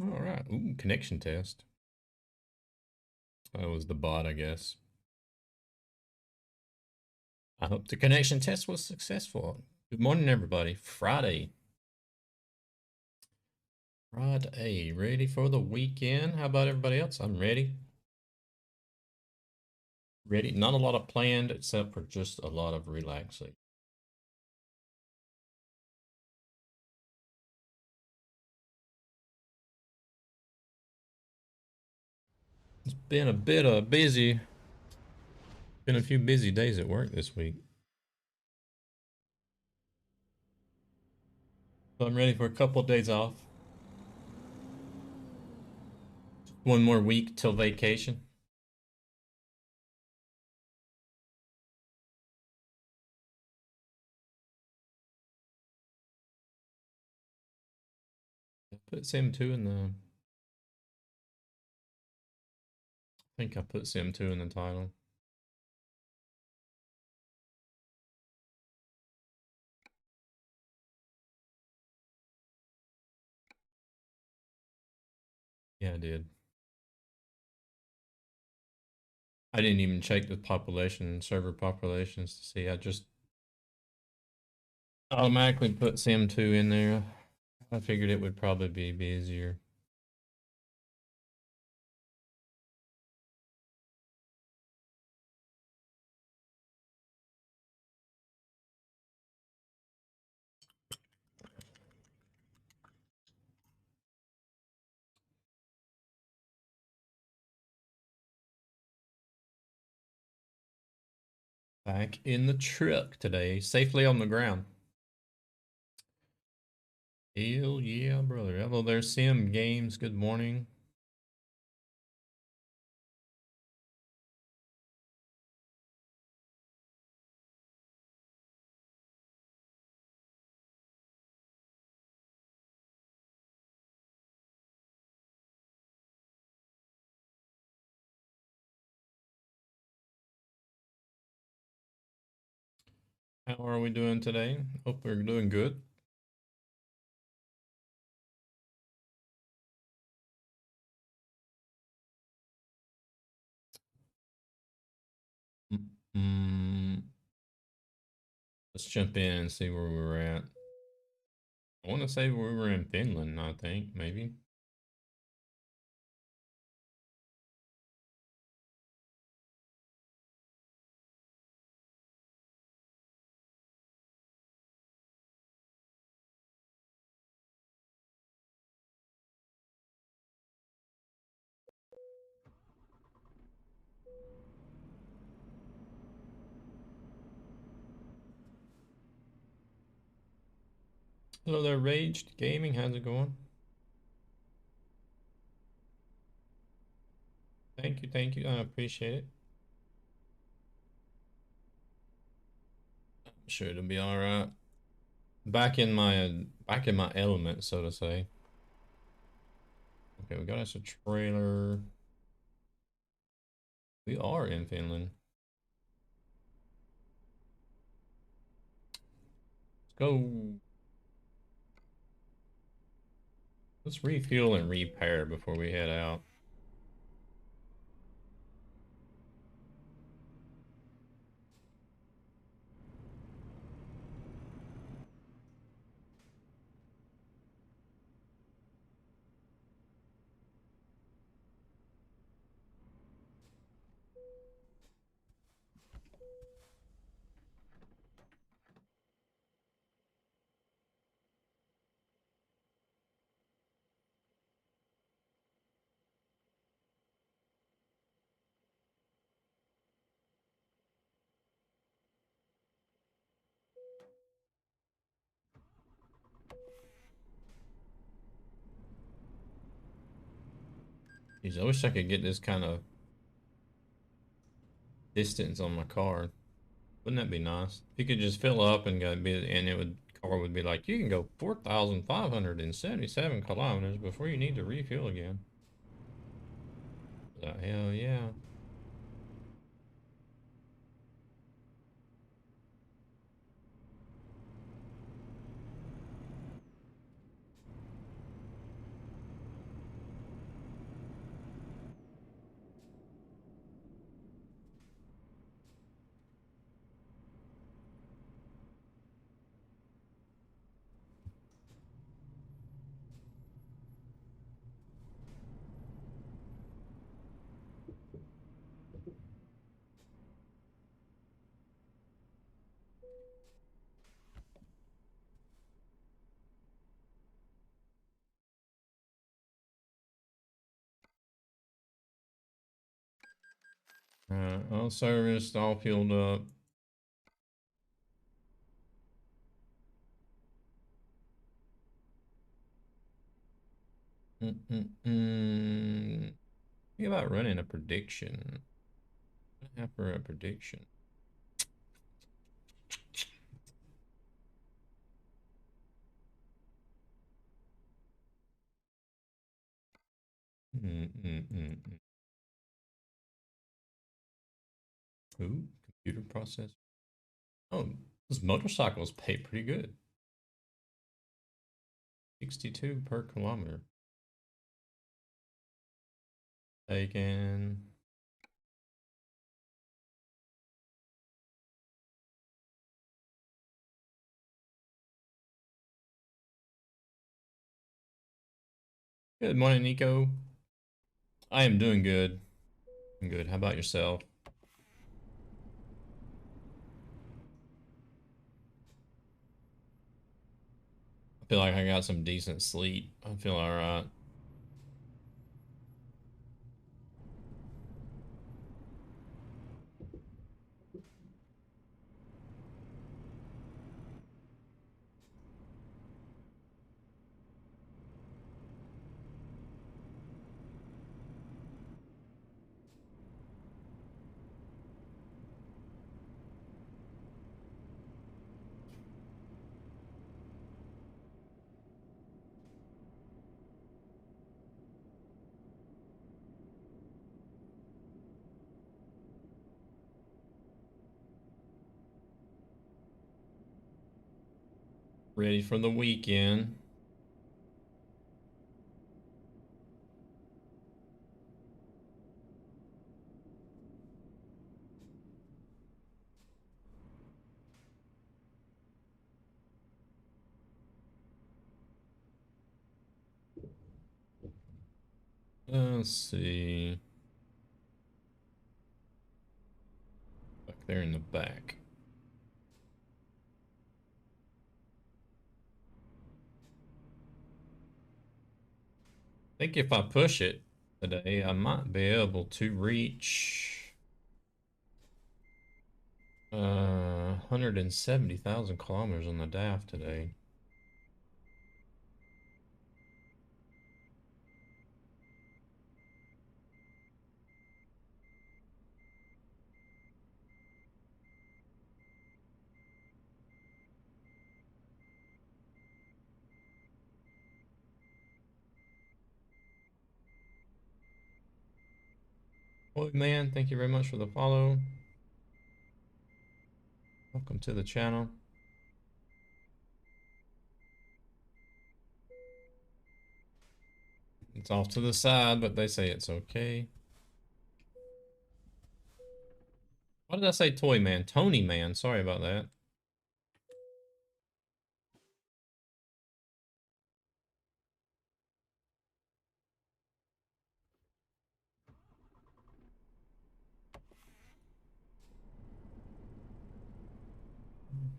All right. Ooh, connection test. That was the bot, I guess. I hope the connection test was successful. Good morning, everybody. Friday. Friday. Ready for the weekend? How about everybody else? I'm ready. Ready. Not a lot of planned, except for just a lot of relaxing. It's been a bit busy. Been a few busy days at work this week. So I'm ready for a couple of days off. One more week till vacation. Put Sim2 in the. I think I put Sim2 in the title. Yeah, I did. I didn't even check the population, server populations to see. I just automatically put Sim2 in there. I figured it would probably be busier. Back in the truck today, safely on the ground. Hell yeah, brother. Hello there, Sim Games. Good morning. How are we doing today? Hope we're doing good. Mm, let's jump in and see where we were at. I want to say we were in Finland, I think, maybe. Hello there, Raged Gaming. How's it going? Thank you, thank you. I appreciate it. I'm sure it'll be all right. Back in my element, so to say. Okay, we got us a trailer. We are in Finland. Let's go. Let's refuel and repair before we head out. Jeez, I wish I could get this kind of distance on my car. Wouldn't that be nice? If you could just fill up and car would be like, you can go 4,577 kilometers before you need to refuel again. Hell yeah. All serviced, all fueled up. Think about running a prediction. What I have for a prediction? Ooh, computer processor. Oh, those motorcycles pay pretty good. 62 per kilometer. Taken. Good morning, Nico. I am doing good. I'm good. How about yourself? I feel like I got some decent sleep. I feel all right. Ready for the weekend. Let's see. Back there in the back. I think if I push it today, I might be able to reach 170,000 kilometers on the DAF today. Boy, man, thank you very much for the follow. Welcome to the channel. It's off to the side, but they say it's okay. Why did I say Toy Man? Tony Man. Sorry about that.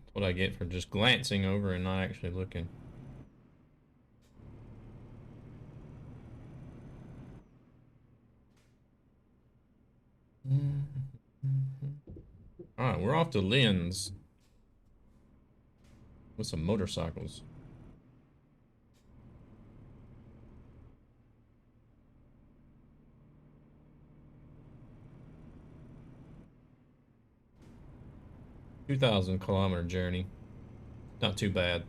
That's what I get for just glancing over and not actually looking. Alright, we're off to Lynn's with some motorcycles. $2,000-kilometer journey. Not too bad.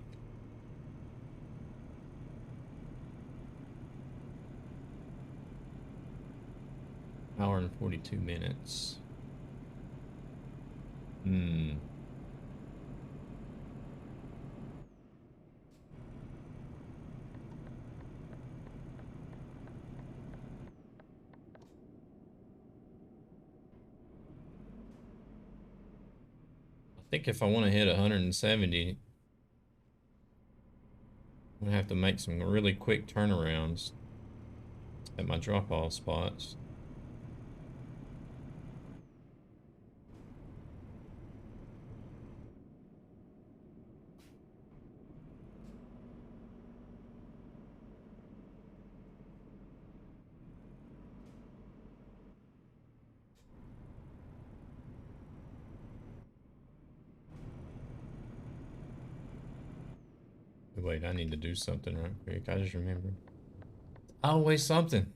Hour and 42 minutes. I think if I want to hit 170, I'm going to have to make some really quick turnarounds at my drop-off spots. Wait, I need to do something right quick. I just remembered. Always something.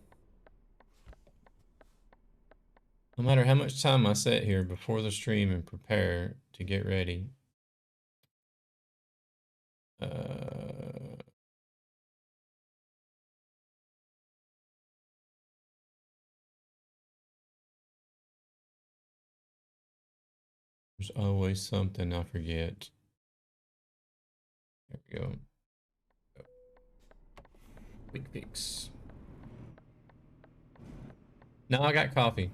No matter how much time I sit here before the stream and prepare to get ready. There's always something I forget. There we go. Quick fix. No, I got coffee.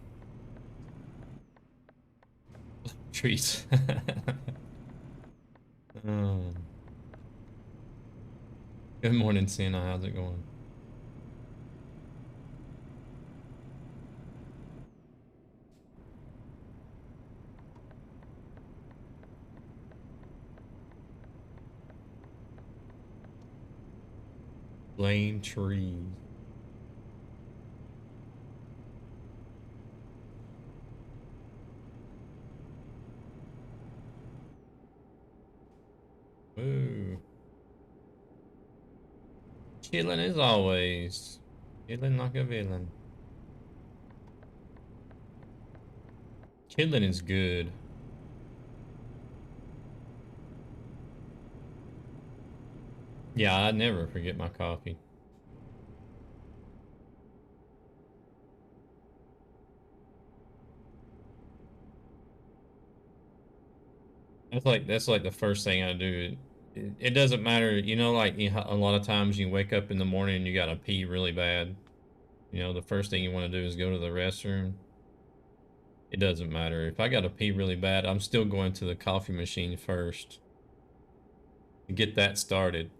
Treats. um, Good morning, Sienna. How's it going? Blame trees. Ooh. Chilling as always. Chilling like a villain. Chilling is good. Yeah, I never forget my coffee. That's like the first thing I do. It doesn't matter, you know, like a lot of times you wake up in the morning and you gotta pee really bad. You know, the first thing you want to do is go to the restroom. It doesn't matter. If I gotta pee really bad, I'm still going to the coffee machine first to get that started.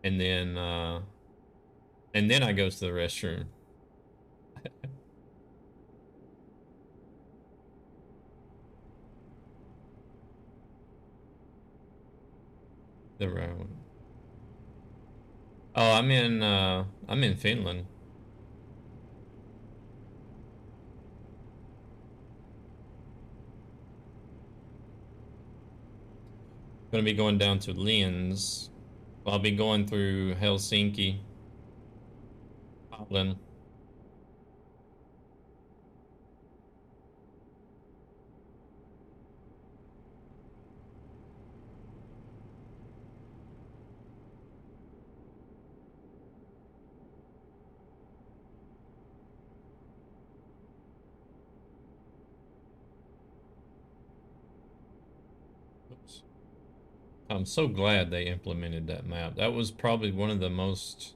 And then I go to the restroom. The right one. Oh, I'm in Finland. Gonna be going down to Linz. I'll be going through Helsinki, Scotland. Oops. I'm so glad they implemented that map. That was probably one of the most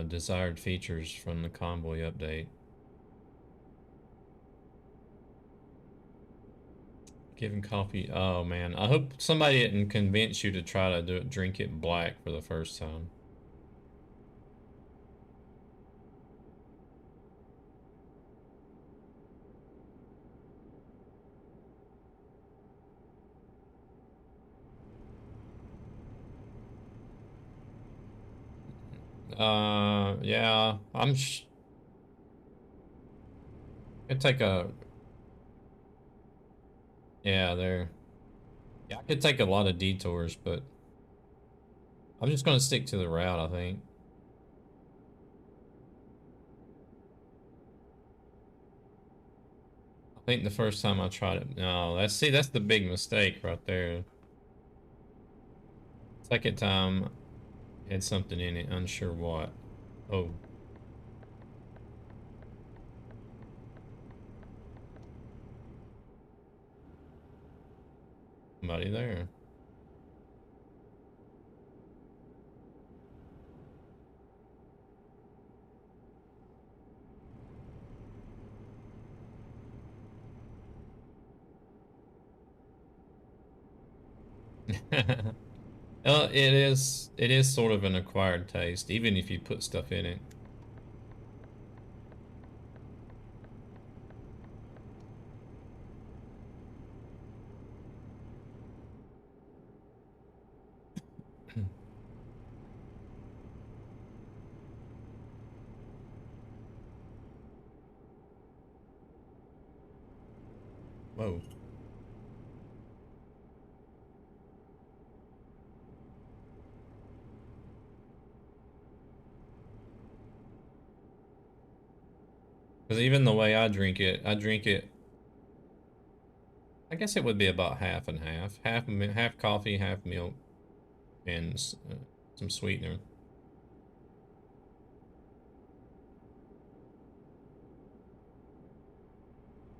desired features from the Convoy update. Giving coffee. Oh man, I hope somebody didn't convince you to try to drink it black for the first time. Yeah, Could take a, yeah, there. Yeah, I could take a lot of detours, but I'm just gonna stick to the route, I think. I think the first time I tried it, no, that's the big mistake right there. Second time, had something in it, unsure what. Oh, somebody there. It is sort of an acquired taste, even if you put stuff in it. Whoa. Because even the way I drink it, I guess it would be about half and half. Half coffee, half milk, and some sweetener.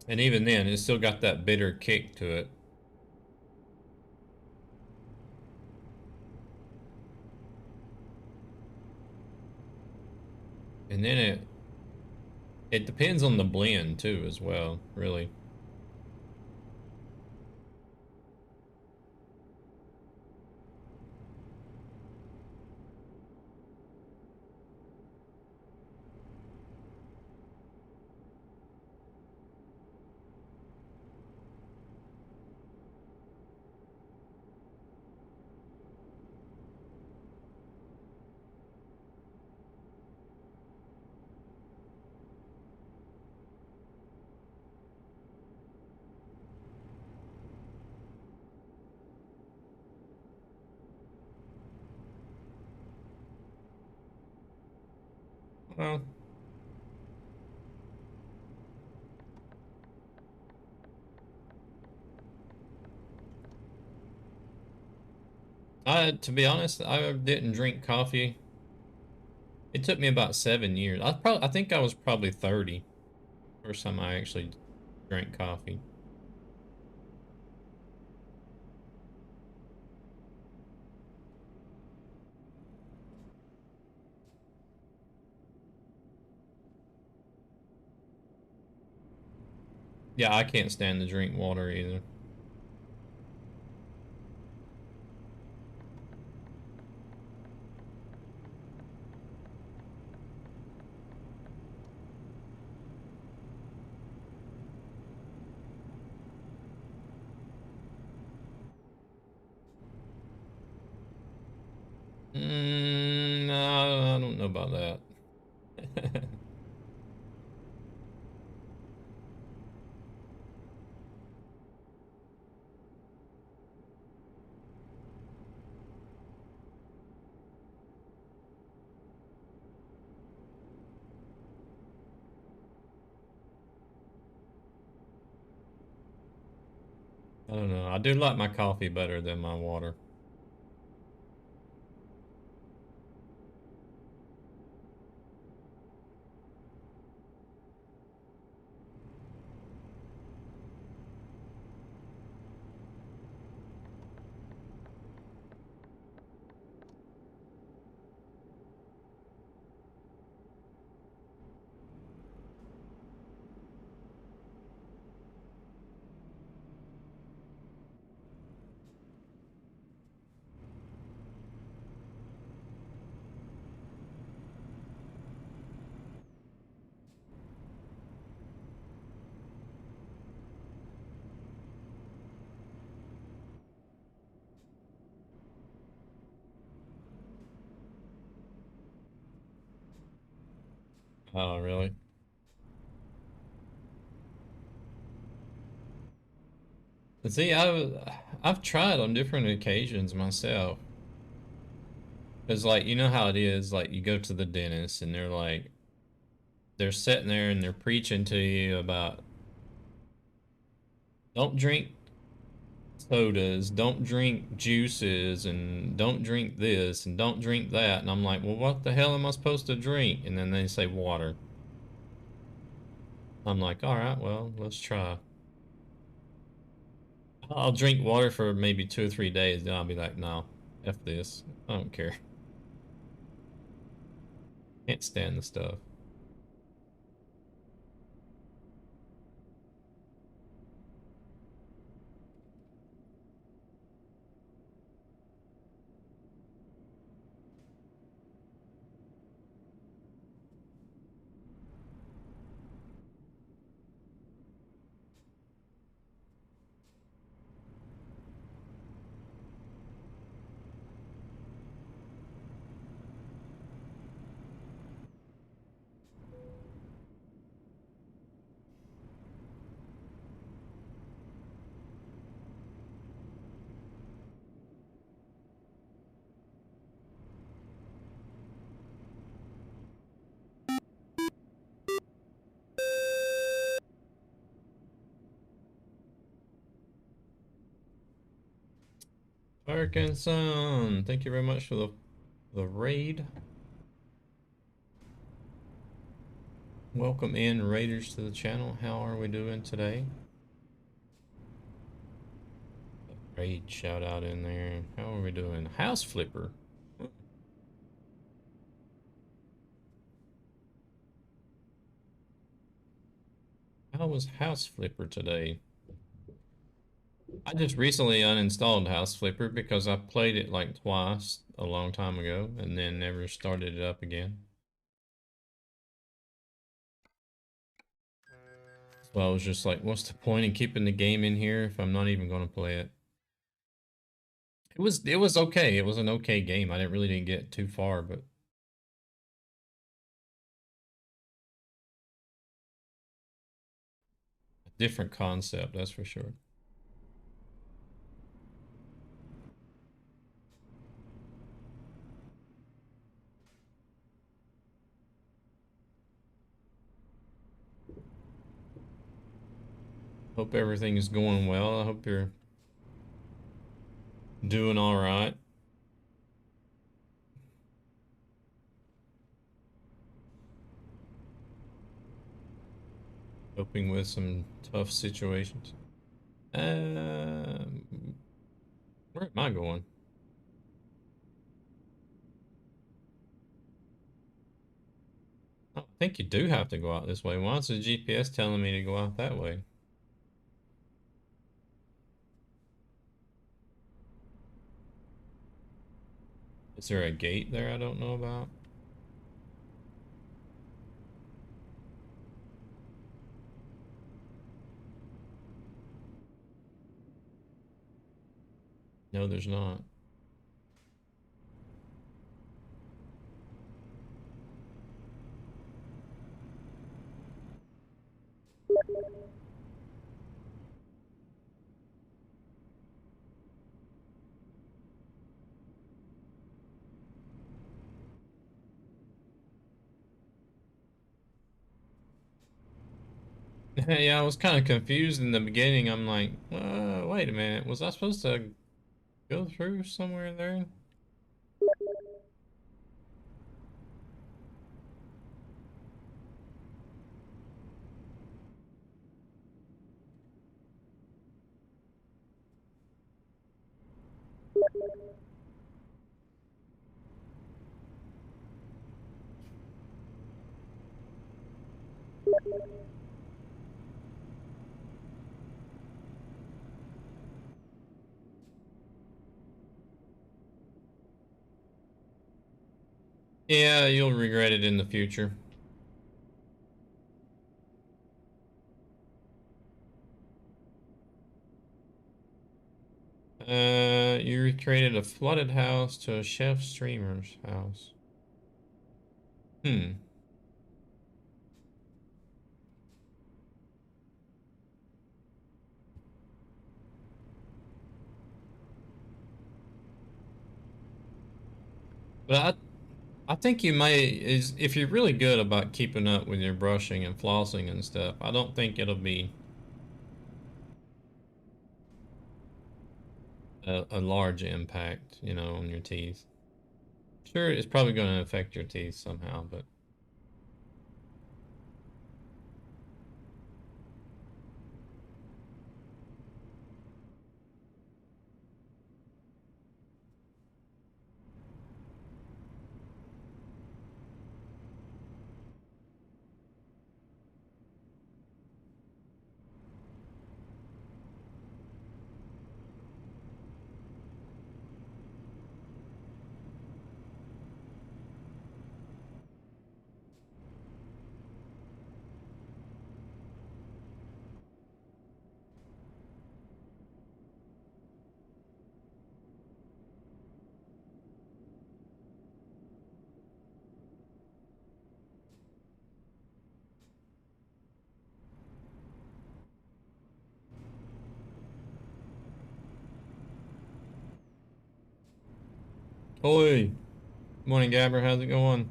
And even then, it's still got that bitter kick to it. And then it depends on the blend too, as well, really. Well, to be honest, I didn't drink coffee. It took me about 7 years. I think I was probably 30 first time I actually drank coffee. Yeah, I can't stand to drink water either. No, I don't know about that. I don't know. I do like my coffee better than my water. Oh, really? But see, I've tried on different occasions myself. It's like, you know how it is, like you go to the dentist and they're sitting there and they're preaching to you about don't drink sodas, don't drink juices, and don't drink this and don't drink that. And I'm like, well, what the hell am I supposed to drink? And then they say water. I'm like, all right, well, let's try. I'll drink water for maybe 2 or 3 days, then I'll be like, no, F this. I don't care. Can't stand the stuff. Parkinson, thank you very much for the raid. Welcome in, raiders, to the channel. How are we doing today? Raid shout out in there. How are we doing? House Flipper. How was House Flipper today? I just recently uninstalled House Flipper because I played it like twice a long time ago and then never started it up again. So I was just like, what's the point in keeping the game in here if I'm not even going to play it? It was okay. It was an okay game. I didn't get too far, but a different concept, that's for sure. Hope everything is going well. I hope you're doing all right. Coping with some tough situations. Where am I going? Oh, I think you do have to go out this way. Why is the GPS telling me to go out that way? Is there a gate there I don't know about? No, there's not. Yeah, I was kind of confused in the beginning. I'm like, wait a minute. Was I supposed to go through somewhere there? Yeah, you'll regret it in the future. You recreated a flooded house to a chef streamer's house. Hmm. But I think you may is if you're really good about keeping up with your brushing and flossing and stuff, I don't think it'll be a large impact, on your teeth. Sure, it's probably going to affect your teeth somehow, but Oi! Morning, Gabber. How's it going?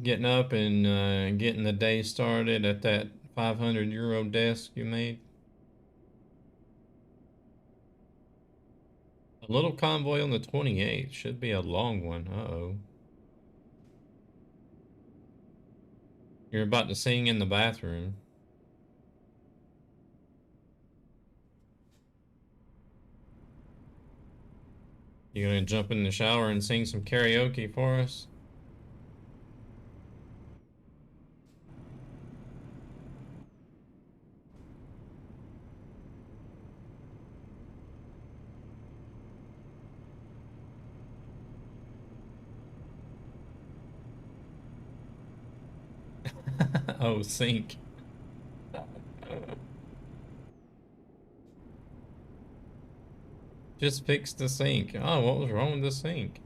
Getting up and getting the day started at that 500 € desk you made. A little convoy on the 28th. Should be a long one. Uh-oh. You're about to sing in the bathroom. You gonna jump in the shower and sing some karaoke for us? Oh, sink. Just fix the sink. Oh, what was wrong with the sink?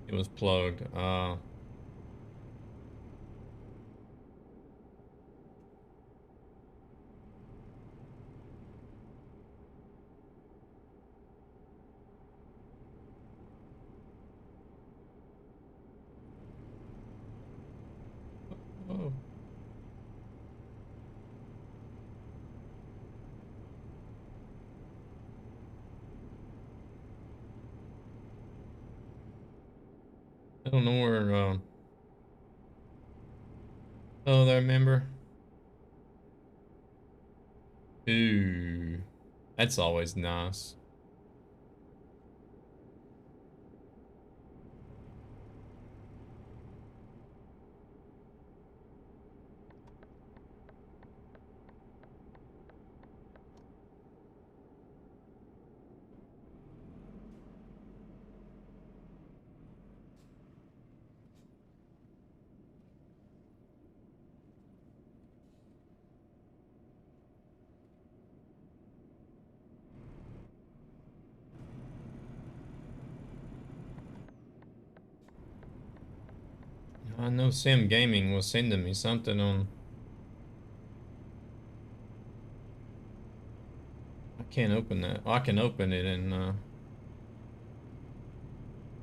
It was plugged. Oh. I don't know where, oh, there, member. Ooh, that's always nice. I know Sim Gaming was sending me something on. I can't open that. Oh, I can open it and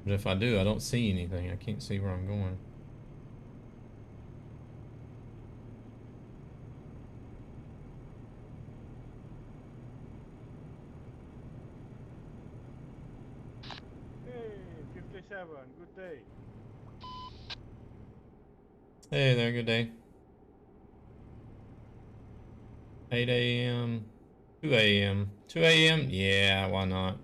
but if I do, I don't see anything. I can't see where I'm going. Hey, 57, good day. Hey there, good day. 8 a.m. 2 a.m. 2 a.m. Yeah, why not?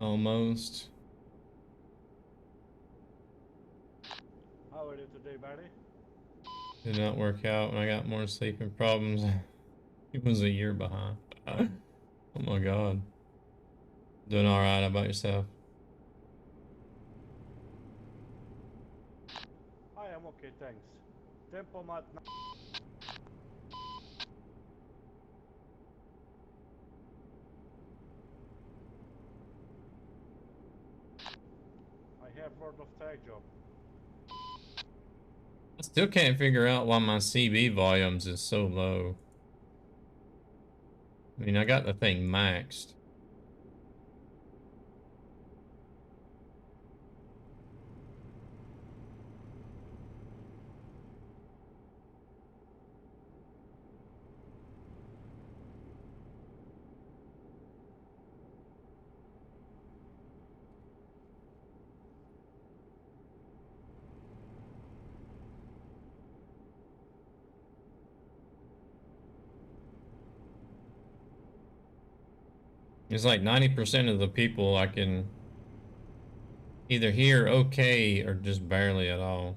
Almost. How are you today, buddy? Did not work out and I got more sleeping problems. It was a year behind. Oh my god. Doing alright. How about yourself? I am okay, thanks. Tempomat. I have World of Tag job. I still can't figure out why my CB volumes is so low. I mean, I got the thing maxed. It's like 90% of the people I can either hear okay or just barely at all.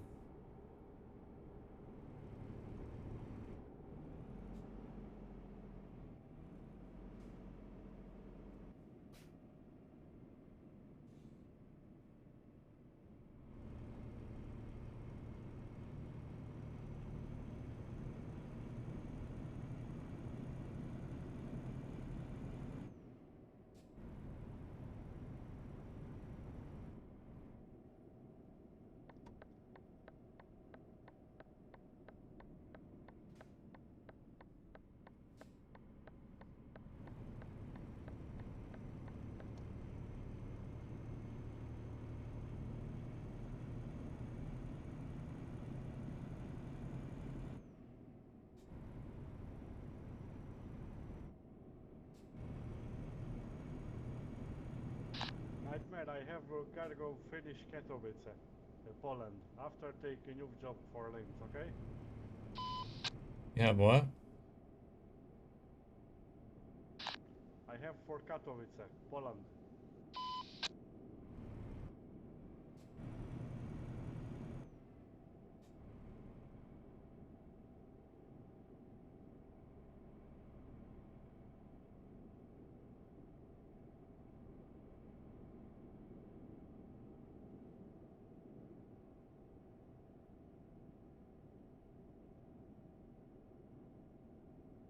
Nightmare, I have gotta go finish Katowice, Poland, after take a new job for lanes, okay? You have what? I have for Katowice, Poland.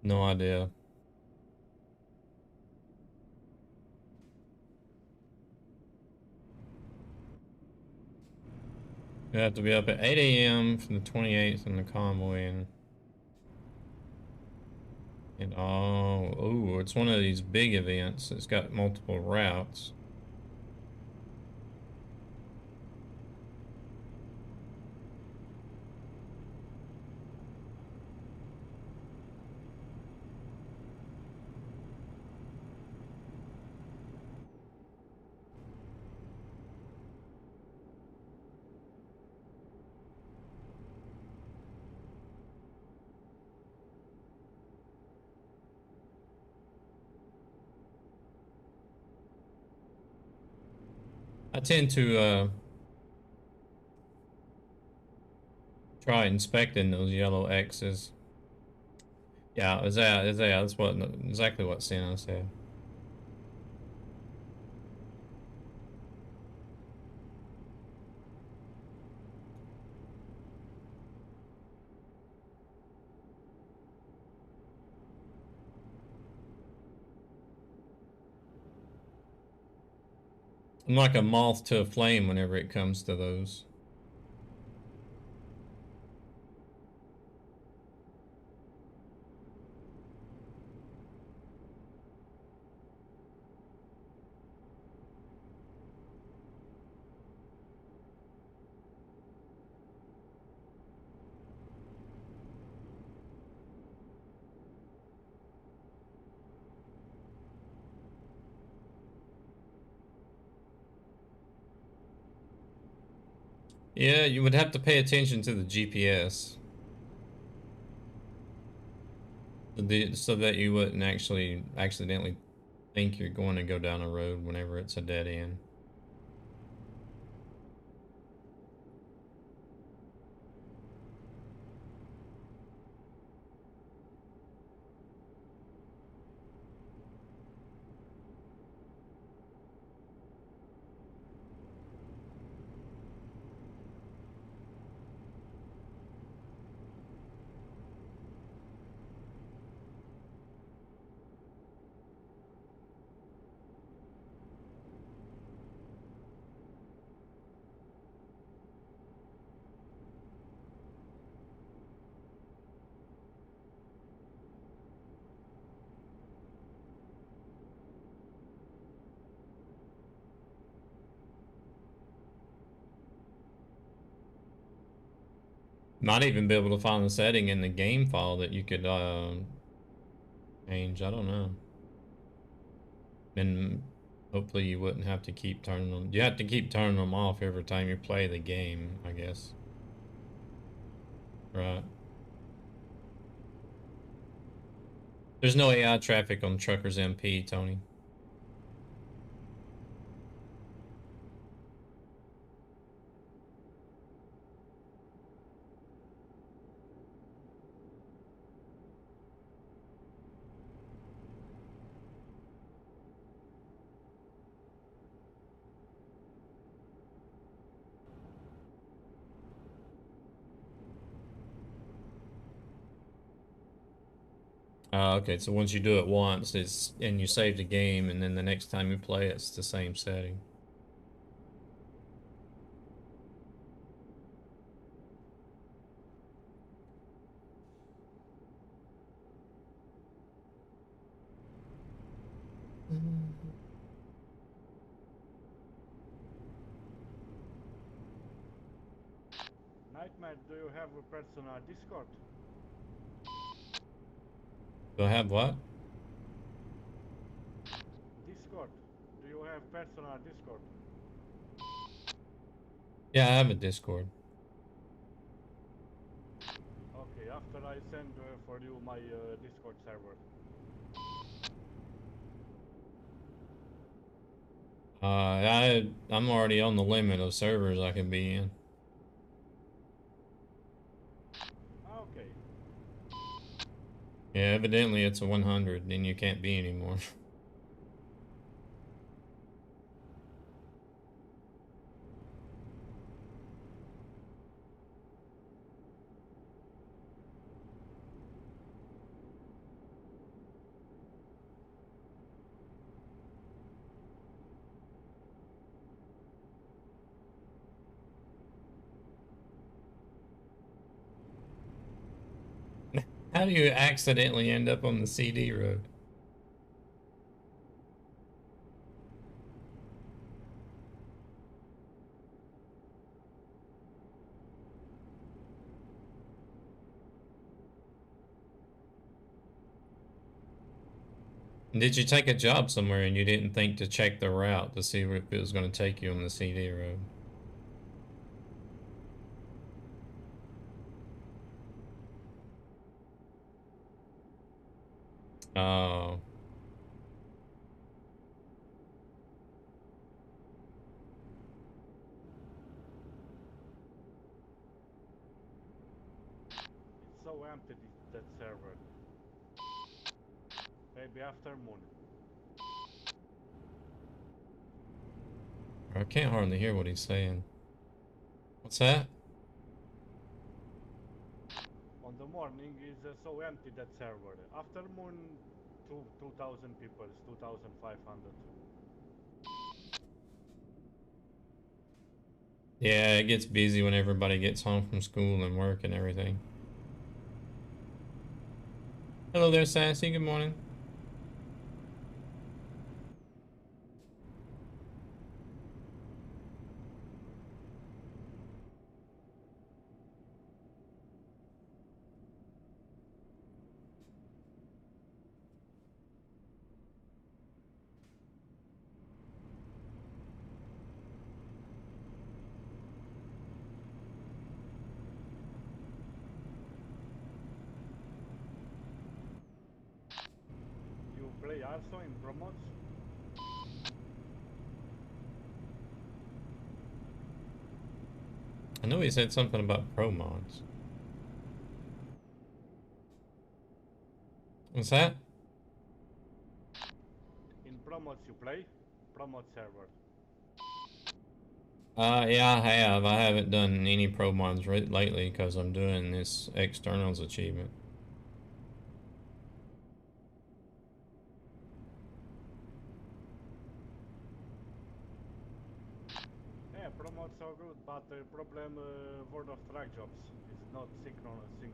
No idea. You have to be up at 8 a.m. from the 28th in the convoy and oh, it's one of these big events. It's got multiple routes. I tend to try inspecting those yellow X's. Yeah, that's what exactly what Santa said. I'm like a moth to a flame whenever it comes to those. Yeah, you would have to pay attention to the GPS so that you wouldn't actually accidentally think you're going to go down a road whenever it's a dead end. Might even be able to find the setting in the game file that you could change. I don't know. And hopefully you wouldn't have to keep turning them. You have to keep turning them off every time you play the game, I guess. Right. There's no AI traffic on TruckersMP, Tony. Okay, so once you do it once, and you save the game, and then the next time you play, it's the same setting. Nightmare, do you have a personal Discord? Do I have what? Discord. Do you have personal Discord? Yeah, I have a Discord. Okay, after I send for you my Discord server. I'm already on the limit of servers I can be in. Okay. Yeah, evidently it's a 100, and you can't be anymore. How do you accidentally end up on the CD road? Did you take a job somewhere and you didn't think to check the route to see if it was going to take you on the CD road? Oh. It's so empty that server. Maybe afternoon. I can't hardly hear what he's saying. What's that? On the morning is so empty that server. Afternoon, 2,000 people, 2,500. Yeah, it gets busy when everybody gets home from school and work and everything. Hello there, Sassy. Good morning. You play also in promotes? I know he said something about pro mods. What's that? In promotes you play? Promote server. Yeah, I have. I haven't done any pro mods lately because I'm doing this externals achievement. Yeah, promotes are good, but the problem World of Track jobs is not synchronizing.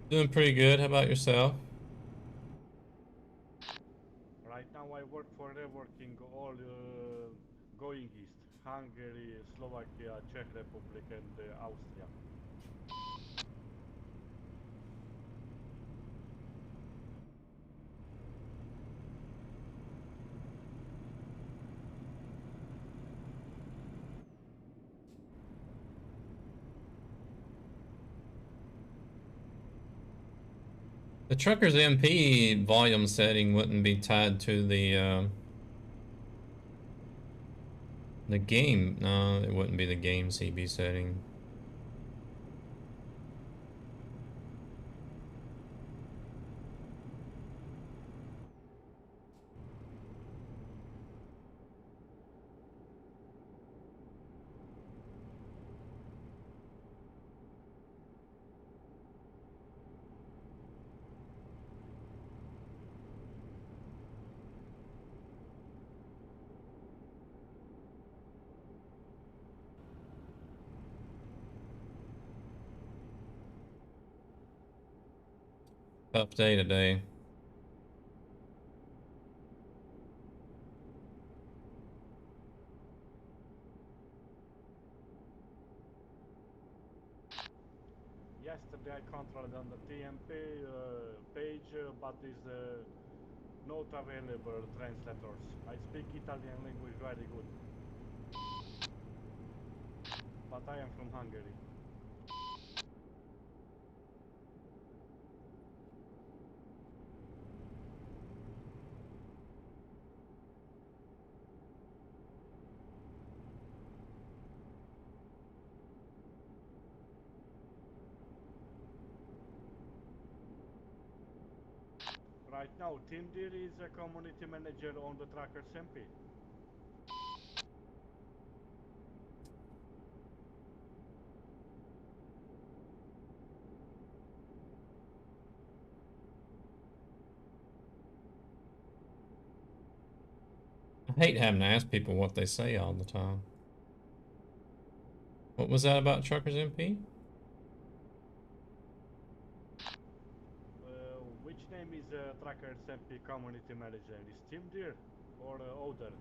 Doing pretty good. How about yourself? Right now I work for reworking all going east. Hungary, Slovakia, Czech Republic and Austria. The Trucker's MP volume setting wouldn't be tied to the game. No, it wouldn't be the game CB setting. Tough day today. Yesterday I controlled on the TMP page, but is not available translators. I speak Italian language very good, but I am from Hungary. Right now, Tim Deer is a community manager on the TruckersMP. I hate having to ask people what they say all the time. What was that about Truckers MP? Which name is TruckersMP community manager? Is Tim Deer or Oder?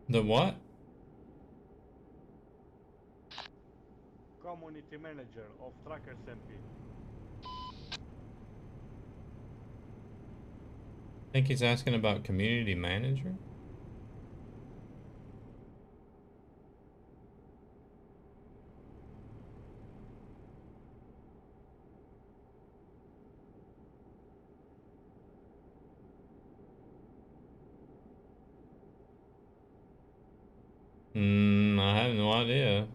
The what? Community manager of TruckersMP. I think he's asking about community manager. I have no idea.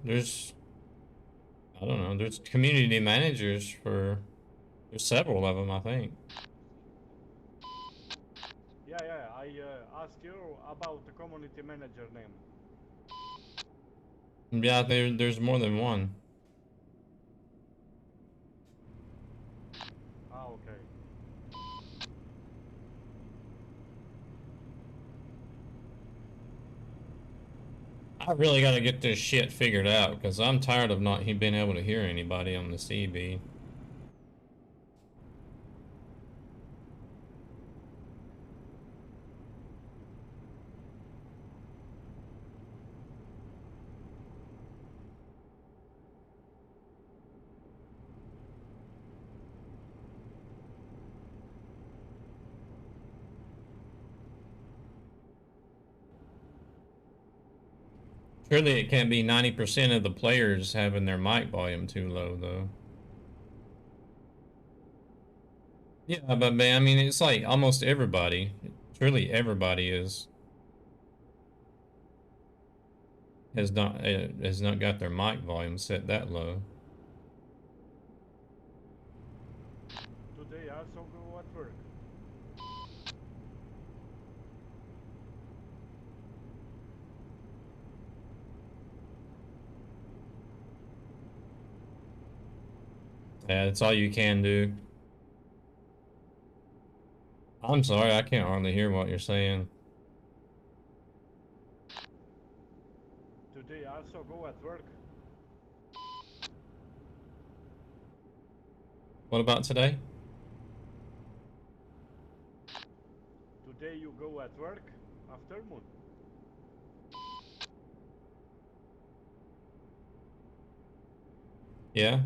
I don't know, there's community managers there's several of them, I think. Yeah, I asked you about the community manager name. Yeah, there's more than one. Ah, okay. I really got to get this shit figured out because I'm tired of not being able to hear anybody on the CB. Surely it can't be 90% of the players having their mic volume too low, though. Yeah, but man, I mean, it's like almost everybody. Surely everybody has not got their mic volume set that low. Today I also go at work. Yeah, that's all you can do. I'm sorry, I can't hardly hear what you're saying. Today I also go at work. What about today? Today you go at work? Afternoon. Yeah.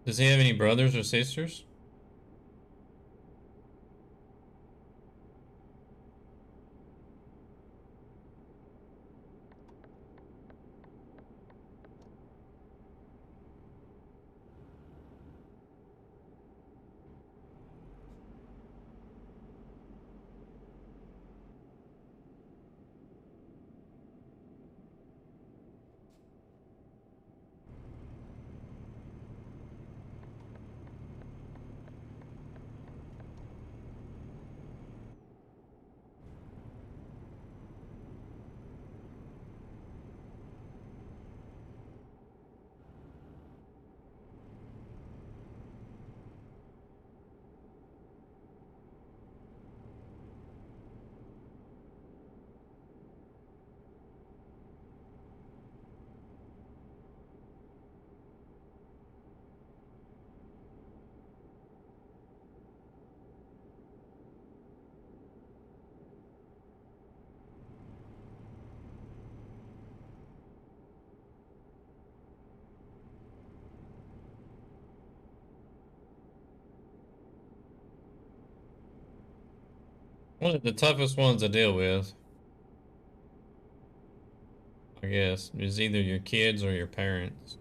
Does he have any brothers or sisters? One of the toughest ones to deal with, I guess, is either your kids or your parents.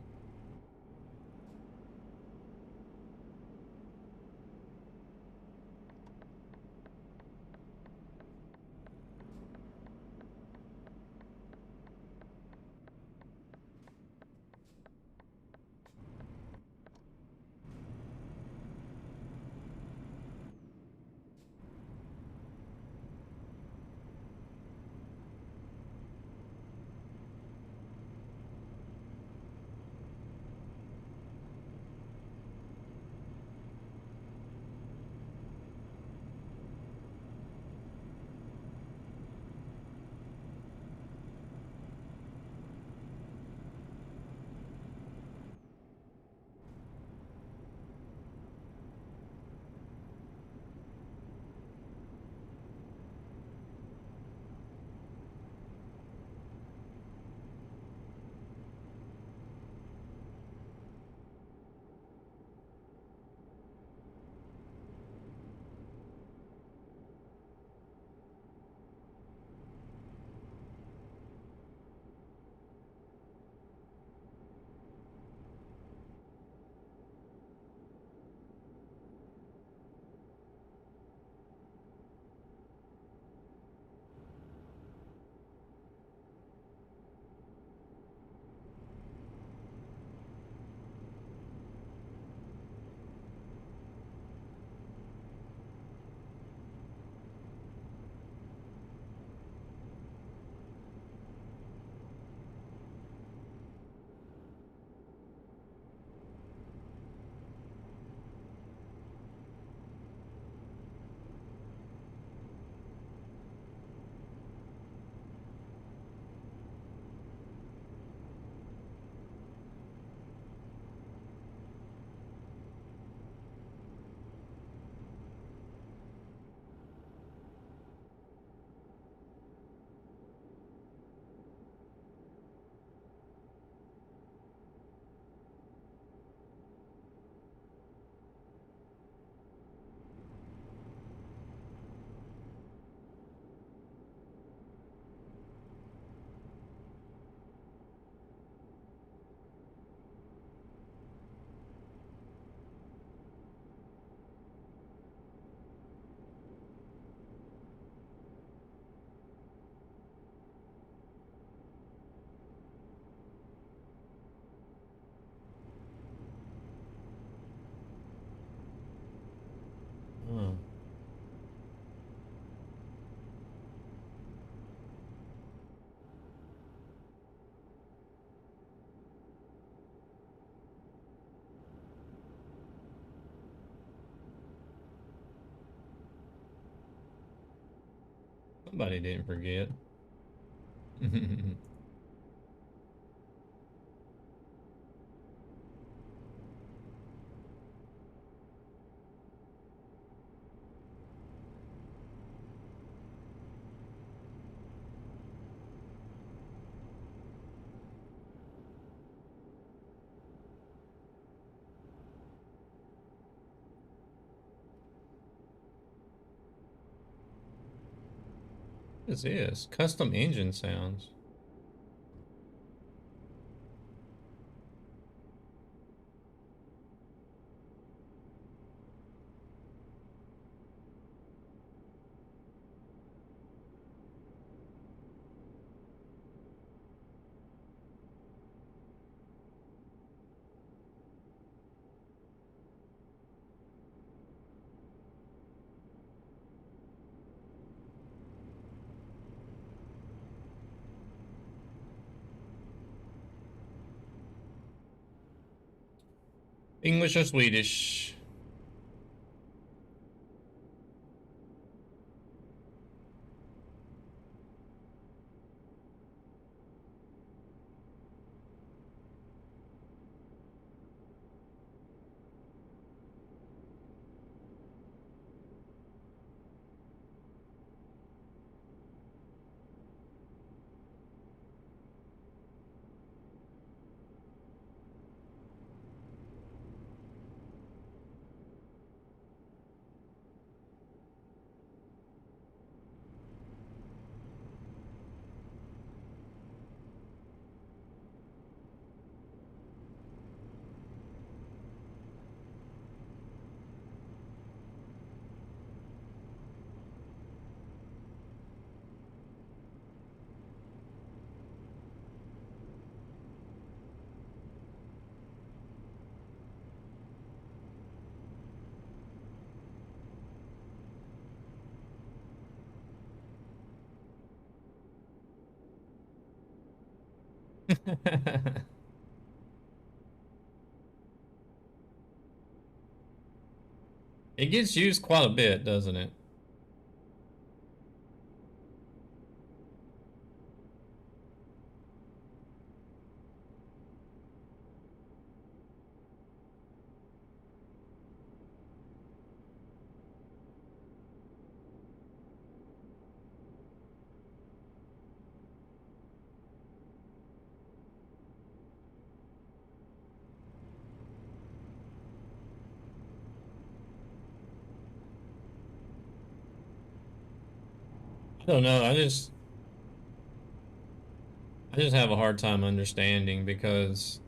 Huh. Somebody didn't forget. What is this? Custom engine sounds. English or Swedish? It gets used quite a bit, doesn't it? I don't know. I just have a hard time understanding because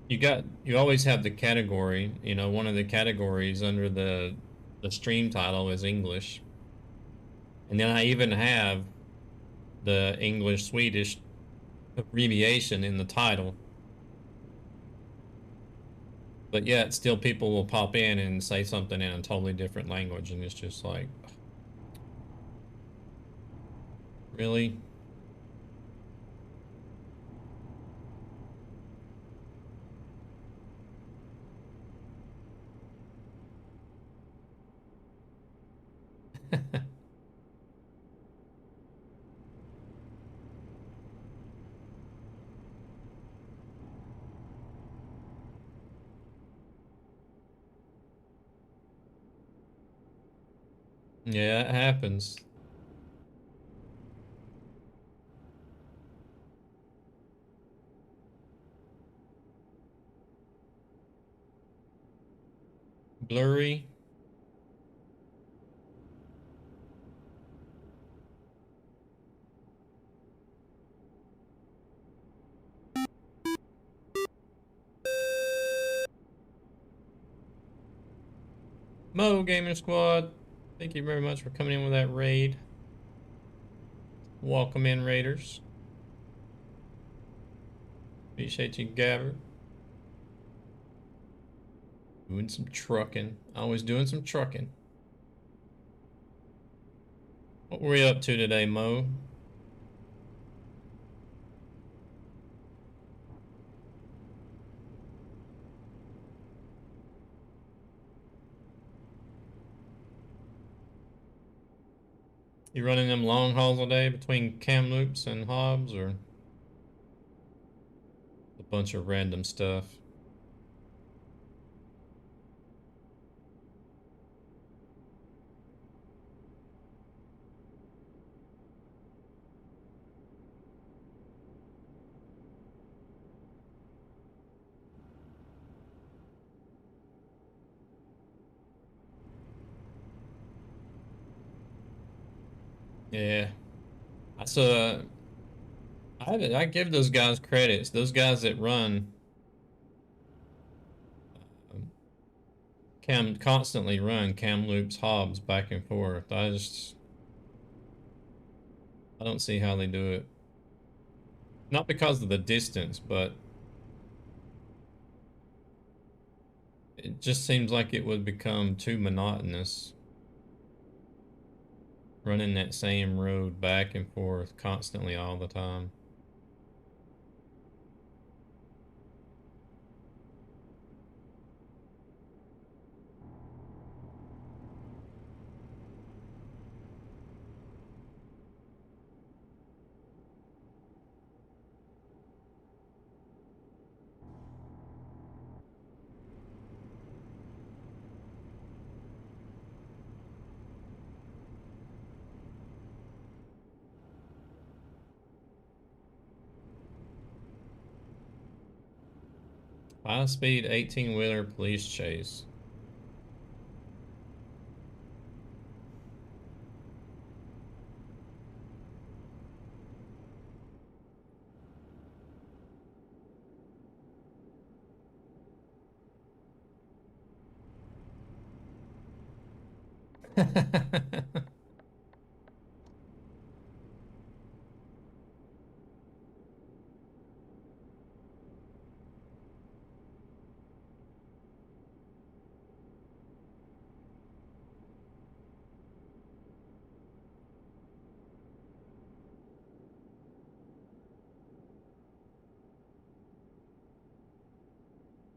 you always have the category, one of the categories under the stream title is English. And then I even have the English Swedish abbreviation in the title. But yet still people will pop in and say something in a totally different language, and it's just like, really? Yeah, it happens. Blurry. Mo Gaming Squad, thank you very much for coming in with that raid. Welcome in, Raiders. Appreciate you, Gabber. Doing some trucking. Always doing some trucking. What were we up to today, Mo? You running them long hauls a day between Kamloops and Hobbs, or a bunch of random stuff? Yeah. So I give those guys credits. Those guys that run um, constantly run Kamloops Hobbs back and forth. I don't see how they do it. Not because of the distance, but it just seems like it would become too monotonous running that same road back and forth constantly all the time. High speed 18-wheeler police chase.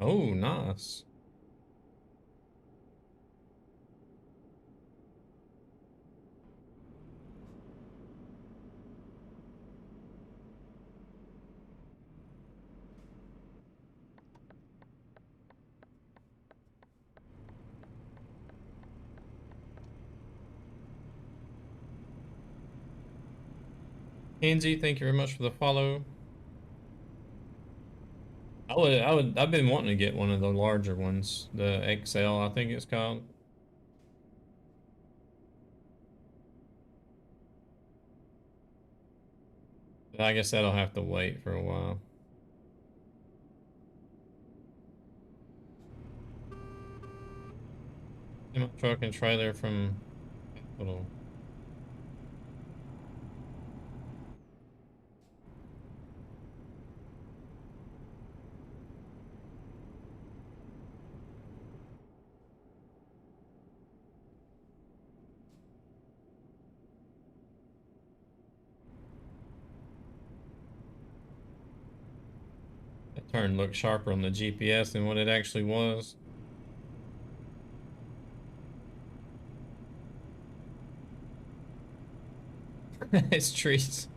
Oh, nice. Kenzie, thank you very much for the follow. I've been wanting to get one of the larger ones, the XL, I think it's called. But I guess that'll have to wait for a while. In my truck and trailer from Capital. That turn looked sharper on the GPS than what it actually was. It's trees.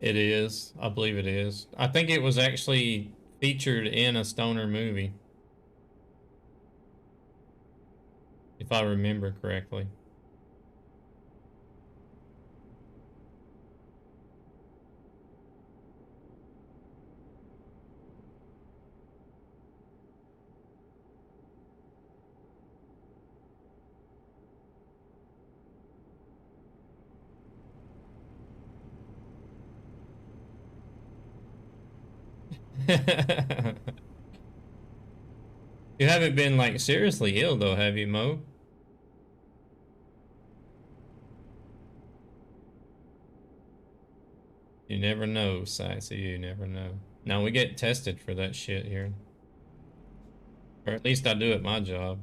It is. I believe it is. I think it was actually featured in a Stoner movie, if I remember correctly. You haven't been like seriously ill though, have you, Mo? You never know, Saxy. You never know. Now we get tested for that shit here. Or at least I do at my job.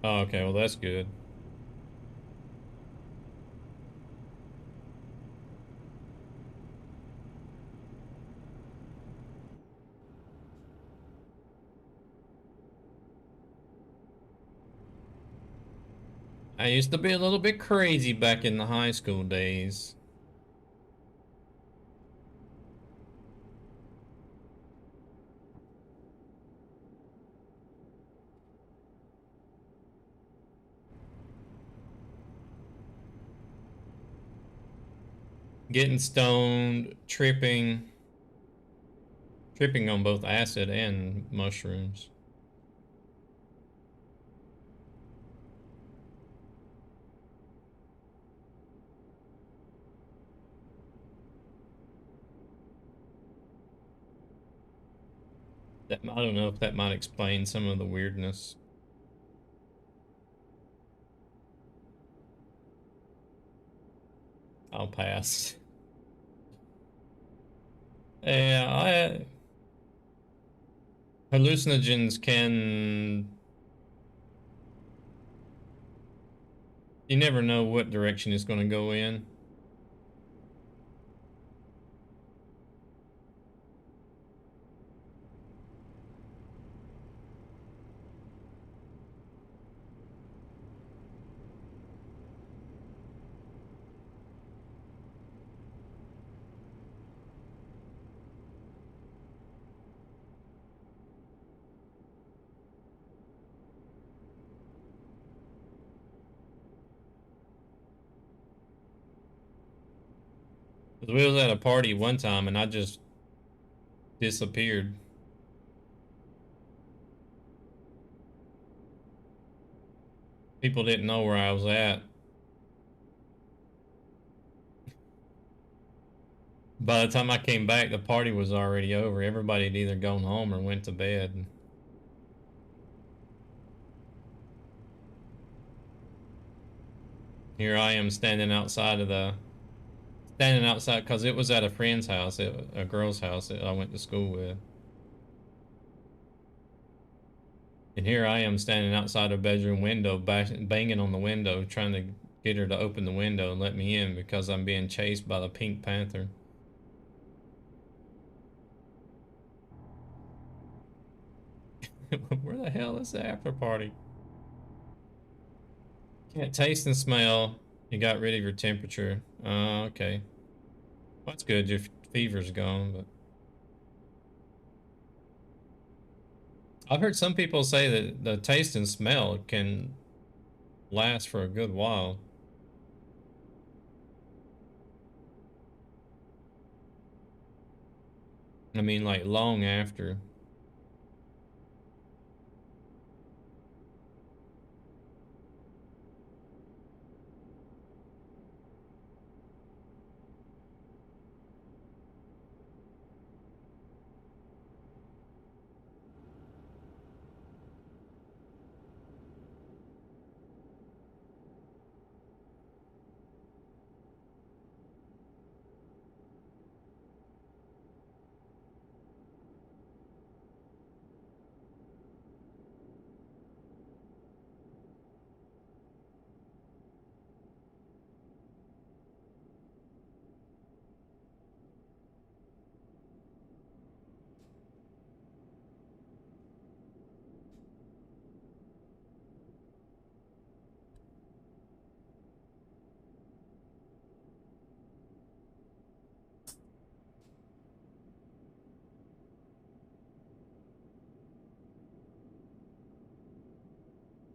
Oh, okay, well that's good. I used to be a little bit crazy back in the high school days. Getting stoned, tripping on both acid and mushrooms. That, I don't know if that might explain some of the weirdness. I'll pass. Yeah, hallucinogens can. You never know what direction it's going to go in. We was at a party one time and I just disappeared. People didn't know where I was at. By the time I came back, the party was already over. Everybody had either gone home or went to bed. Here I am standing outside because it was at a friend's house, a girl's house that I went to school with. And here I am standing outside a bedroom window, banging on the window, trying to get her to open the window and let me in because I'm being chased by the Pink Panther. Where the hell is the after party? Can't taste and smell. You got rid of your temperature. Okay. Well, that's good. Your fever's gone, but I've heard some people say that the taste and smell can last for a good while. I mean, like long after.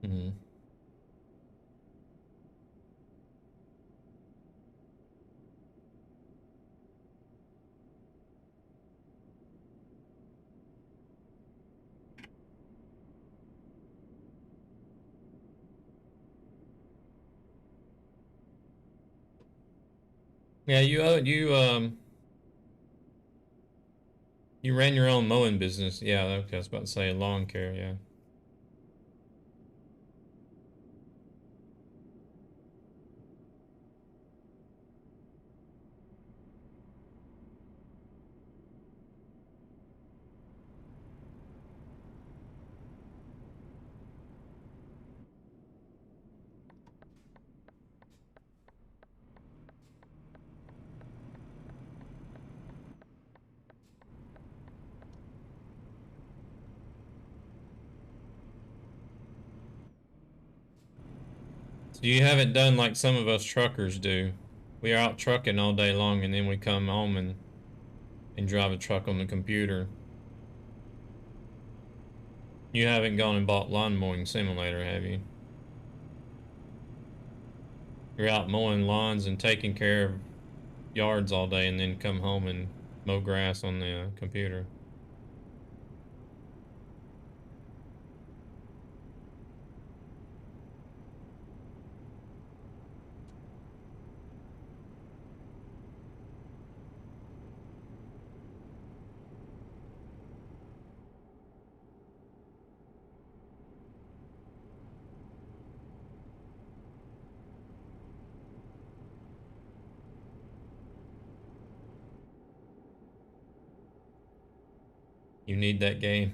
Mm-hmm. Yeah, you ran your own mowing business. Yeah, okay, I was about to say lawn care, yeah. So you haven't done like some of us truckers do. We are out trucking all day long and then we come home and drive a truck on the computer. You haven't gone and bought lawn mowing simulator, have you? You're out mowing lawns and taking care of yards all day and then come home and mow grass on the computer. You need that game.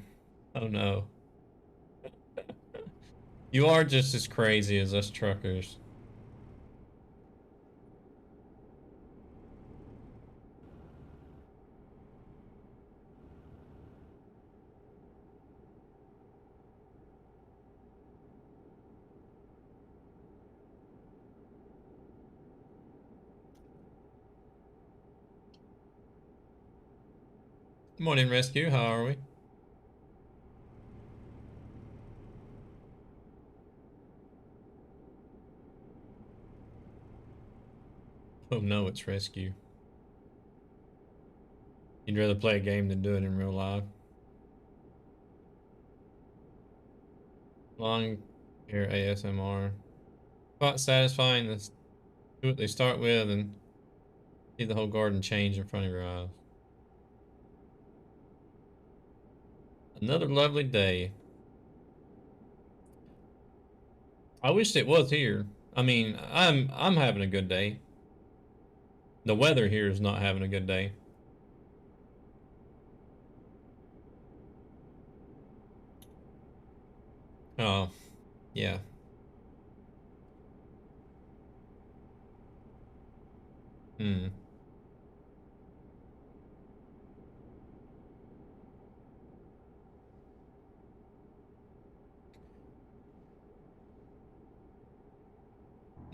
Oh no. You are just as crazy as us truckers. Morning, Rescue. How are we? Oh no, it's Rescue. You'd rather play a game than do it in real life. Long hair ASMR. Quite satisfying to see what they start with and see the whole garden change in front of your eyes. Another lovely day. I wish it was here. I mean, I'm having a good day. The weather here is not having a good day. Oh, yeah. Hmm.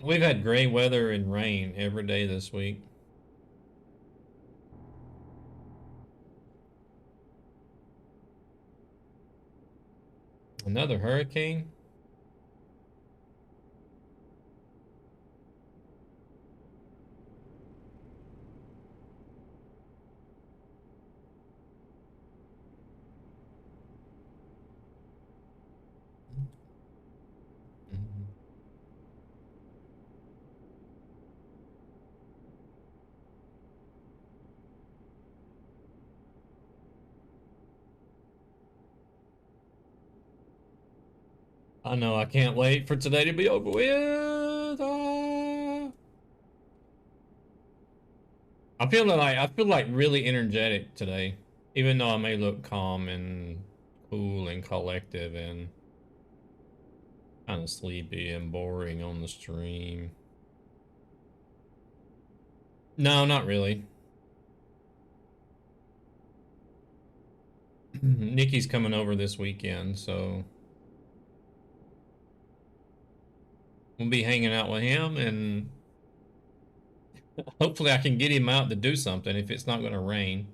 We've had gray weather and rain every day this week. Another hurricane? Mhm. I know, I can't wait for today to be over with. I feel like really energetic today, even though I may look calm and cool and collective and kind of sleepy and boring on the stream. No, not really. Nikki's coming over this weekend, so we'll be hanging out with him, and hopefully I can get him out to do something if it's not going to rain.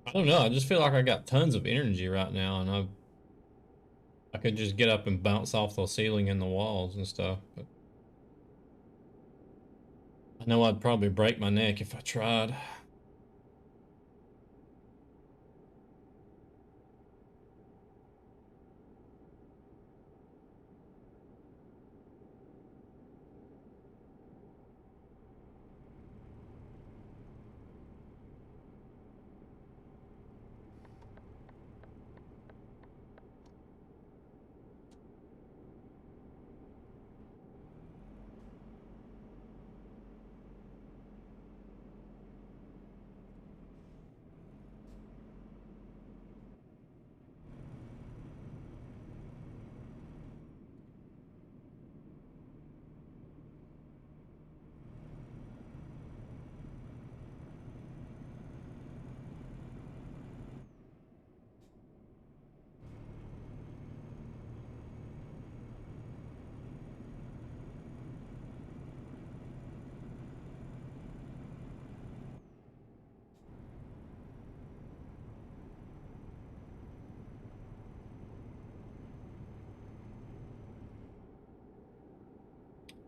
I don't know. I just feel like I got tons of energy right now, and I could just get up and bounce off the ceiling and the walls and stuff. But I know I'd probably break my neck if I tried.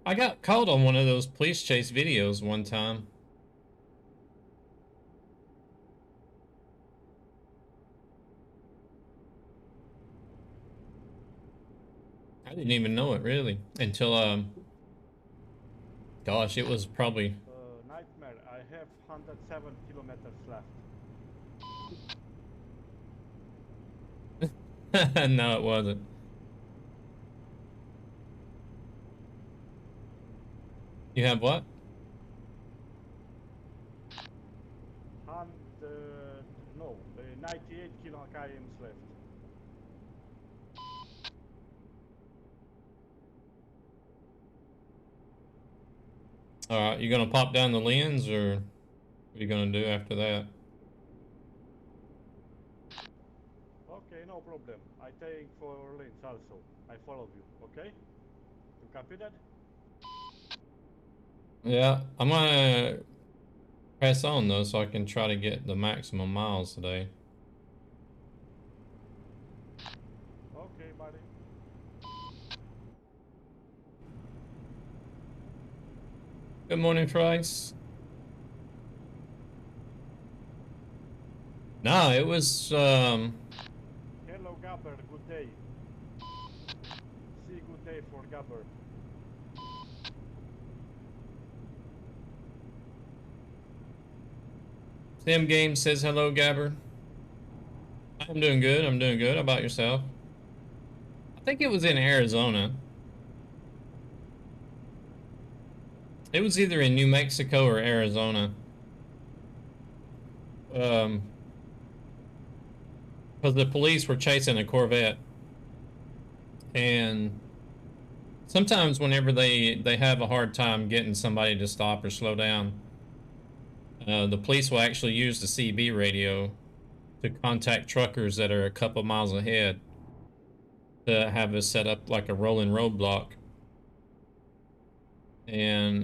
I got caught on one of those police chase videos one time. I didn't even know it really until gosh, it was probably Nightmare, I have 107 kilometers left. no, it wasn't. You have what? 98 kms left. All right, you gonna pop down the lens, or what are you gonna do after that? Okay, no problem. I take for lanes also. I follow you, okay? You copy that? Yeah, I'm gonna press on though, so I can try to get the maximum miles today. Okay, buddy. Good morning, Trice. No, it was Hello, Gabber. Good day. See, good day for Gabber. Sim Game says hello, Gabber. I'm doing good. I'm doing good. How about yourself? I think it was in Arizona. It was either in New Mexico or Arizona. Because the police were chasing a Corvette, and sometimes whenever they have a hard time getting somebody to stop or slow down, the police will actually use the CB radio to contact truckers that are a couple miles ahead to have us set up like a rolling roadblock. And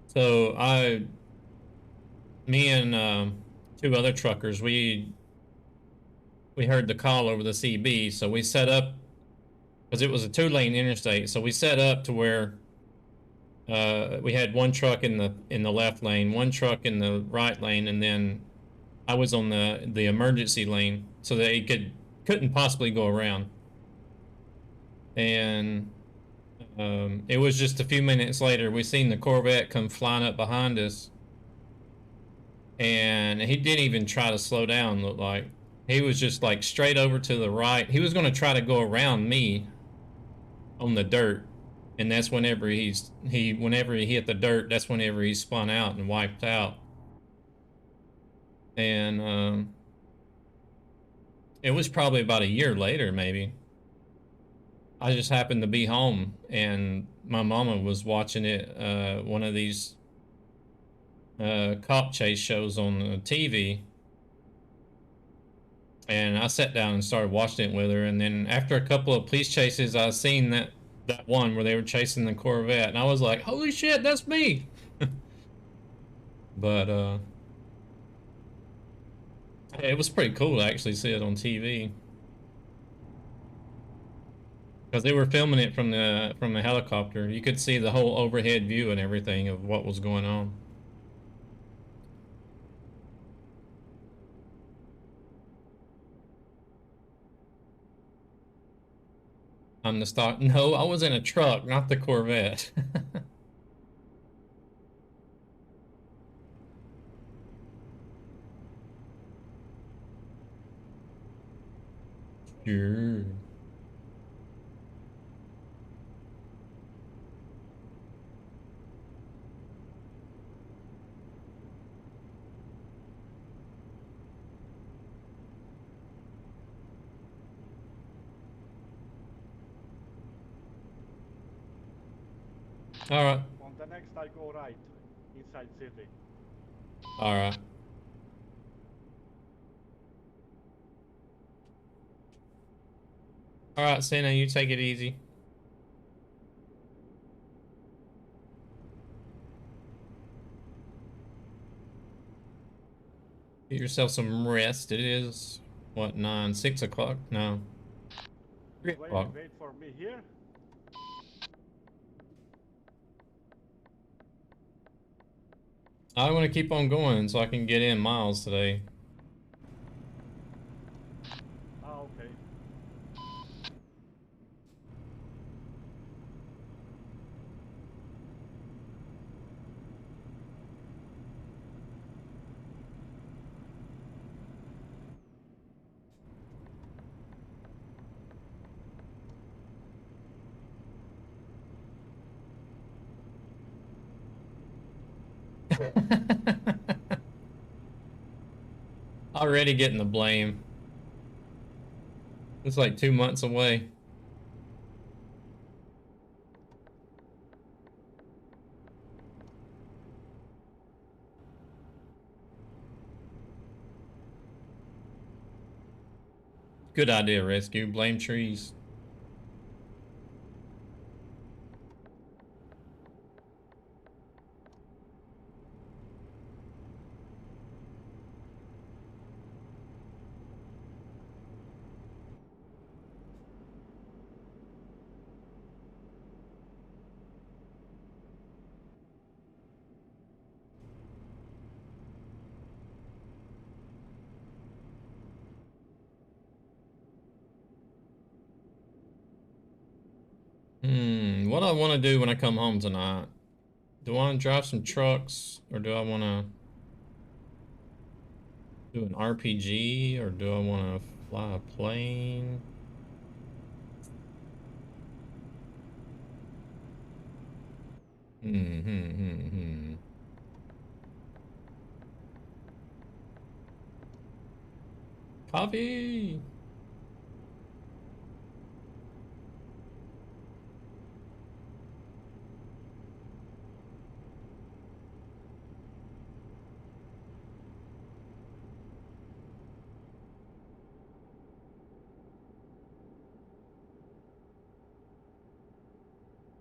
so me and two other truckers, we heard the call over the CB, so we set up because it was a 2-lane interstate. So we set up to where we had one truck in the left lane, one truck in the right lane, and then I was on the emergency lane so that he couldn't possibly go around. And it was just a few minutes later we seen the Corvette come flying up behind us, and he didn't even try to slow down. Looked like he was just like straight over to the right. He was going to try to go around me on the dirt, and that's whenever whenever he hit the dirt, that's whenever he spun out and wiped out. And it was probably about a year later, maybe. I just happened to be home, and my mama was watching it, one of these cop chase shows on the TV, and I sat down and started watching it with her. And then after a couple of police chases, I seen that one where they were chasing the Corvette, and I was like, "Holy shit, that's me!" But it was pretty cool to actually see it on TV because they were filming it from the helicopter. You could see the whole overhead view and everything of what was going on. I'm the stock. No, I was in a truck, not the Corvette. Sure. All right. On the next, I go right, inside city. All right. All right, Santa, you take it easy. Get yourself some rest. It is, what, 6 o'clock? No. 3 o'clock. Wait for me here. I want to keep on going so I can get in miles today. Ah, okay. Already getting the blame. It's like 2 months away. Good idea, Rescue. Blame trees. What do I want to do when I come home tonight? Do I want to drive some trucks, or do I want to do an RPG, or do I want to fly a plane? Coffee!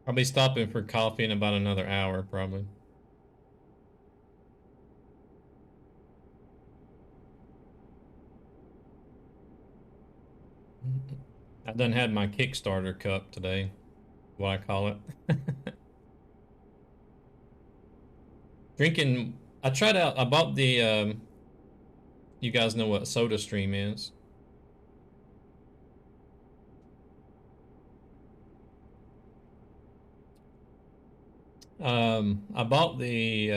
I'll be stopping for coffee in about another hour, probably. I done had my Kickstarter cup today, what I call it. Drinking, I tried out, I bought the, you guys know what SodaStream is. I bought the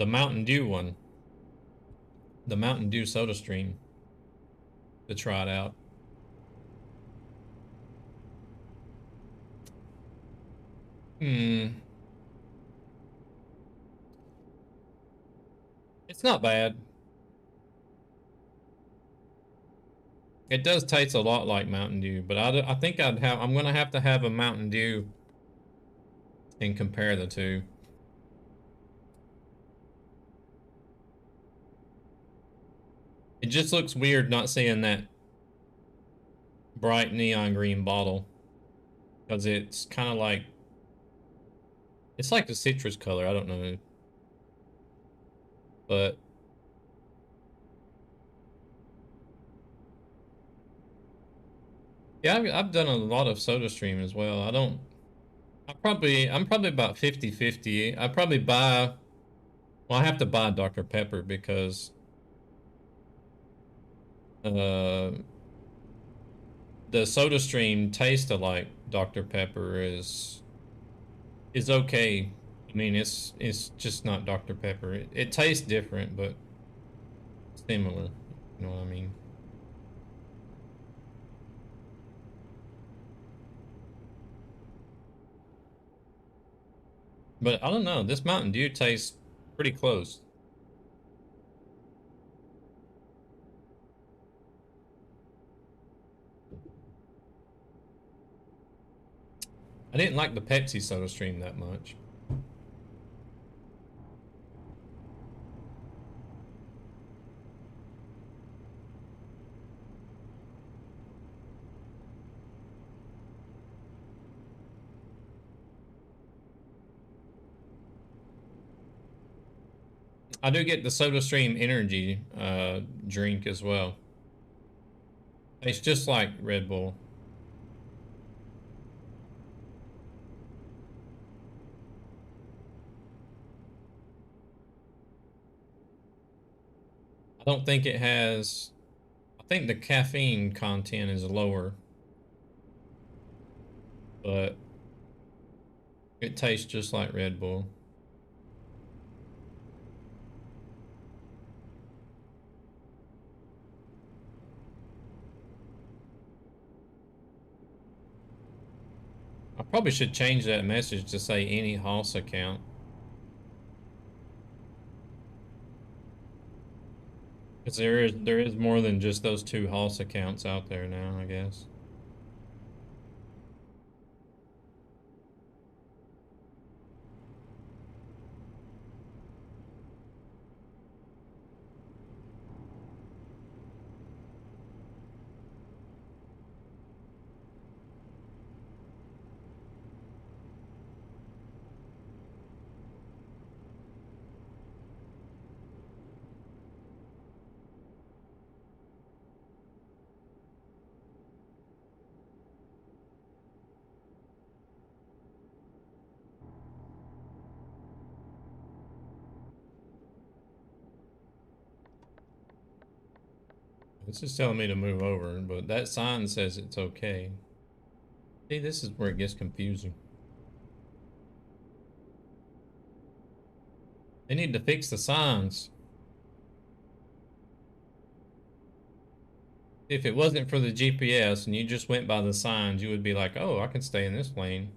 Mountain Dew one, the Mountain Dew SodaStream, to try it out. It's not bad. It does taste a lot like Mountain Dew, but I think I'm gonna have to have a Mountain Dew and compare the two. It just looks weird not seeing that bright neon green bottle, because it's kind of like, it's like the citrus color. I don't know, but yeah, I've done a lot of SodaStream as well. I'm probably about 50-50. I probably buy, well, I have to buy Dr. Pepper because uh the SodaStream taste of like Dr. Pepper is okay. I mean, it's just not Dr. Pepper. It tastes different, but similar. You know what I mean? But I don't know. This Mountain Dew tastes pretty close. I didn't like the Pepsi SodaStream that much. I do get the SodaStream energy drink as well. It's just like Red Bull. I don't think it has, I think the caffeine content is lower, but it tastes just like Red Bull. I probably should change that message to say any Hoss account. Because there is more than just those two Hoss accounts out there now, I guess. It's just telling me to move over, but that sign says it's okay. See, this is where it gets confusing. They need to fix the signs. If it wasn't for the GPS and you just went by the signs, you would be like, oh, I can stay in this lane.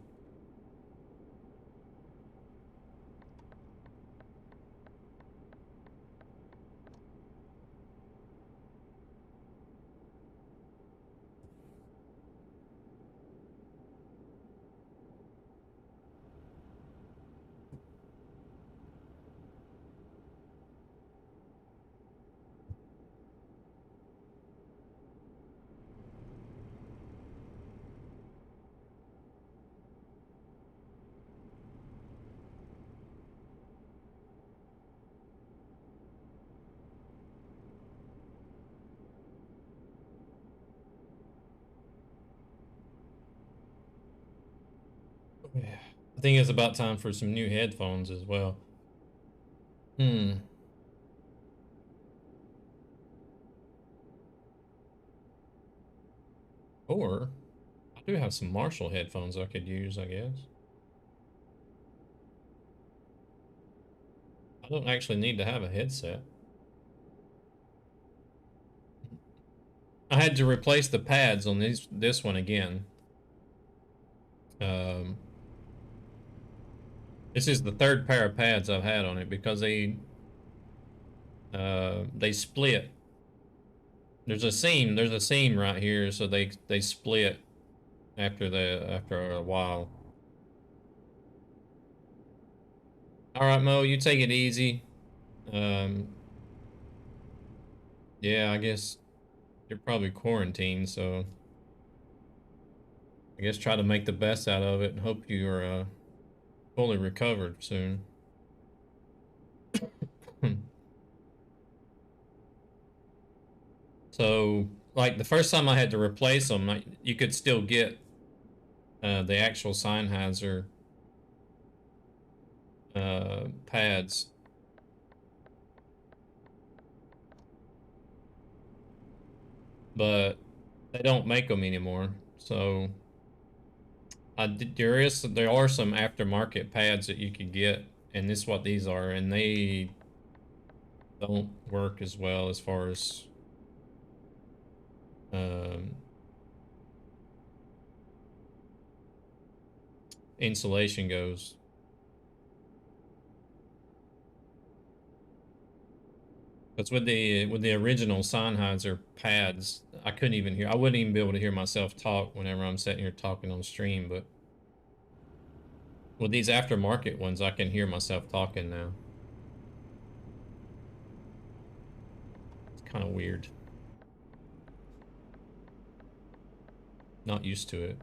I think it's about time for some new headphones as well. Or I do have some Marshall headphones I could use, I guess. I don't actually need to have a headset. I had to replace the pads on this one again. Um, this is the third pair of pads I've had on it because they split. There's a seam right here, so they split after a while. All right, Mo, you take it easy. Um, yeah, I guess you're probably quarantined, so I guess try to make the best out of it and hope you're fully recovered soon. So, like the first time I had to replace them, you could still get the actual Sennheiser pads, but they don't make them anymore. So, there are some aftermarket pads that you could get, and this is what these are, and they don't work as well as far as um, insulation goes. Because with the original Sennheiser pads, I couldn't even hear. I wouldn't even be able to hear myself talk whenever I'm sitting here talking on stream. But with these aftermarket ones, I can hear myself talking now. It's kind of weird. Not used to it.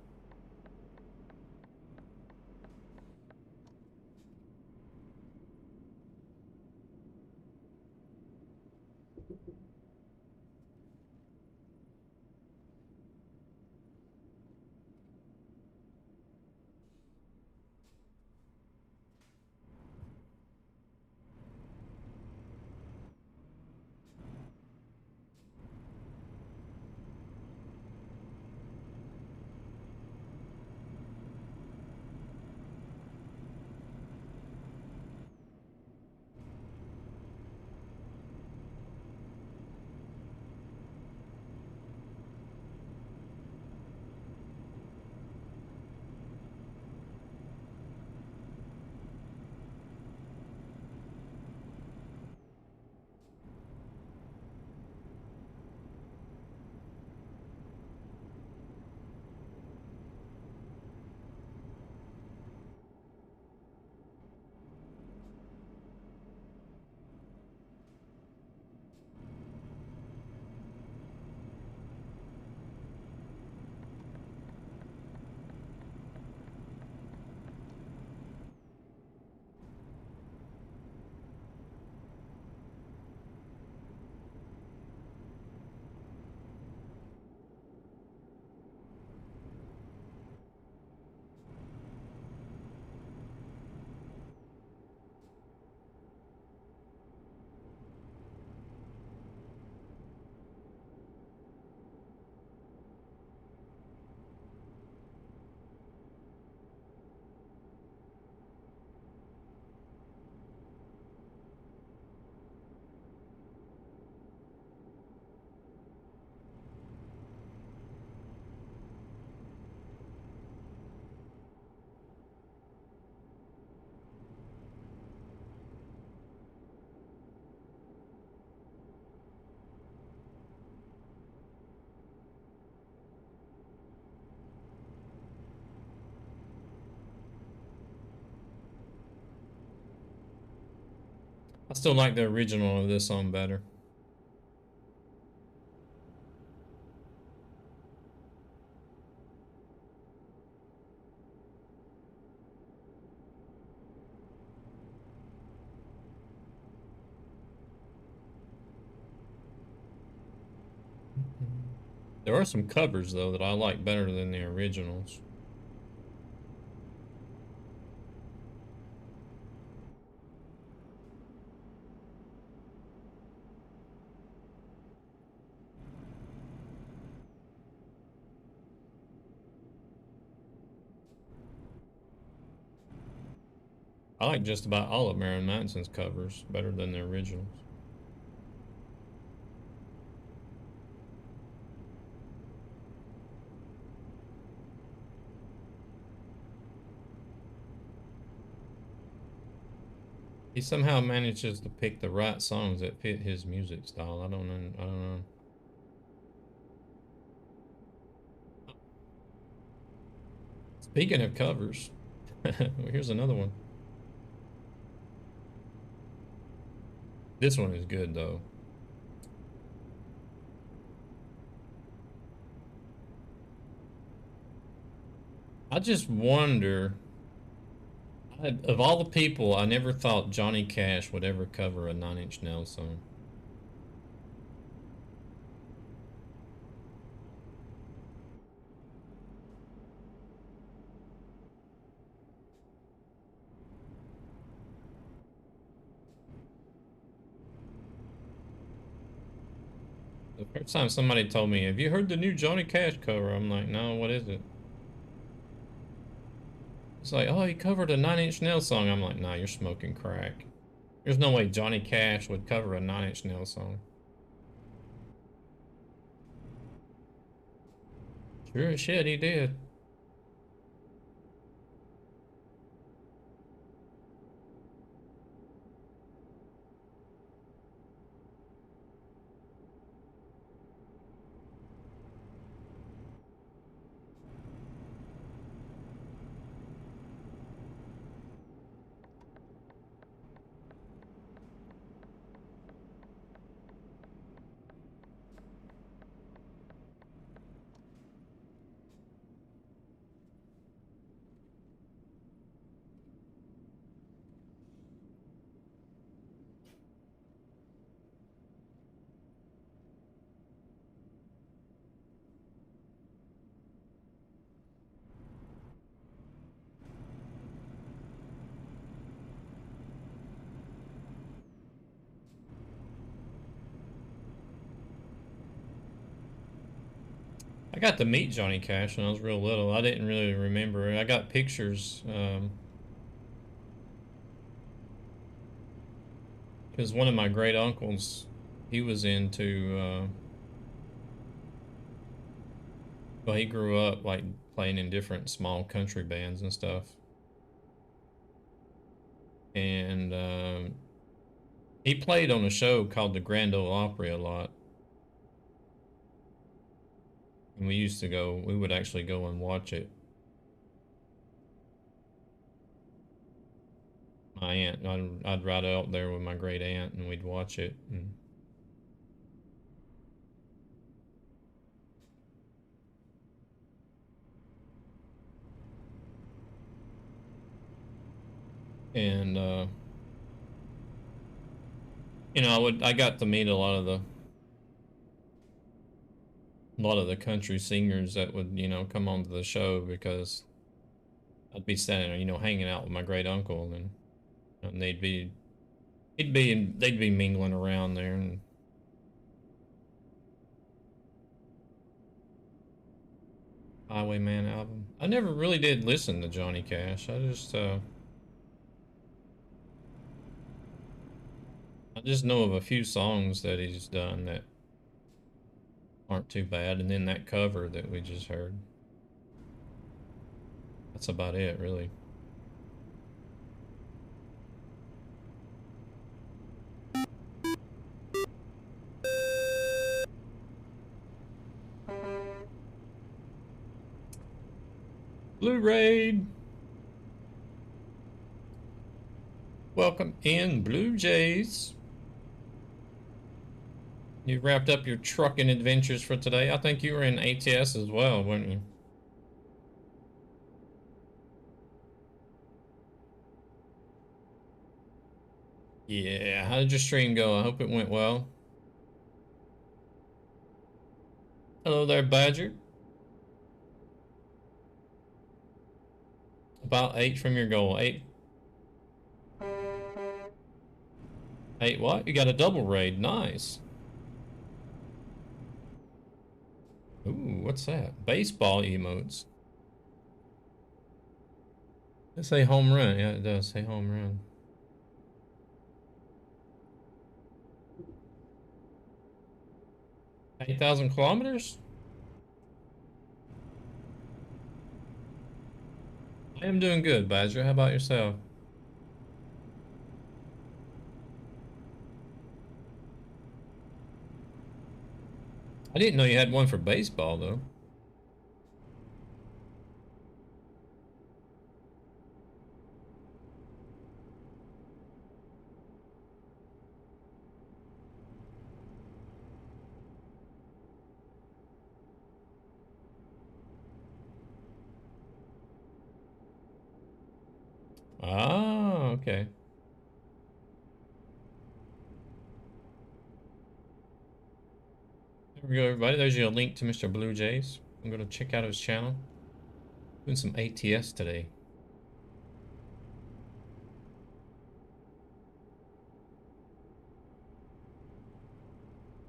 I still like the original of this song better. There are some covers though that I like better than the originals. I like just about all of Marilyn Manson's covers better than the originals. He somehow manages to pick the right songs that fit his music style. I don't know. I don't know. Speaking of covers, here's another one. This one is good though. I just wonder, of all the people, I never thought Johnny Cash would ever cover a Nine Inch Nails song. The first time somebody told me, "Have you heard the new Johnny Cash cover?" I'm like, "No, what is it?" It's like, "Oh, he covered a Nine Inch Nails song." I'm like, "Nah, you're smoking crack. There's no way Johnny Cash would cover a Nine Inch Nails song." Sure as shit, he did. I got to meet Johnny Cash when I was real little. I didn't really remember. I got pictures because one of my great uncles, he was into, well, he grew up like playing in different small country bands and stuff. And he played on a show called the Grand Ole Opry a lot. And we used to go, we would actually go and watch it. My aunt, I'd ride out there with my great aunt and we'd watch it. And you know, I got to meet a lot of the country singers that would, you know, come onto the show because I'd be standing there, you know, hanging out with my great uncle and they'd be mingling around there and Highwayman album. I never really did listen to Johnny Cash. I just know of a few songs that he's done that aren't too bad, and then that cover that we just heard. That's about it, really. Blue Raid! Welcome in, Blue Jays. You wrapped up your trucking adventures for today. I think you were in ATS as well, weren't you? Yeah, how did your stream go? I hope it went well. Hello there, Badger. About 8 from your goal. 8. 8 what? You got a double raid. Nice. Ooh, what's that? Baseball emotes. Let's say home run. Yeah, it does say home run. 8,000 kilometers? I am doing good, Badger. How about yourself? I didn't know you had one for baseball, though. Ah, okay. There we go, everybody. There's your link to Mr. Blue Jays. I'm going to check out his channel. Doing some ATS today.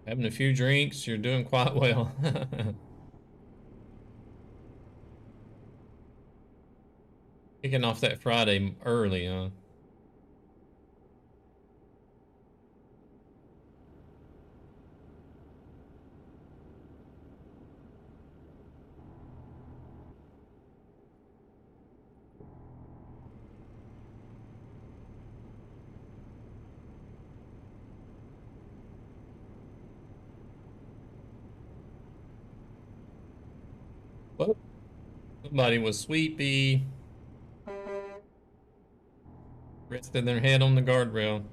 Having a few drinks. You're doing quite well. Kicking off that Friday early, huh? Well, somebody was sleepy, resting their head on the guardrail.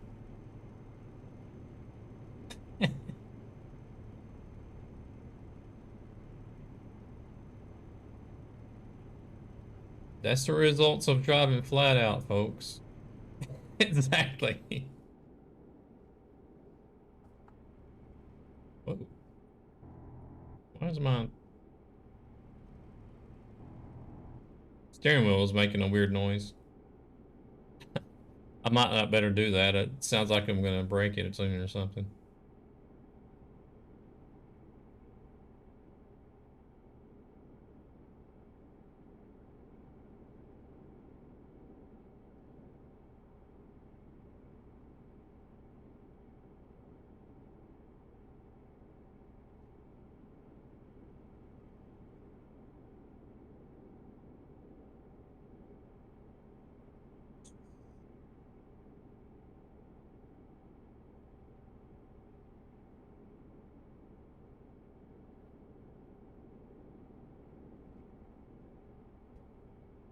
That's the results of driving flat out, folks. Exactly. Whoa. Why is my steering wheel is making a weird noise? I might not better do that. It sounds like I'm gonna break it soon or something.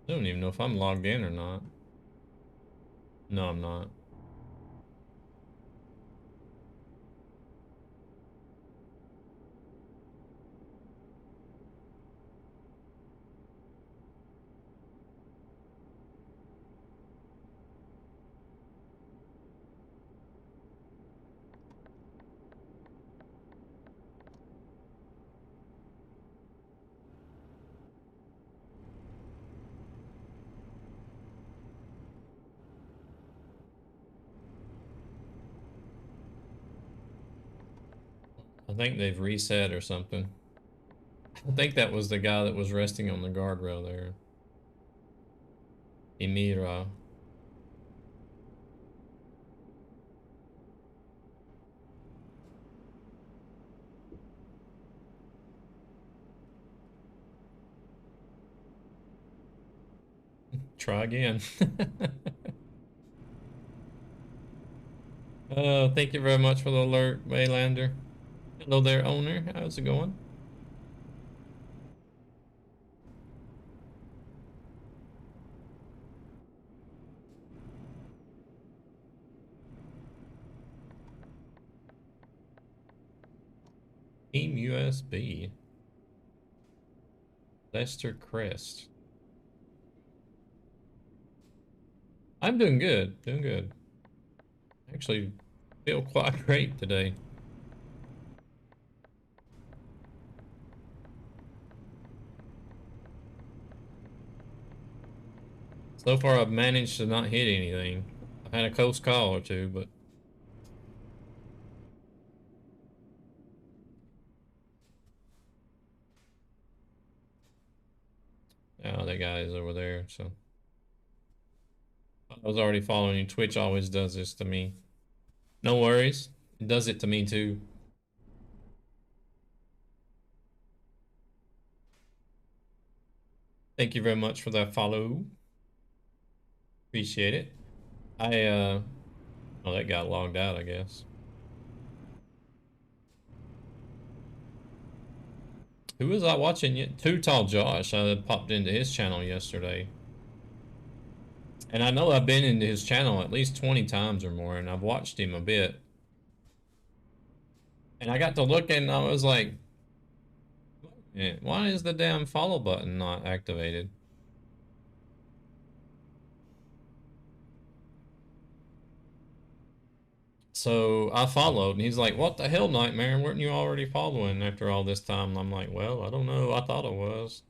I don't even know if I'm logged in or not. No, I'm not. I think they've reset or something. I think that was the guy that was resting on the guardrail there. Emira. Try again. Thank you very much for the alert, Waylander. Hello there, owner. How's it going? Team USB. Lester Crest. I'm doing good. Doing good. Actually feel quite great today. So far I've managed to not hit anything. I've had a close call or two, but oh, that guy is over there, so I was already following you. Twitch always does this to me. No worries. It does it to me too. Thank you very much for that follow. Appreciate it. Oh, that got logged out, I guess. Who was I watching? Too Tall Josh. I popped into his channel yesterday. And I know I've been into his channel at least 20 times or more, and I've watched him a bit. And I got to looking, and I was like, why is the damn follow button not activated? So I followed, and he's like, what the hell, Nightmare? Weren't you already following after all this time? And I'm like, well, I don't know. I thought it was.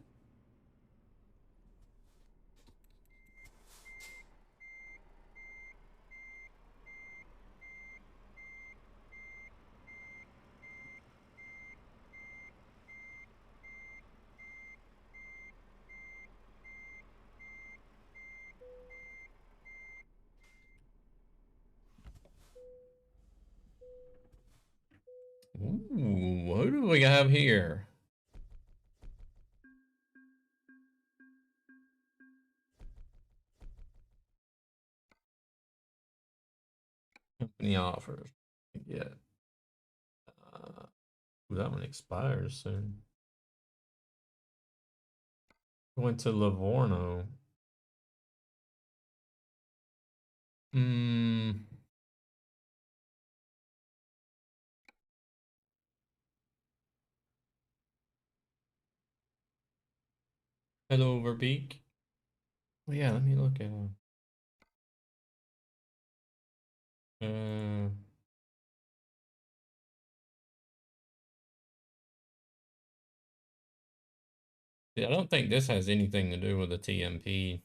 Ooh, what do we have here? Company offers. Yeah. That one expires soon. Going to Livorno. Hmm. Hello, Verbeek. Oh, yeah, let me look at him. Uh, yeah, I don't think this has anything to do with the TMP.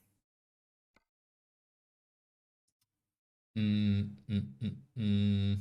Mm, mm, mm, mm.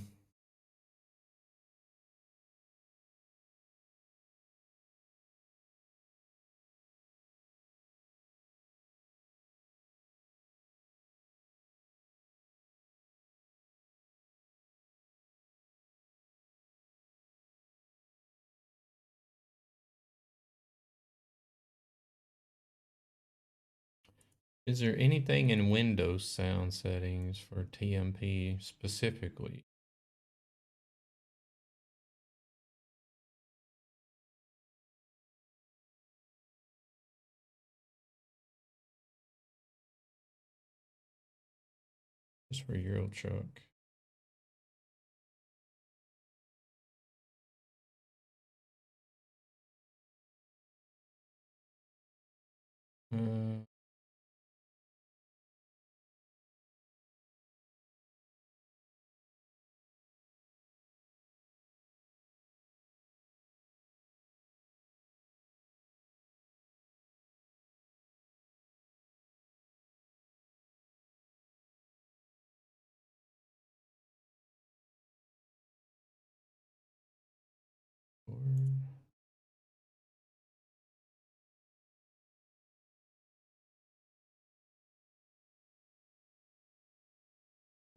Is there anything in Windows sound settings for TMP specifically? Just for Euro Truck. Uh,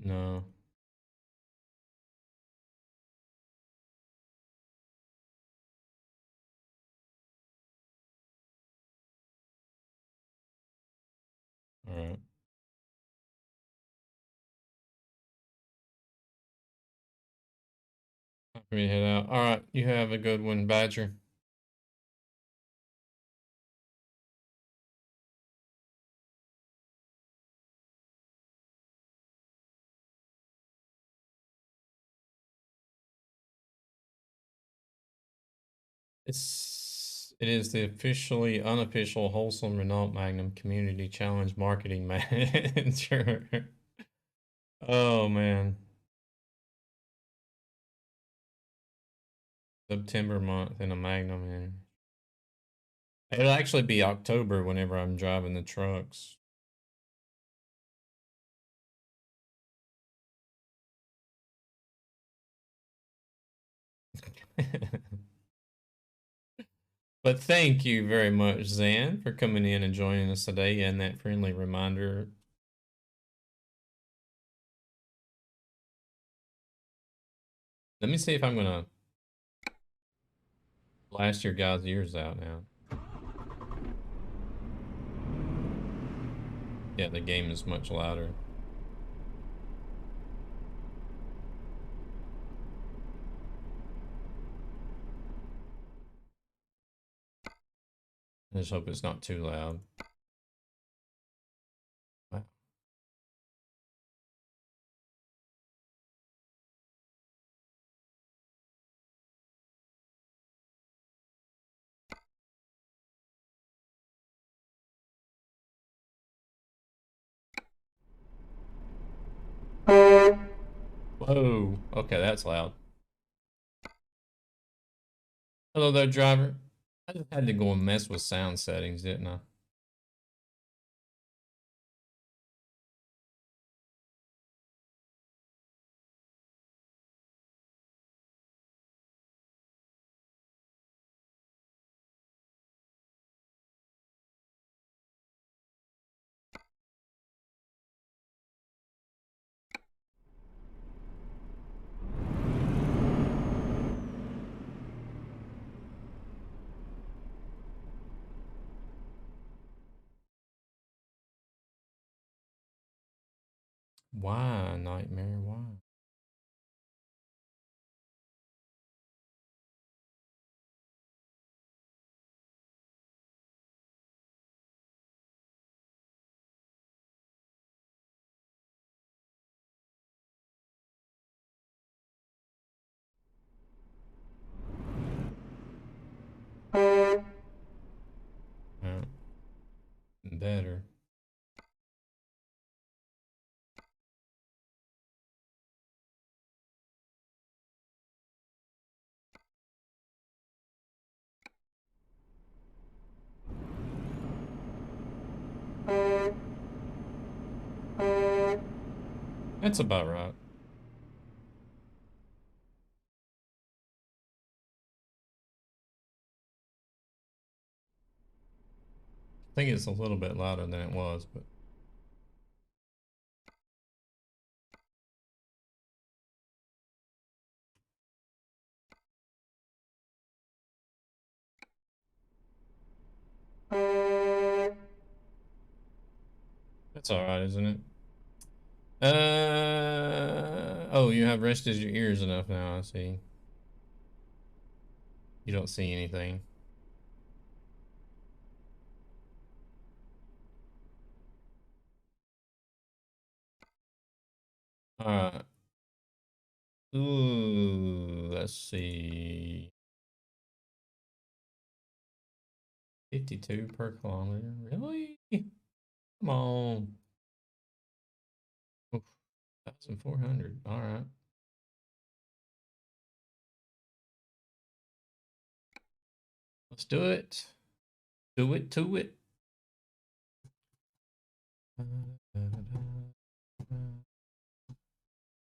no. All right. I'm ready to head out. All right. You have a good one, Badger. It is the officially unofficial Wholesome Renault Magnum Community Challenge Marketing Manager. Oh man. September month in a Magnum, man. It'll actually be October whenever I'm driving the trucks. But thank you very much, Zan, for coming in and joining us today and that friendly reminder. Let me see if I'm gonna blast your guys' ears out now. Yeah, the game is much louder. I just hope it's not too loud. Wow. Whoa. Okay, that's loud. Hello there, driver. I just had to go and mess with sound settings, didn't I? Why, Nightmare? Why? Uh, Better. That's about right. I think it's a little bit louder than it was, but that's all right, isn't it? Oh, you have rested your ears enough now, I see. You don't see anything. All right. Ooh, let's see. 52 per kilometer. Really? Come on. Oof, 1,400. All right. Let's do it. Do it to it.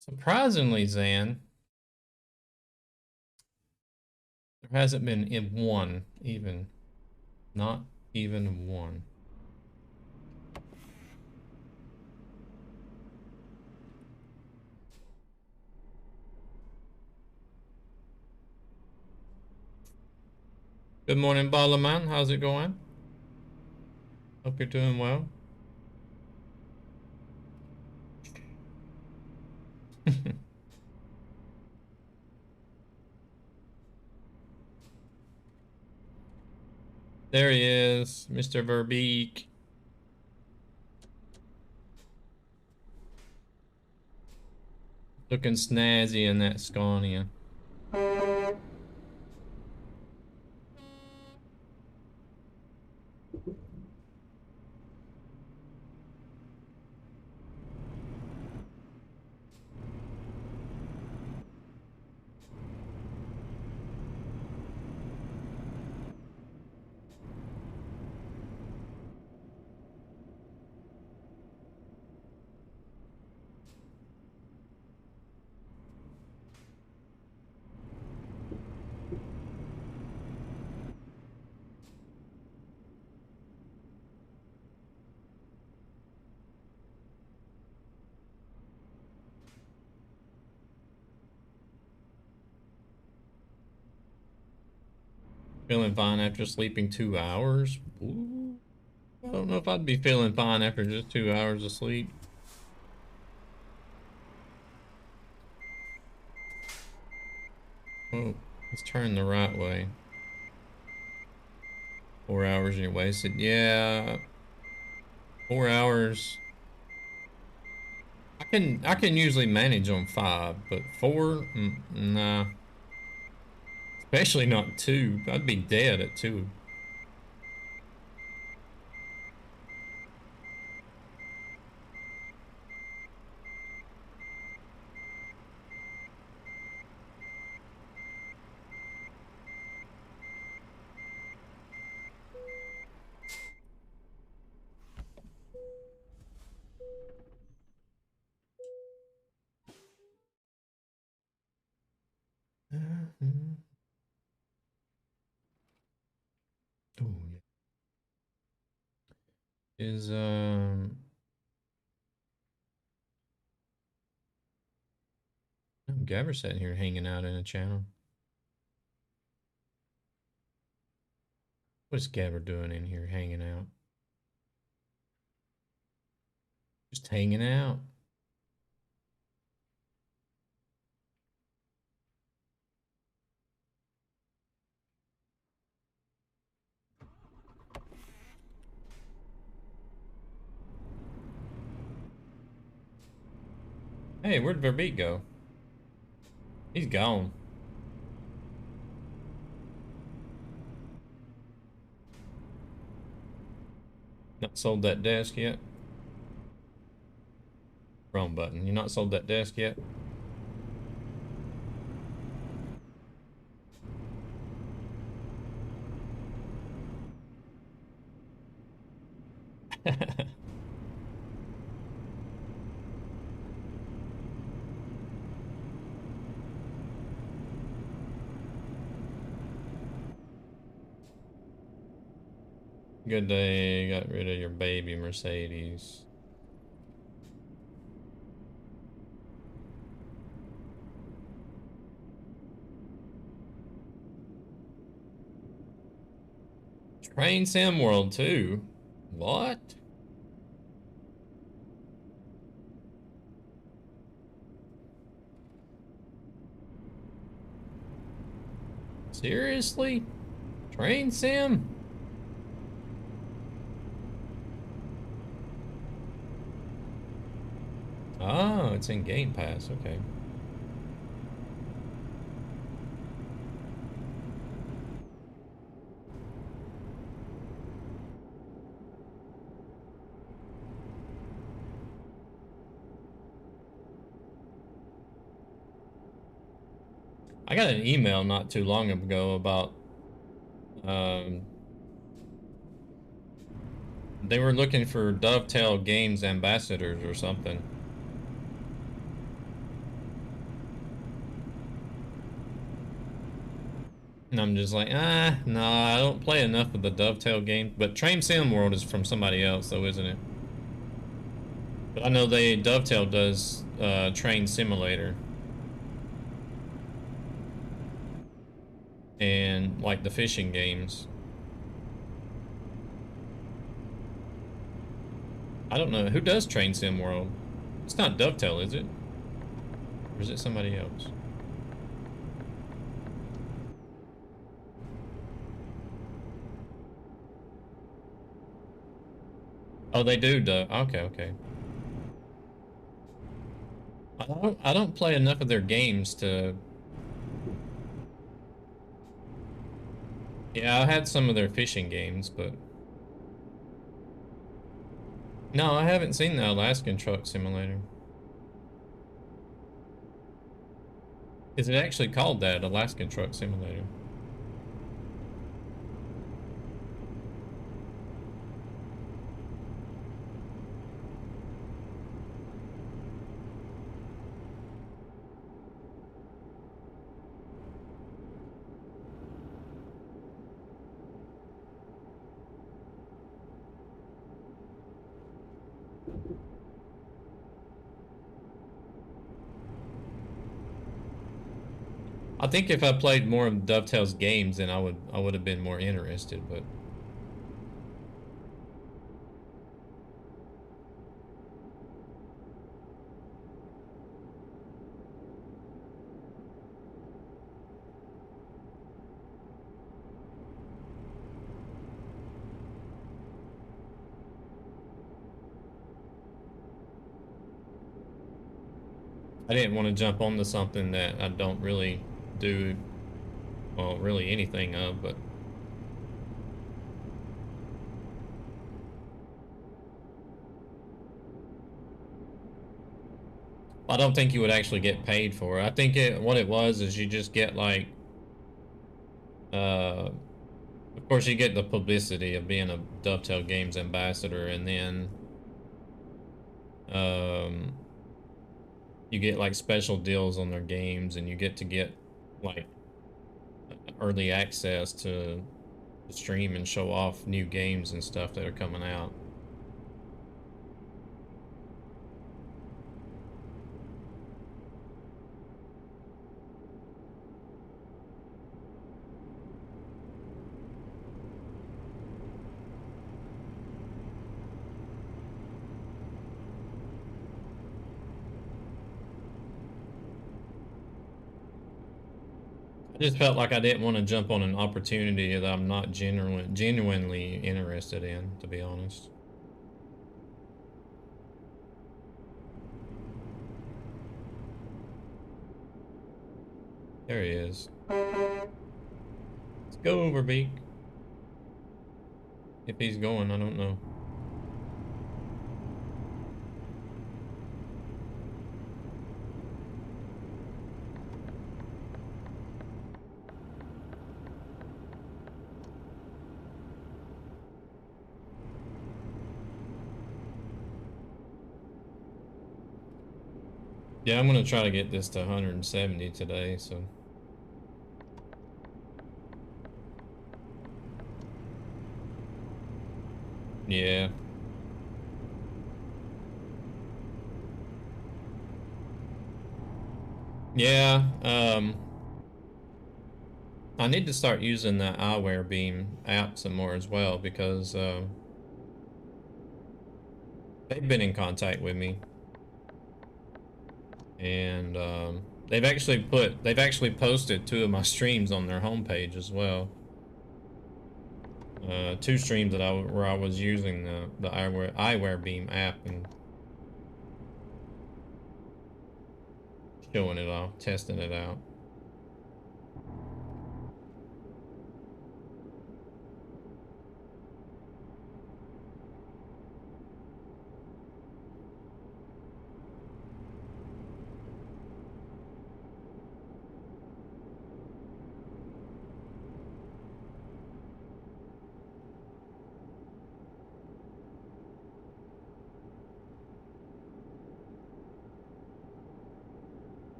Surprisingly, Zan, there hasn't been one, even. Not even one. Good morning, Ballaman. How's it going? Hope you're doing well. There he is, Mr. Verbeek. Looking snazzy in that Scania. Feeling fine after sleeping 2 hours? Ooh, I don't know if I'd be feeling fine after just 2 hours of sleep. Oh, let's turn the right way. 4 hours and you're wasted. Yeah, 4 hours. I can usually manage on 5, but 4, nah. Especially not 2. I'd be dead at 2. Oh, yeah. Is Gabber sitting here hanging out in a channel. What's Gabber doing in here hanging out? Just hanging out. Hey, where'd Verbeek go? He's gone. Not sold that desk yet? Wrong button. You not sold that desk yet? Good day. Got rid of your baby Mercedes. Train Sim World 2? What? Seriously? Train Sim? Oh, it's in Game Pass. Okay. I got an email not too long ago about they were looking for Dovetail Games ambassadors or something. And I'm just like, nah, I don't play enough of the Dovetail game. But Train Sim World is from somebody else, though, isn't it? But I know Dovetail does Train Simulator. And like the fishing games. I don't know. Who does Train Sim World? It's not Dovetail, is it? Or is it somebody else? Oh, they do. Okay, okay. I don't play enough of their games to. Yeah, I had some of their fishing games, but no, I haven't seen the Alaskan Truck Simulator. Is it actually called that, Alaskan Truck Simulator? I think if I played more of Dovetail's games, then I would have been more interested, but I didn't want to jump onto something that I don't really do, well, really anything of, but I don't think you would actually get paid for it. I think what it was is you just get like, of course you get the publicity of being a Dovetail Games ambassador, and then um, you get like special deals on their games, and you get like early access to stream and show off new games and stuff that are coming out. I just felt like I didn't want to jump on an opportunity that I'm not genuinely interested in, to be honest. There he is. Let's go, Overbeak. If he's going, I don't know. Yeah, I'm gonna try to get this to 170 today, so. Yeah. Yeah, I need to start using the eyewear beam app some more as well, because they've been in contact with me, and they've actually posted 2 of my streams on their homepage as well. 2 streams that where I was using the eyewear beam app and showing it off, testing it out.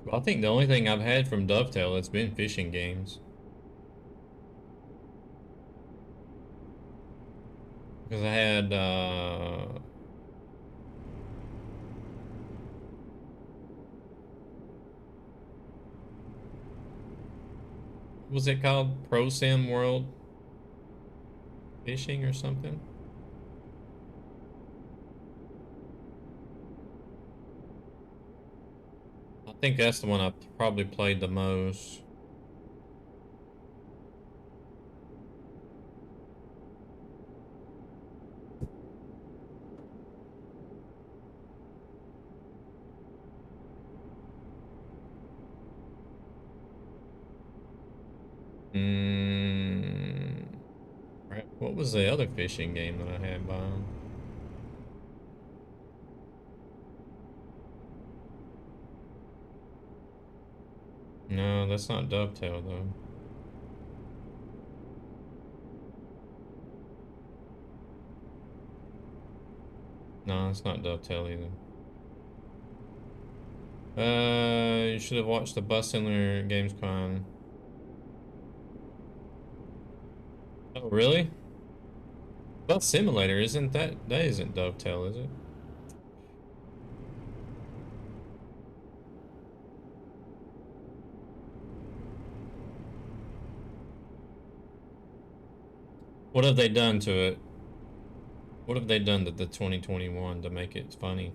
Well, I think the only thing I've had from Dovetail has been fishing games. Because I had, what was it called? Pro Sim World Fishing or something? I think that's the one I probably played the most. Right. What was the other fishing game that I had by them? No, that's not Dovetail though. No, it's not Dovetail either. You should have watched the Bus Cylinder Gamescom. Oh, really? Bus Simulator isn't that isn't Dovetail, is it? What have they done to it? What have they done to the 2021 to make it funny?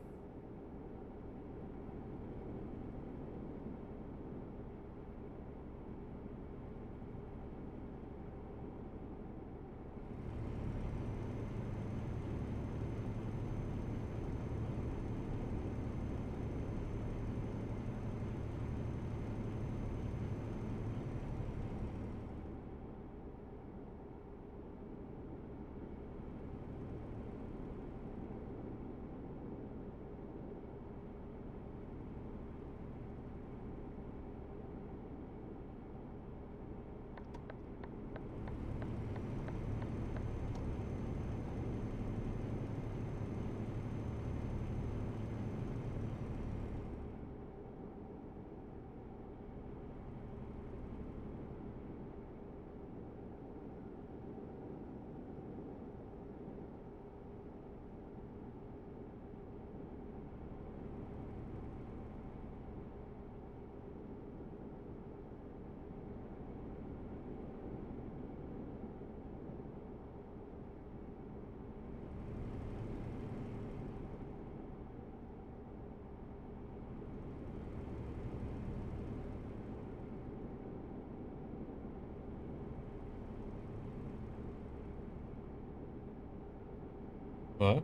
What?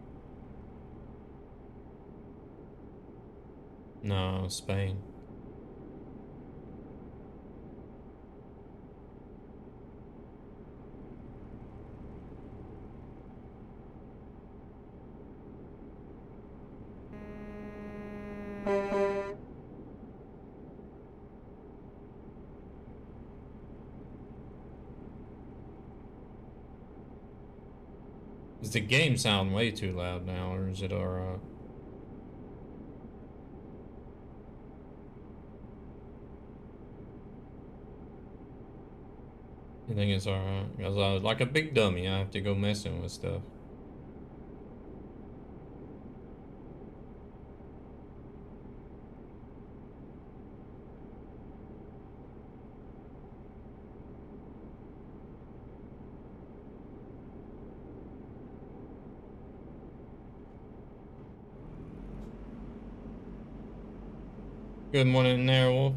No, Spain. Does the game sound way too loud now, or is it alright? I think it's alright. Because I was like a big dummy, I have to go messing with stuff. Good morning there, Wolf.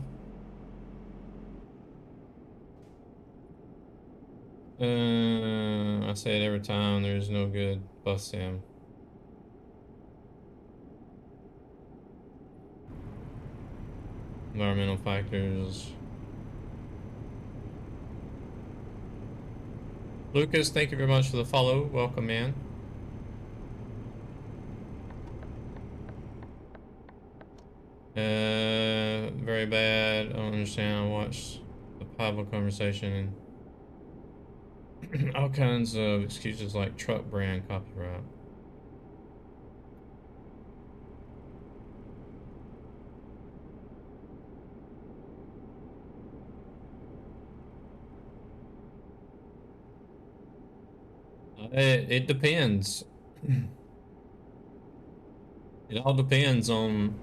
I say it every time, there's no good bus sim. Environmental factors. Lucas, thank you very much for the follow. Welcome, man. Very bad. I don't understand. I watched the Pablo conversation and all kinds of excuses like truck brand copyright. It depends. It all depends on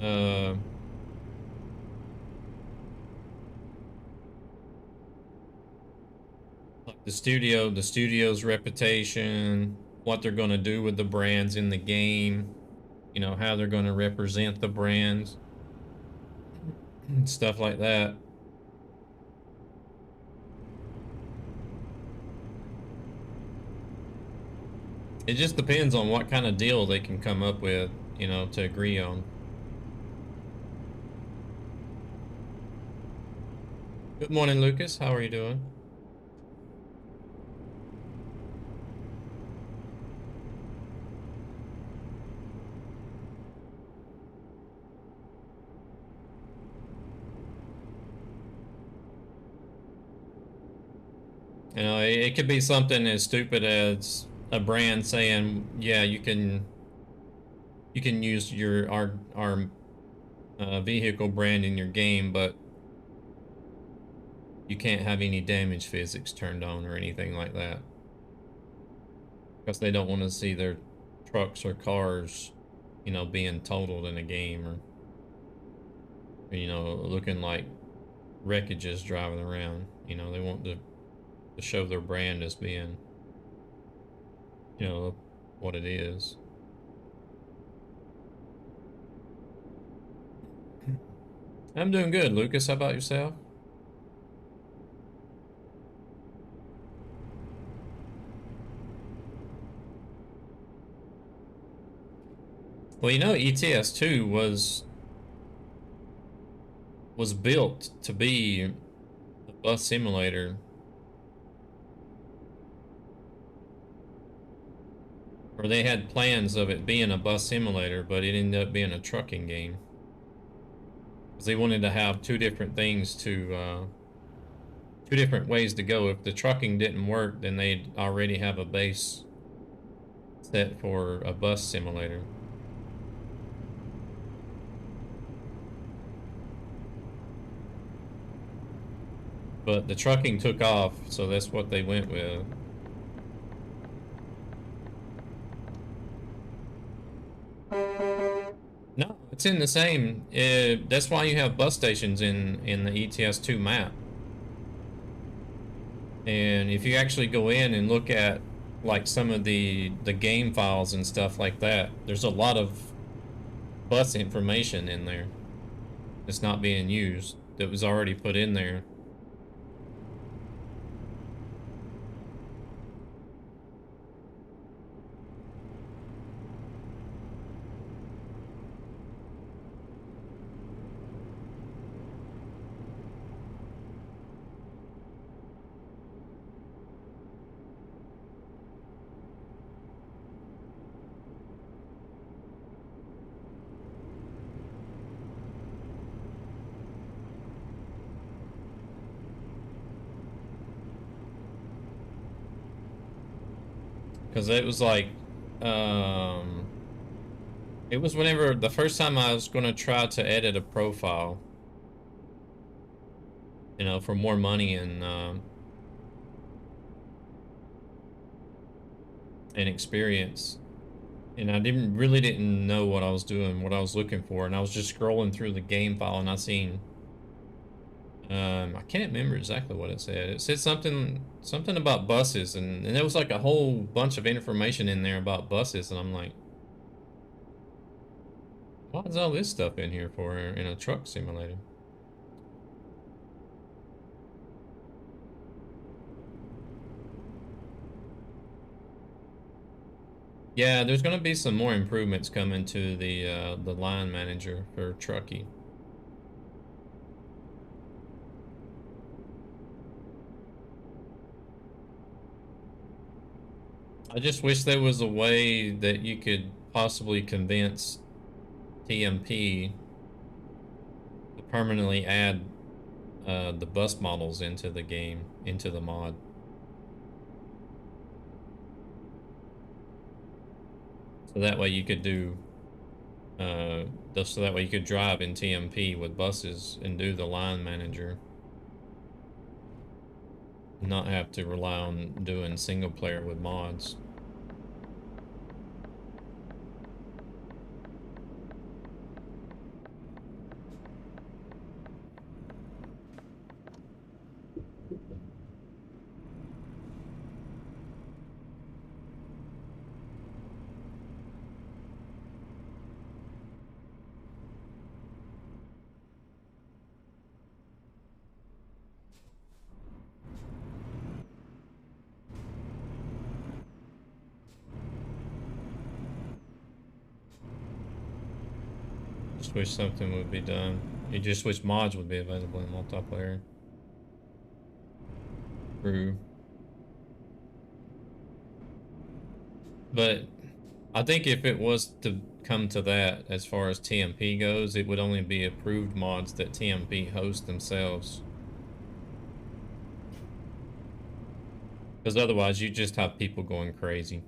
uh like the studio's reputation, what they're going to do with the brands in the game, you know, how they're going to represent the brands, stuff like that. It just depends on what kind of deal they can come up with, you know, to agree on. Good morning, Lucas. How are you doing? You know, it could be something as stupid as a brand saying, "Yeah, you can use our vehicle brand in your game," but you can't have any damage physics turned on or anything like that. Because they don't want to see their trucks or cars, you know, being totaled in a game or, you know, looking like wreckages driving around. You know, they want to show their brand as being, you know, what it is. I'm doing good, Lucas. How about yourself? Well, you know, ETS2 was built to be a bus simulator. Or they had plans of it being a bus simulator, but it ended up being a trucking game. Because they wanted to have two different things to, two different ways to go. If the trucking didn't work, then they'd already have a base set for a bus simulator. But the trucking took off, so that's what they went with. No, it's in the same. That's why you have bus stations in the ETS2 map. And if you actually go in and look at like some of the game files and stuff like that, there's a lot of bus information in there that's not being used that was already put in there. Because it was like, um, it was whenever the first time I was going to try to edit a profile, you know, for more money and experience. And I didn't know what I was doing, what I was looking for, and I was just scrolling through the game file and I seen, I can't remember exactly what it said. It said something about buses, and there was like a whole bunch of information in there about buses, and I'm like, why is all this stuff in here for in a truck simulator? Yeah, there's gonna be some more improvements coming to the line manager for Trucky. I just wish there was a way that you could possibly convince TMP to permanently add the bus models into the game, into the mod. So that way you could do, so that way you could drive in TMP with buses and do the line manager. Not have to rely on doing single player with mods. Just wish something would be done. You just wish mods would be available in multiplayer. True. But I think if it was to come to that, as far as TMP goes, it would only be approved mods that TMP hosts themselves. Because otherwise, you just have people going crazy.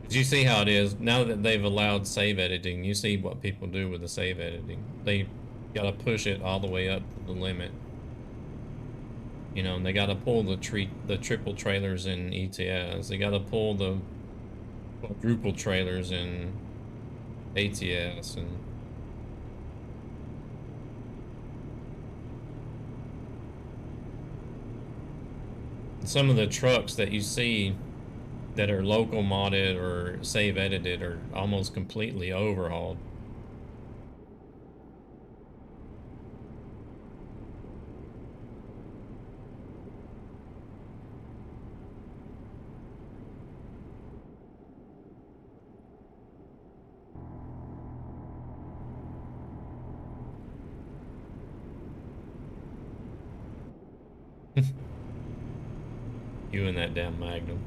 Did you see how it is now that they've allowed save editing? You see what people do with the save editing. They gotta push it all the way up to the limit. You know, and they gotta pull the triple trailers in ETS. They gotta pull the quadruple trailers in ATS, and some of the trucks that you see that are local modded or save edited are almost completely overhauled. You and that damn Magnum.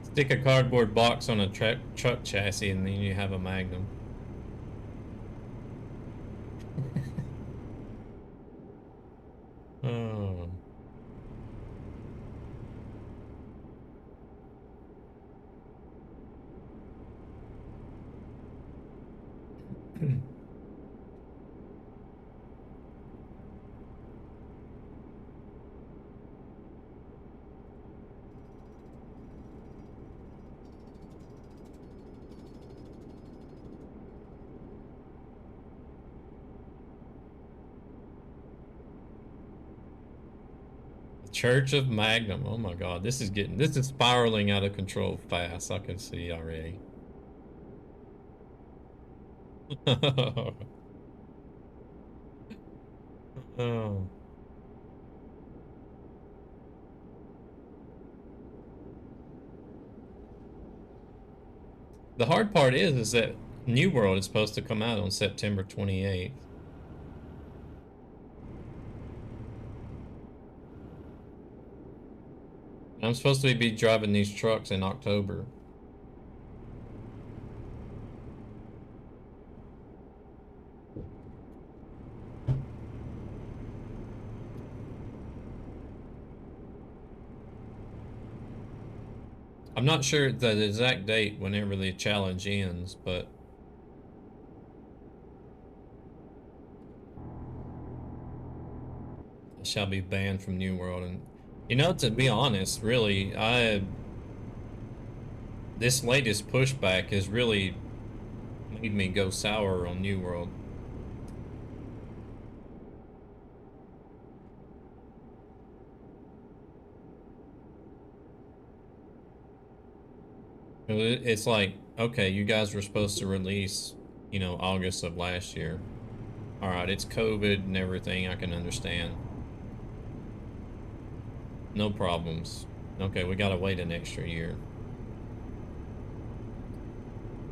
Stick a cardboard box on a truck chassis and then you have a Magnum. Oh. Church of Magnum. Oh my God, this is spiraling out of control fast. I can see already. Oh. The hard part is that New World is supposed to come out on September 28th. I'm supposed to be driving these trucks in October. I'm not sure the exact date whenever the challenge ends, but I shall be banned from New World. And you know, to be honest, really, this latest pushback has really made me go sour on New World. It's like, okay, you guys were supposed to release, you know, August of last year. All right, it's COVID and everything. I can understand. No problems. Okay, we gotta wait an extra year.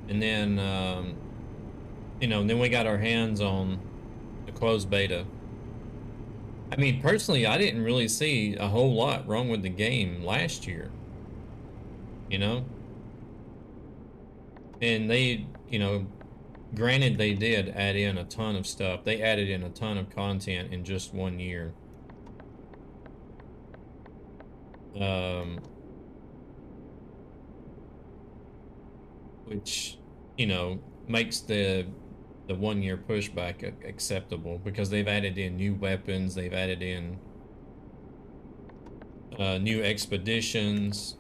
And then, you know, then we got our hands on the closed beta. I mean, personally, I didn't really see a whole lot wrong with the game last year. You know? And they, you know, granted they did add in a ton of stuff. They added in a ton of content in just 1 year. Which, you know, makes the 1 year pushback acceptable because they've added in new weapons, they've added in new expeditions.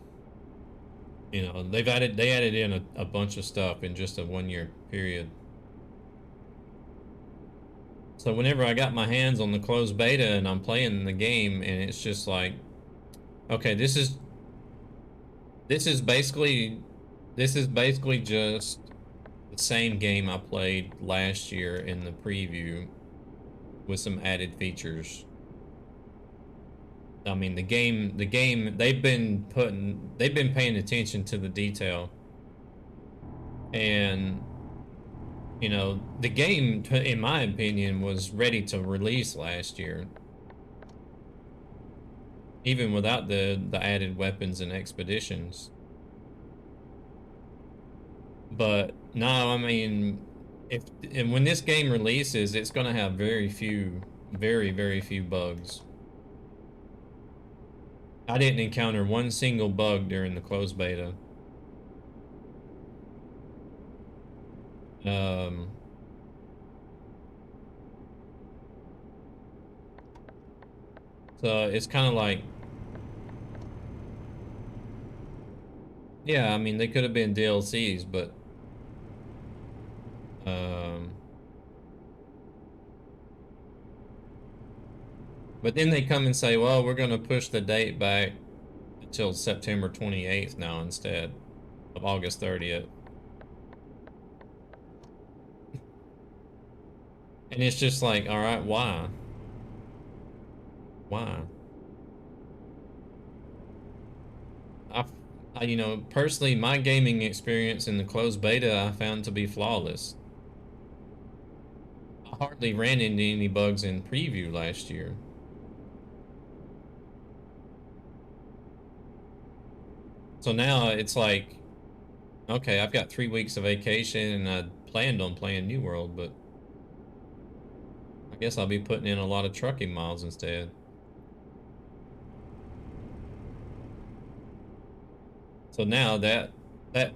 You know, they added in a bunch of stuff in just a 1 year period. So whenever I got my hands on the closed beta and I'm playing the game and it's just like, okay, this is basically just the same game I played last year in the preview with some added features. I mean, the game, they've been paying attention to the detail. And You know, the game, in my opinion, was ready to release last year, even without the added weapons and expeditions. But no, I mean, if and when this game releases, it's gonna have very few, very few bugs. I didn't encounter one single bug during the closed beta. Um, so it's kind of like, yeah, I mean, they could have been DLCs, but um, but then they come and say, well, we're gonna push the date back until September 28th now instead of August 30th. And it's just like, all right, why? Why? I, you know, personally, my gaming experience in the closed beta I found to be flawless. I hardly ran into any bugs in preview last year. So now it's like, okay, I've got 3 weeks of vacation and I planned on playing New World, but I guess I'll be putting in a lot of trucking miles instead. So now that that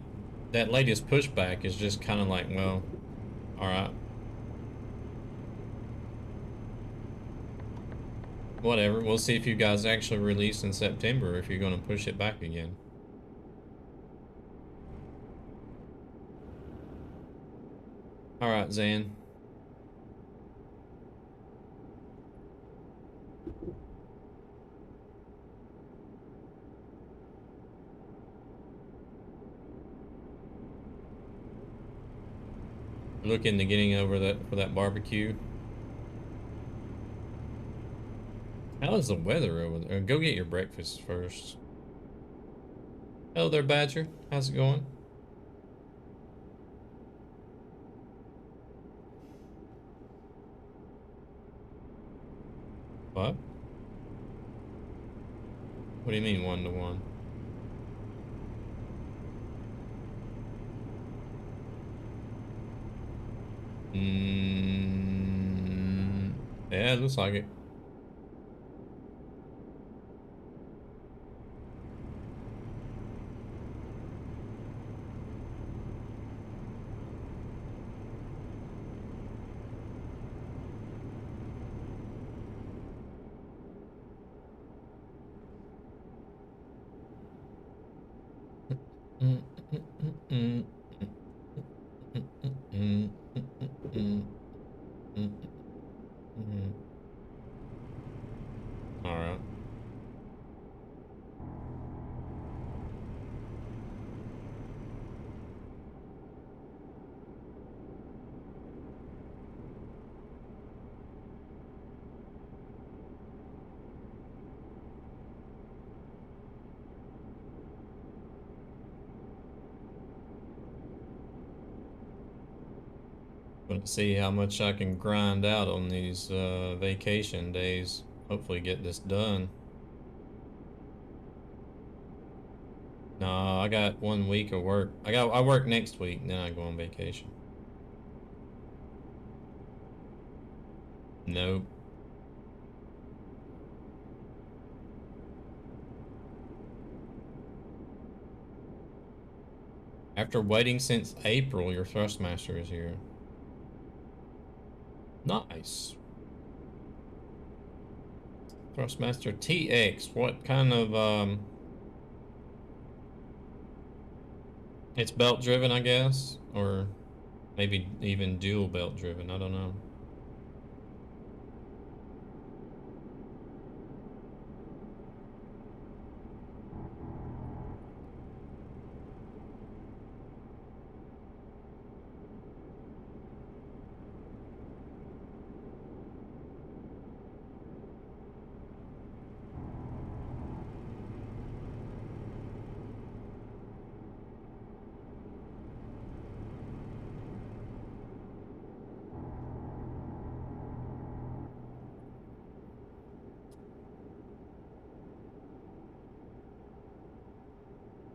latest pushback is just kind of like, well, all right, whatever. We'll see if you guys actually release in September if you're going to push it back again. All right, Zan. Look into getting over that for that barbecue. How is the weather over there? Go get your breakfast first. Hello there, Badger. How's it going? What? What do you mean 1-to-1? Yeah, it looks like it. All right. Let's see how much I can grind out on these vacation days. Hopefully get this done. No, I got 1 week of work. I work next week, and then I go on vacation. Nope. After waiting since April, your Thrustmaster is here. Nice. Thrustmaster TX. What kind of it's belt driven, I guess, or maybe even dual belt driven. I don't know.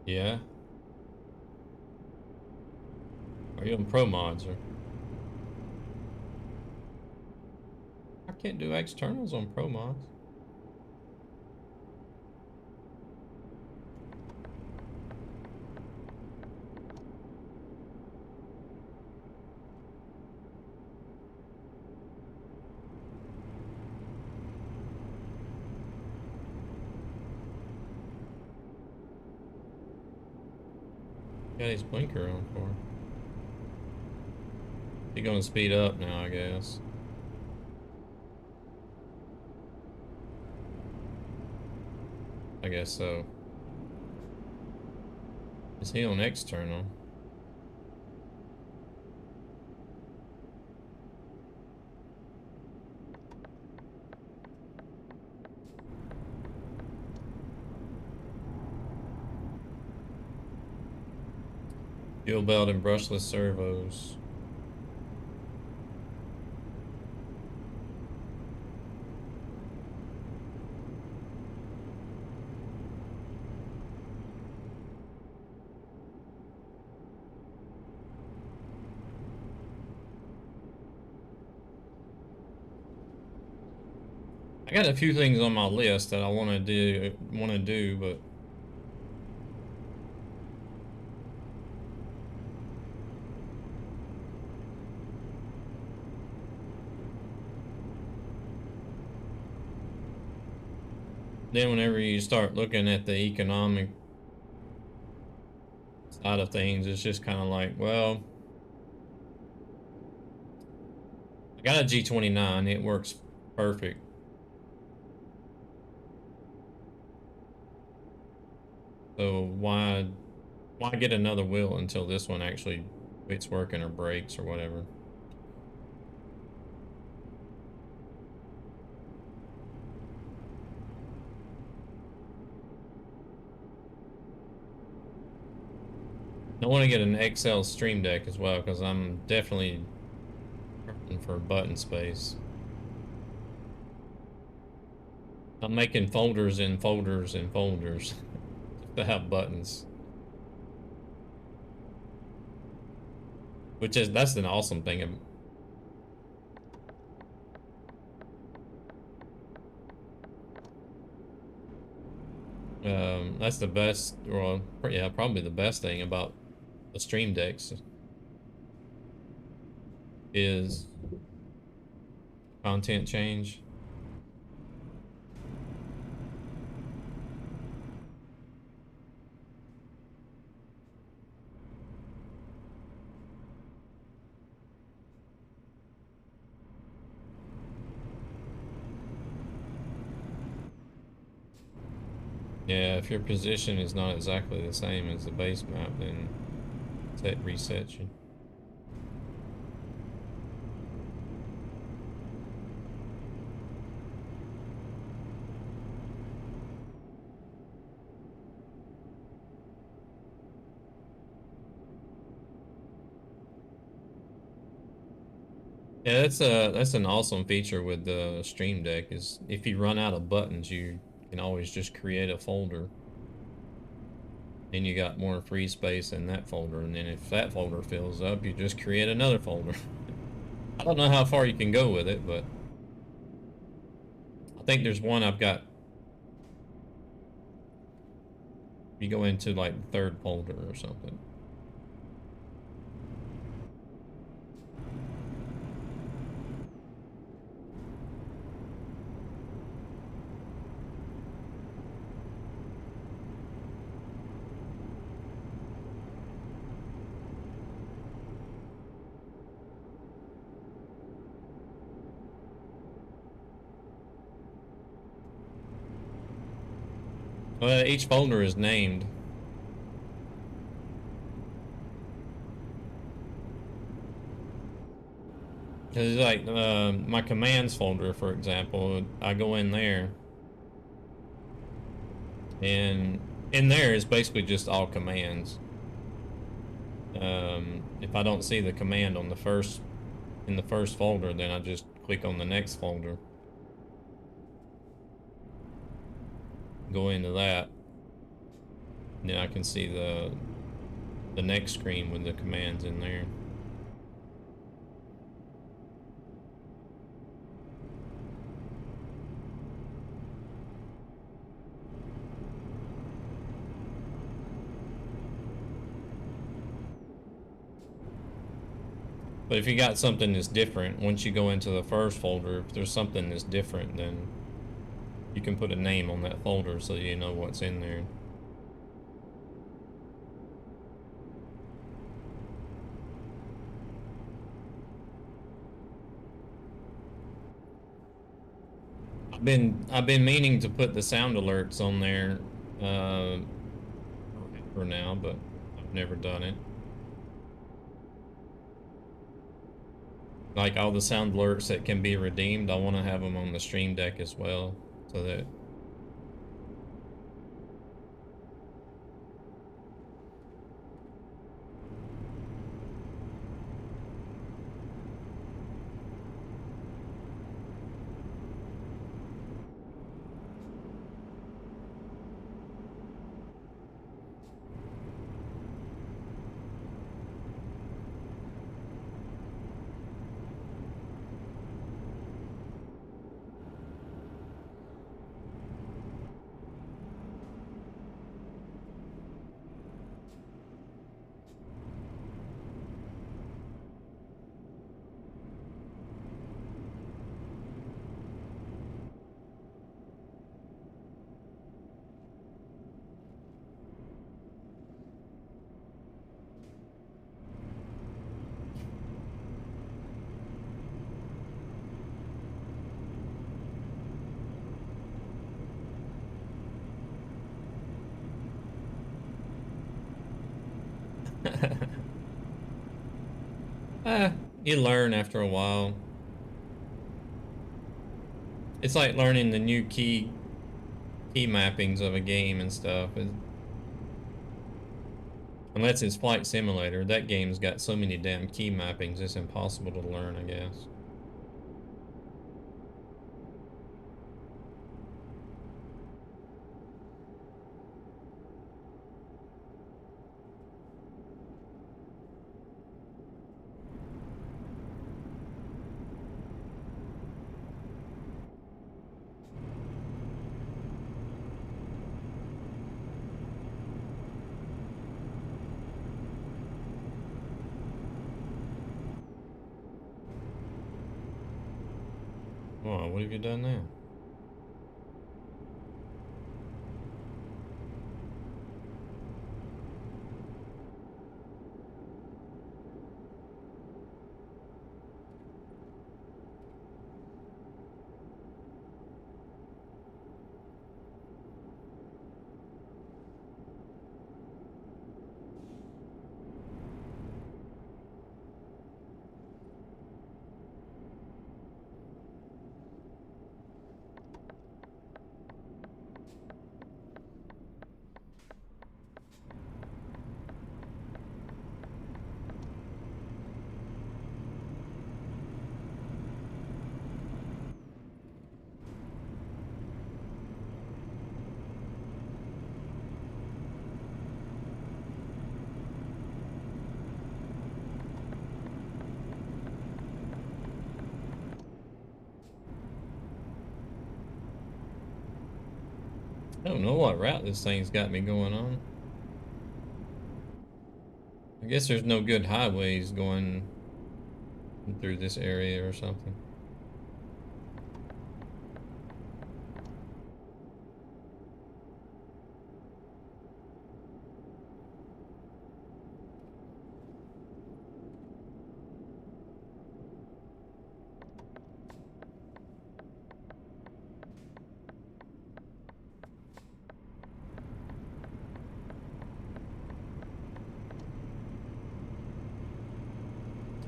Yeah. Are you on pro mods or? I can't do externals on pro mods. Got his blinker on for. He's gonna speed up now, I guess. I guess so. Is he on external? Fuel belt and brushless servos. I got a few things on my list that I want to do, but then whenever you start looking at the economic side of things, it's just kind of like, well, I got a G29, it works perfect. So why get another wheel until this one actually quits working or breaks or whatever? I want to get an XL Stream Deck as well because I'm definitely looking for button space. I'm making folders and folders and folders to have buttons. That's an awesome thing. That's the best, well, yeah, probably the best thing about the Stream Decks is content change. Yeah, if your position is not exactly the same as the base map, then it resets you. Yeah, that's an awesome feature with the Stream Deck is if you run out of buttons, you can always just create a folder. And you got more free space in that folder, and then if that folder fills up, you just create another folder. I don't know how far you can go with it, but I think there's one I've got. You go into like the third folder or something. Each folder is named. It's like my commands folder, for example. I go in there, and in there is basically just all commands. If I don't see the command on in the first folder, then I just click on the next folder. Go into that. Then I can see the next screen with the commands in there. But if you got something that's different, once you go into the first folder, if there's something that's different, then you can put a name on that folder so you know what's in there. I've been meaning to put the sound alerts on there for now, but I've never done it. Like all the sound alerts that can be redeemed, I want to have them on the stream deck as well, so that you learn after a while. It's like learning the new key mappings of a game and stuff. Unless it's Flight Simulator, that game's got so many damn key mappings, it's impossible to learn, I guess. Oh, what have you done now? I don't know what route this thing's got me going on. I guess there's no good highways going through this area or something.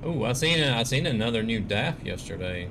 Oh, I seen another new DAF yesterday.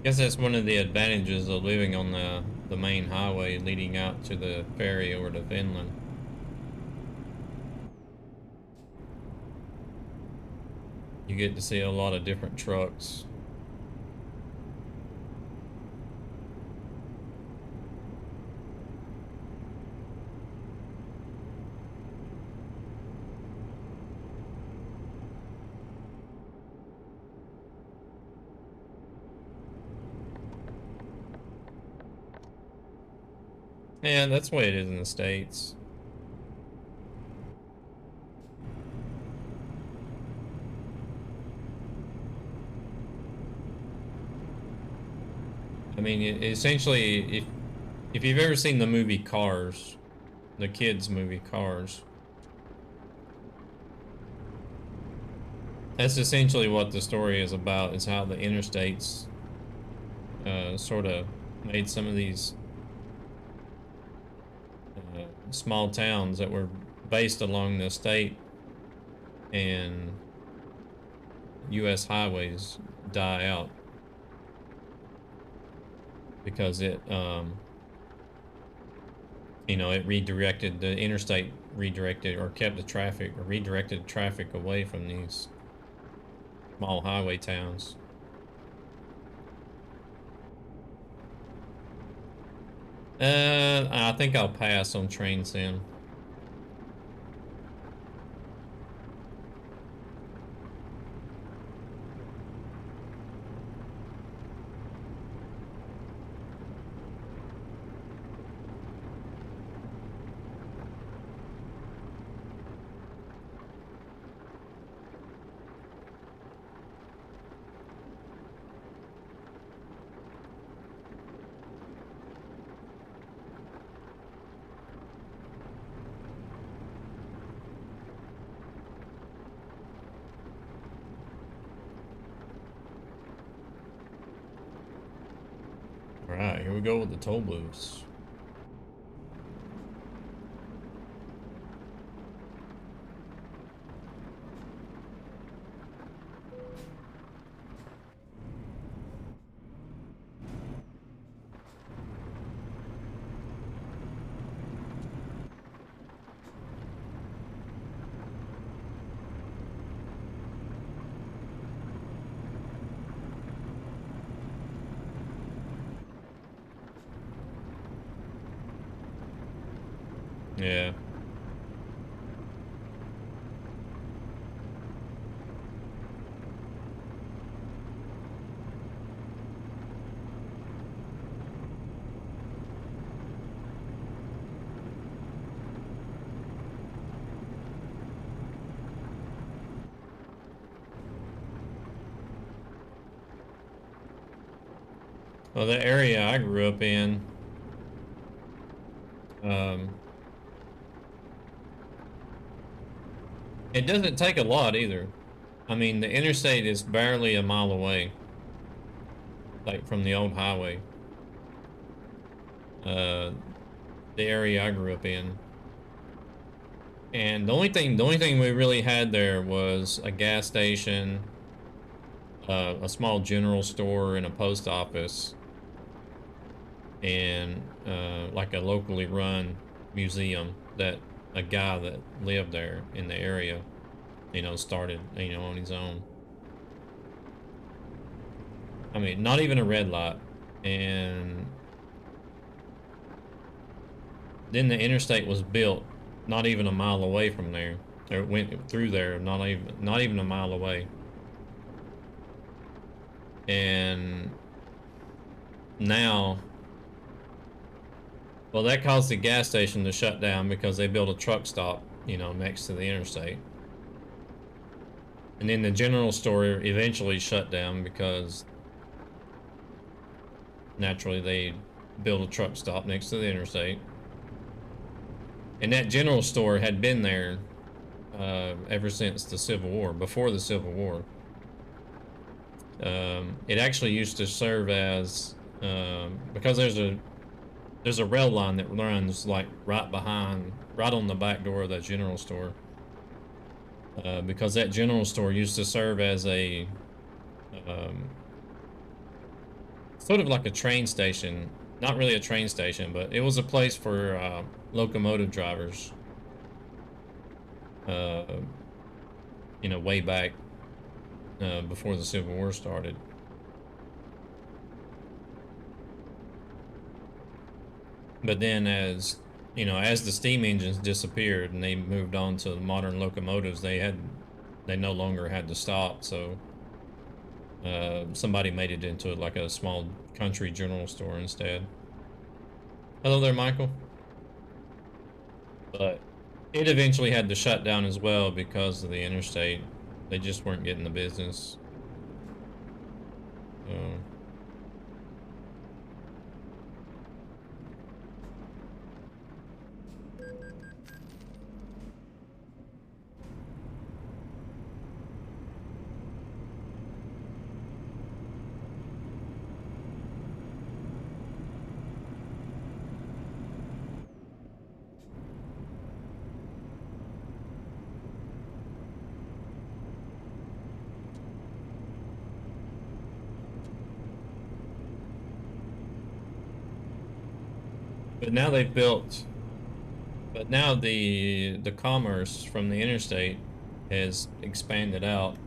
Guess that's one of the advantages of living on the main highway leading out to the ferry over to Finland. You get to see a lot of different trucks. Yeah, that's the way it is in the States. I mean, essentially, if you've ever seen the movie Cars, the kids' movie Cars, that's essentially what the story is about, is how the interstates sort of made some of these small towns that were based along the state and U.S. highways die out because it, you know, it redirected the interstate, redirected or kept the traffic or redirected traffic away from these small highway towns. I think I'll pass on train sim. All right, here we go with the toll booths. Yeah. Well, the area I grew up in, it doesn't take a lot either. I mean, the interstate is barely a mile away, like from the old highway. The area I grew up in. And the only thing we really had there was a gas station, a small general store, and a post office, and like a locally run museum that a guy that lived there in the area, you know, started, you know, on his own. I mean, not even a red light. And then the interstate was built not even a mile away from there. Or it went through there, not even a mile away. And now, well, that caused the gas station to shut down because they built a truck stop, you know, next to the interstate. And then the general store eventually shut down because naturally they built a truck stop next to the interstate. And that general store had been there ever since the Civil War, before the Civil War. It actually used to serve as, because there's a rail line that runs like right on the back door of that general store. Because that general store used to serve as a sort of like a train station. Not really a train station, but it was a place for locomotive drivers. You know, way back before the Civil War started. But then as, you know, as the steam engines disappeared and they moved on to modern locomotives, they no longer had to stop. So somebody made it into like a small country general store instead. Hello there, Michael. But it eventually had to shut down as well because of the interstate. They just weren't getting the business. So. But now they've built, but now the commerce from the interstate has expanded out.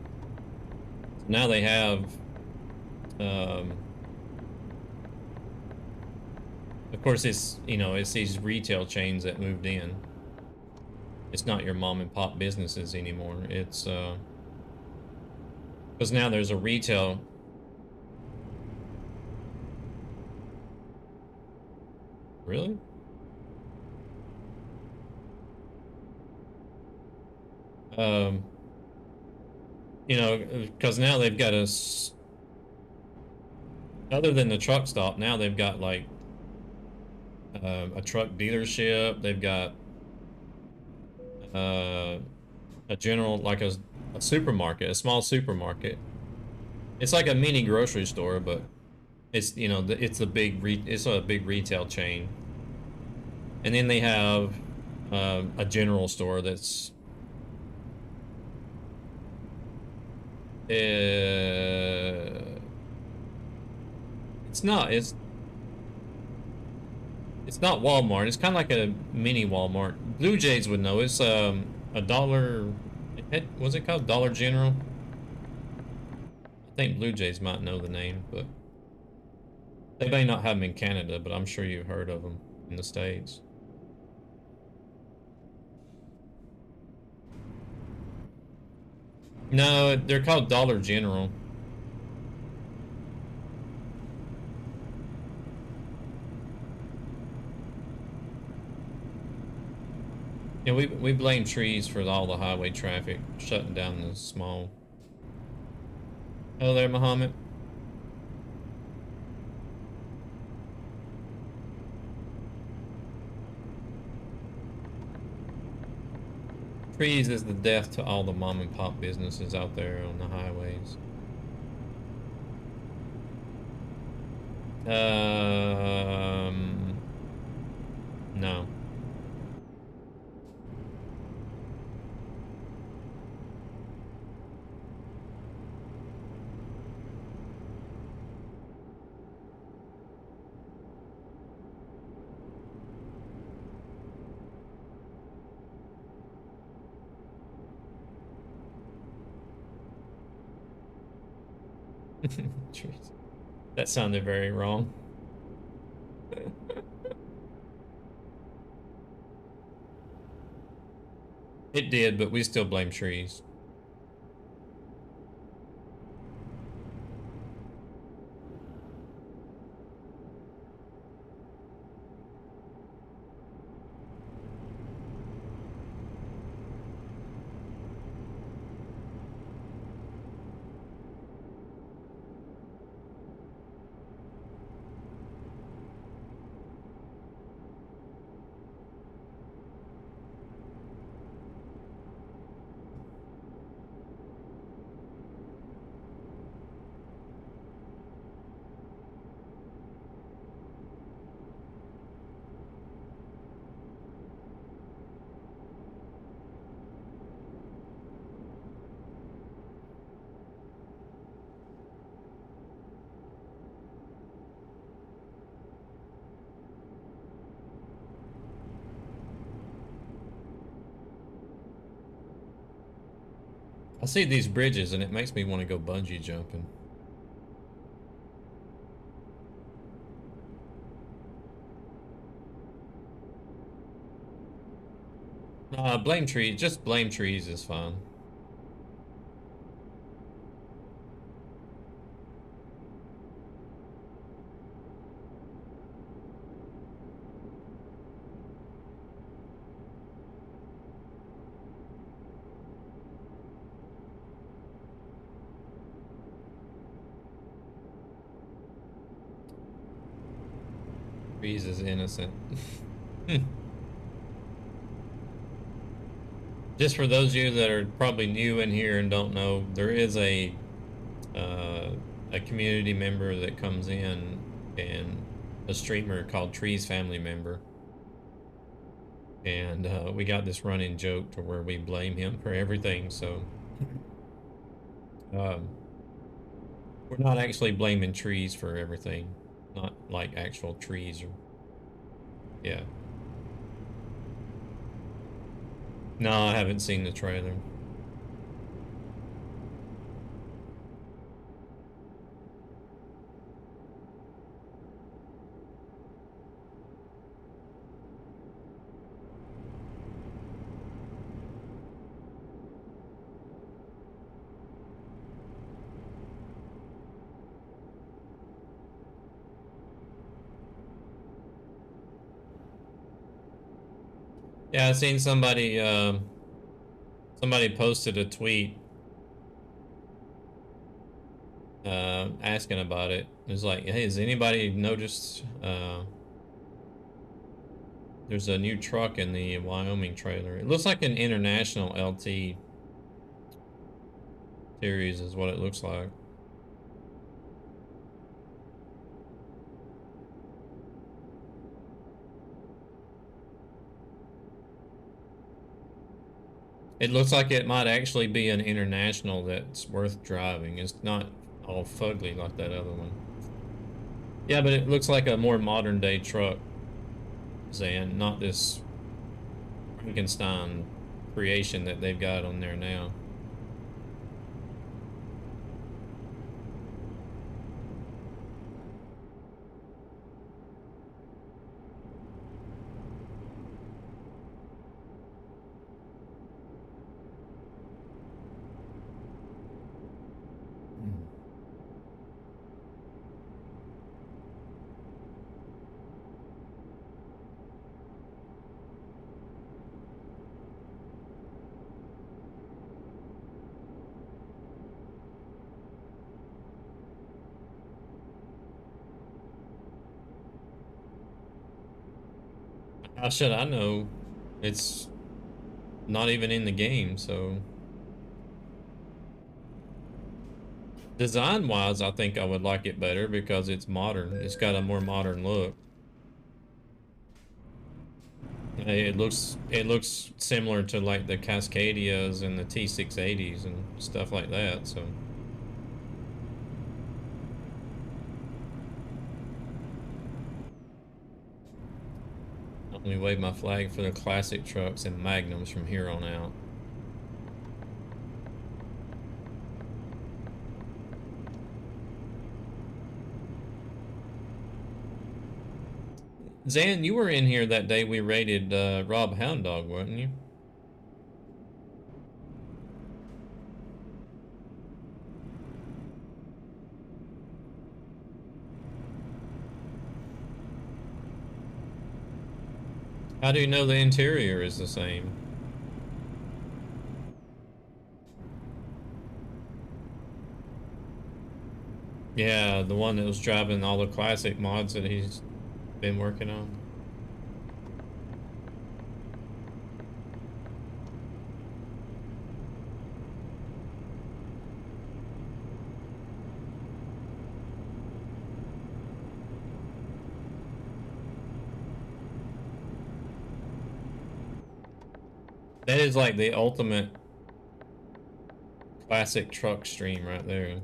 So now they have, um, of course, it's, you know, it's these retail chains that moved in. It's not your mom and pop businesses anymore. It's because now there's a retail. Really? Um, you know, because now they've got other than the truck stop, now they've got like a truck dealership. They've got uh, a general, like a supermarket, a small supermarket. It's like a mini grocery store, but it's, you know, it's it's a big retail chain. And then they have a general store that's it's not Walmart. It's kind of like a mini Walmart. Blue Jays would know. It's a dollar. Was it called Dollar General? I think Blue Jays might know the name, but they may not have them in Canada. But I'm sure you've heard of them in the States. No, they're called Dollar General. Yeah, we blame trees for all the highway traffic shutting down the small. Hello there, Muhammad. Trees is the death to all the mom and pop businesses out there on the highways. No. Trees. That sounded very wrong. It did, but we still blame trees. see these bridges and it makes me want to go bungee jumping. Blame trees. Just blame trees is fine. Trees is innocent. Just for those of you that are probably new in here and don't know, there is a community member that comes in, and a streamer called Trees Family Member, and we got this running joke to where we blame him for everything. So we're not actually blaming trees for everything, not like actual trees or yeah. No, I haven't seen the trailer. Yeah, I seen somebody somebody posted a tweet asking about it. It was like, hey, has anybody noticed there's a new truck in the Wyoming trailer? It looks like an international LT series is what it looks like. It looks like it might actually be an international that's worth driving. It's not all fugly like that other one. Yeah, but it looks like a more modern day truck, Zan, not this Frankenstein creation that they've got on there now. How should I know? It's not even in the game, so design-wise, I think I would like it better because it's modern. It's got a more modern look. It looks similar to like the Cascadias and the T680s and stuff like that, so I'm gonna wave my flag for the classic trucks and Magnums from here on out. Zan, you were in here that day we raided Rob Hound Dog, weren't you? How do you know the interior is the same? Yeah, the one that was driving all the classic mods that he's been working on. That is like the ultimate classic truck stream right there.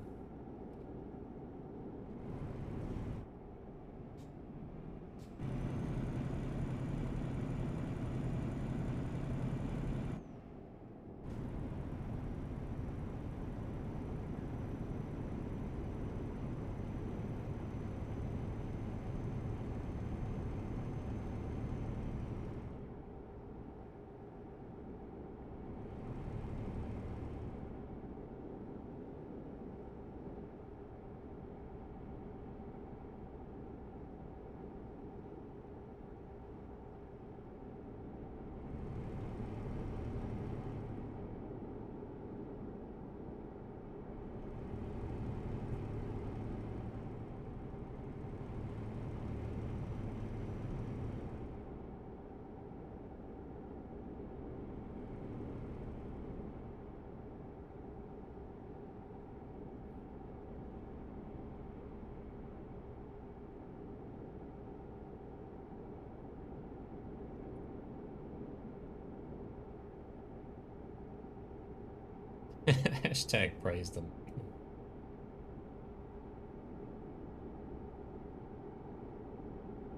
Hashtag praise them.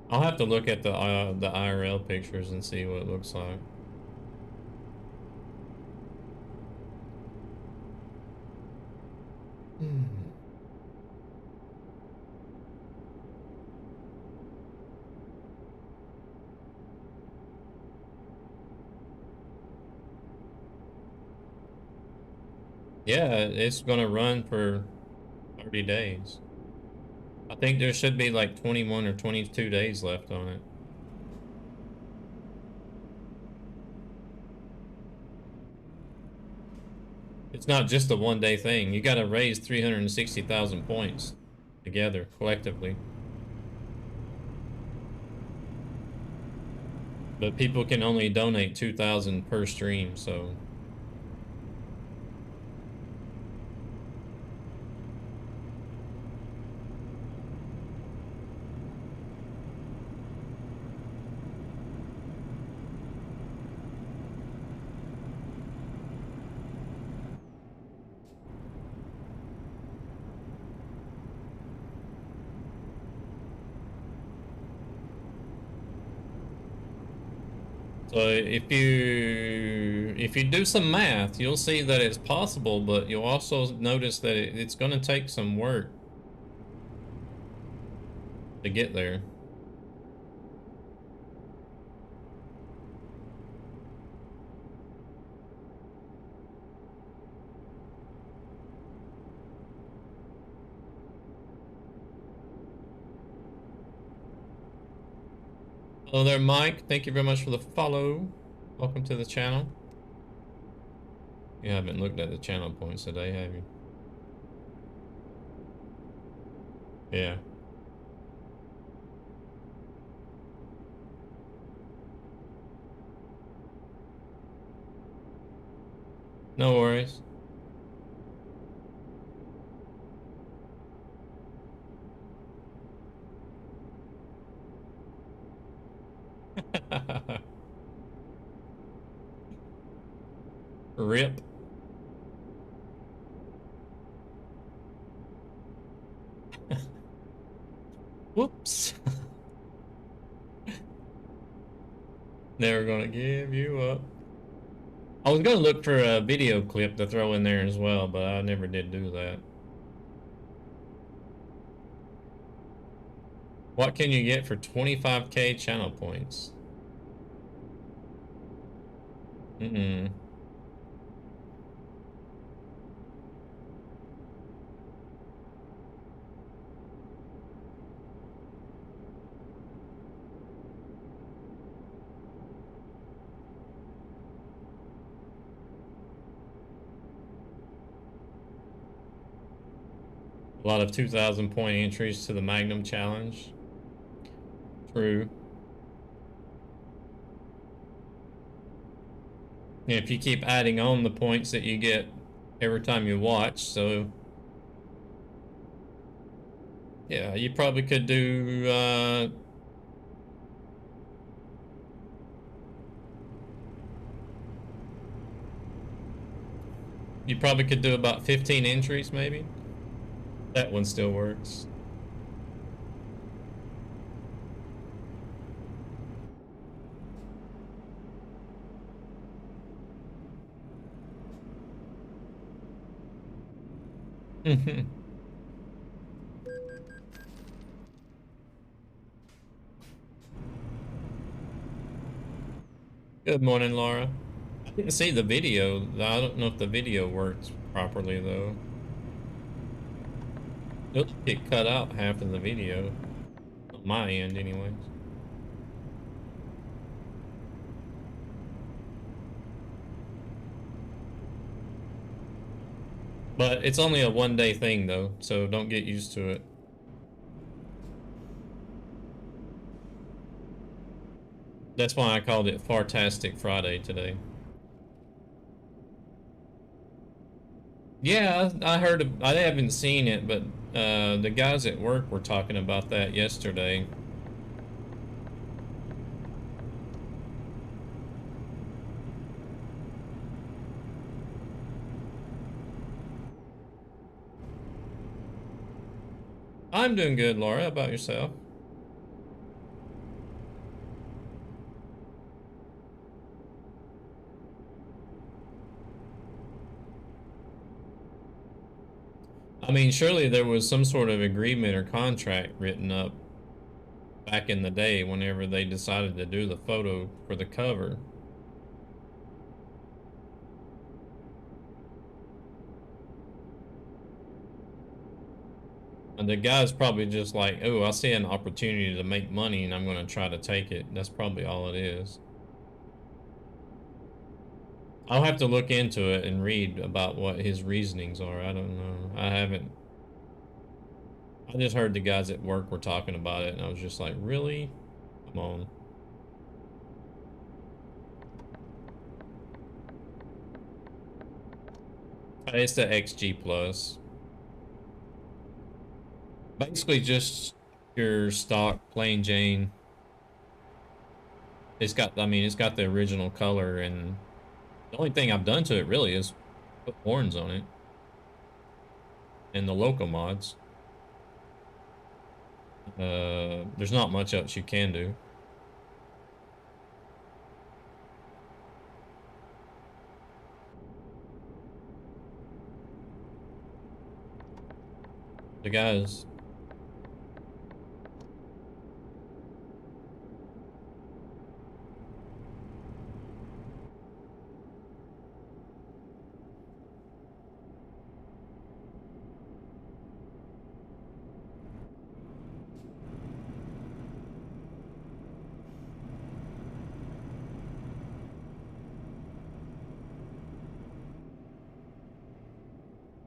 I'll have to look at the IRL pictures and see what it looks like. Yeah, it's gonna run for 30 days. I think there should be like 21 or 22 days left on it. It's not just a one-day thing. You got to raise 360,000 points together, collectively. But people can only donate 2,000 per stream, so... So if you do some math, you'll see that it's possible, but you'll also notice that it's going to take some work to get there. Hello there, Mike. Thank you very much for the follow. Welcome to the channel. You haven't looked at the channel points today, have you? Yeah. No worries. Rip. Whoops. Never gonna give you up. I was gonna look for a video clip to throw in there as well, but I never did do that. What can you get for 25k channel points? Mm-mm. A lot of 2,000 point entries to the Magnum Challenge. True. If you keep adding on the points that you get every time you watch, so yeah, you probably could do you probably could do about 15 entries maybe. That one still works. Good morning, Laura. I didn't see the video. I don't know if the video works properly though. It get cut out half of the video. On my end, anyways. But it's only a one-day thing though, so don't get used to it. That's why I called it Fartastic Friday today. Yeah, I heard. I haven't seen it, but the guys at work were talking about that yesterday. I'm doing good, Laura. How about yourself? I mean, surely there was some sort of agreement or contract written up back in the day whenever they decided to do the photo for the cover. And the guy's probably just like, oh, I see an opportunity to make money and I'm going to try to take it. That's probably all it is. I'll have to look into it and read about what his reasonings are. I don't know. I haven't. I just heard the guys at work were talking about it and I was just like, really? Come on. It's the XG Plus. Basically just your stock plain Jane. It's got, I mean, it's got the original color, and the only thing I've done to it really is put horns on it and the local mods. There's not much else you can do. The guys,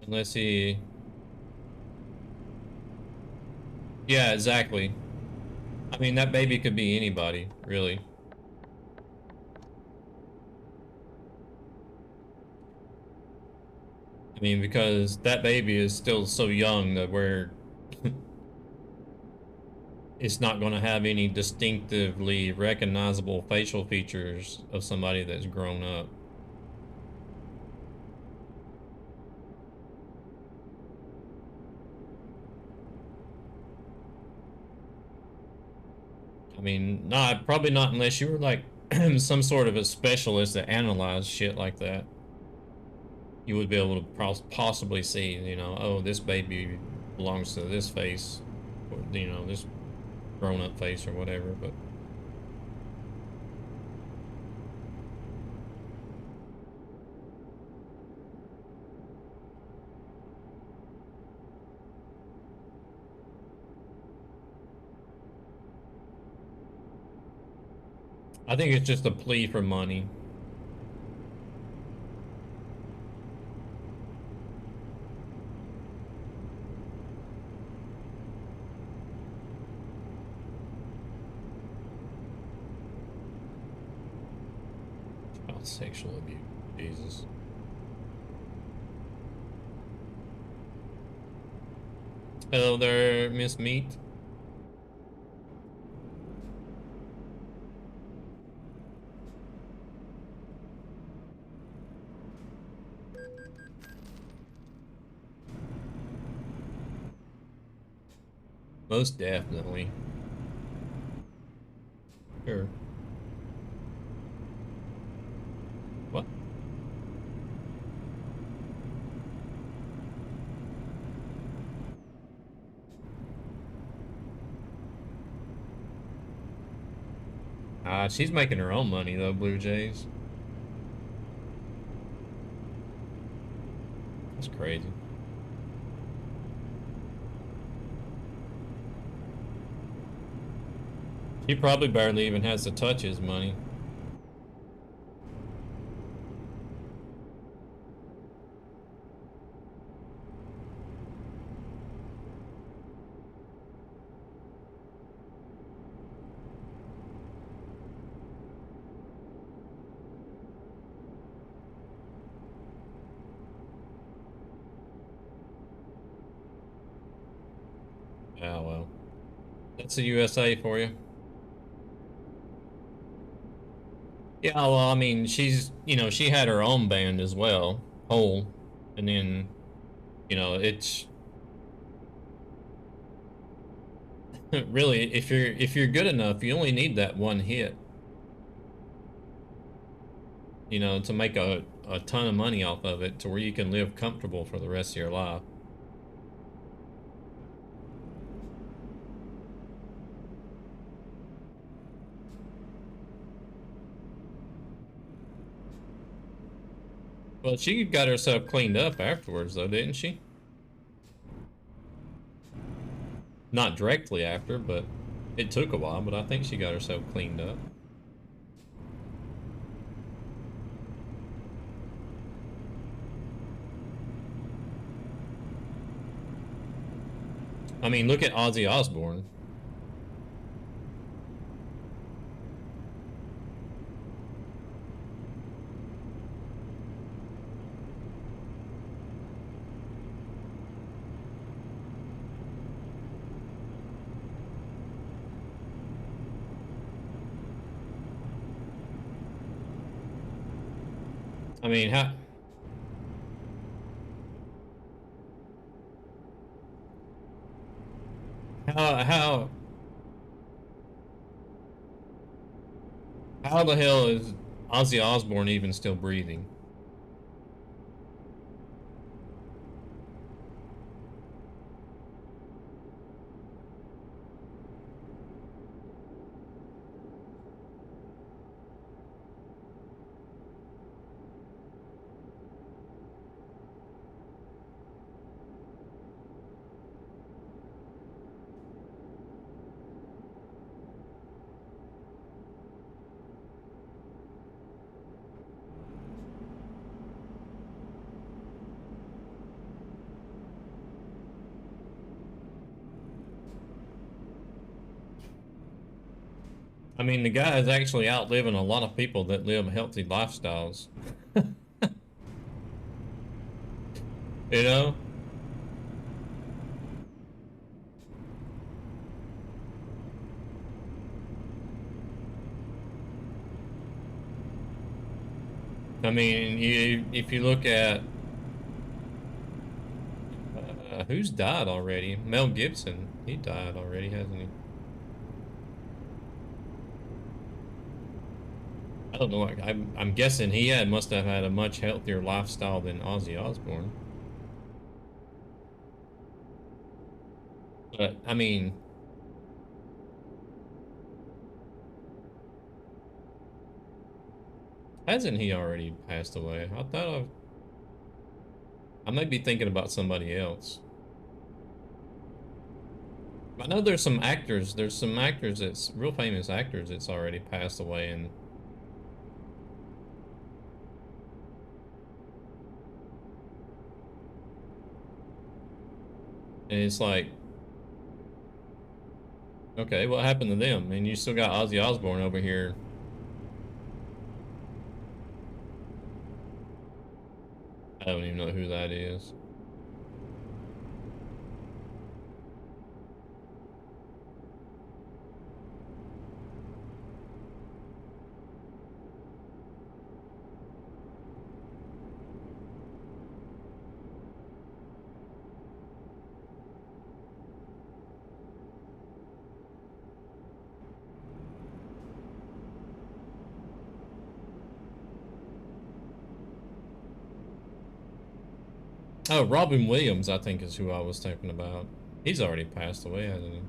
unless he, yeah, exactly. I mean, that baby could be anybody, really. I mean, because that baby is still so young that where it's not going to have any distinctively recognizable facial features of somebody that's grown up. I mean, not probably not unless you were like some sort of a specialist that analyzed shit like that. You would be able to possibly see, you know, oh, this baby belongs to this face, or you know, this grown-up face or whatever. But I think it's just a plea for money. About sexual abuse, Jesus. Hello there, Miss Meat. Most definitely. Sure. What? She's making her own money though, Blue Jays. That's crazy. She probably barely even has to touch his money. Yeah, well, that's the USA for you. Yeah, well, I mean, she's, you know, she had her own band as well, Hole, and then, you know, it's Really, if you're good enough, you only need that one hit, you know, to make a ton of money off of it to where you can live comfortable for the rest of your life. Well, she got herself cleaned up afterwards, though, didn't she? Not directly after, but it took a while, but I think she got herself cleaned up. I mean, look at Ozzy Osbourne. I mean, how how how the hell is Ozzy Osbourne even still breathing? I mean, the guy is actually outliving a lot of people that live healthy lifestyles. You know? I mean, if you look at who's died already? Mel Gibson, he died already, hasn't he? I don't know. I'm guessing must have had a much healthier lifestyle than Ozzy Osbourne. But I mean, hasn't he already passed away? I might be thinking about somebody else. I know there's some actors. There's some actors that's real famous actors that's already passed away, and it's like, okay, what happened to them? And you still got Ozzy Osbourne over here. I don't even know who that is. Oh, Robin Williams, I think is who I was talking about. He's already passed away, hasn't he?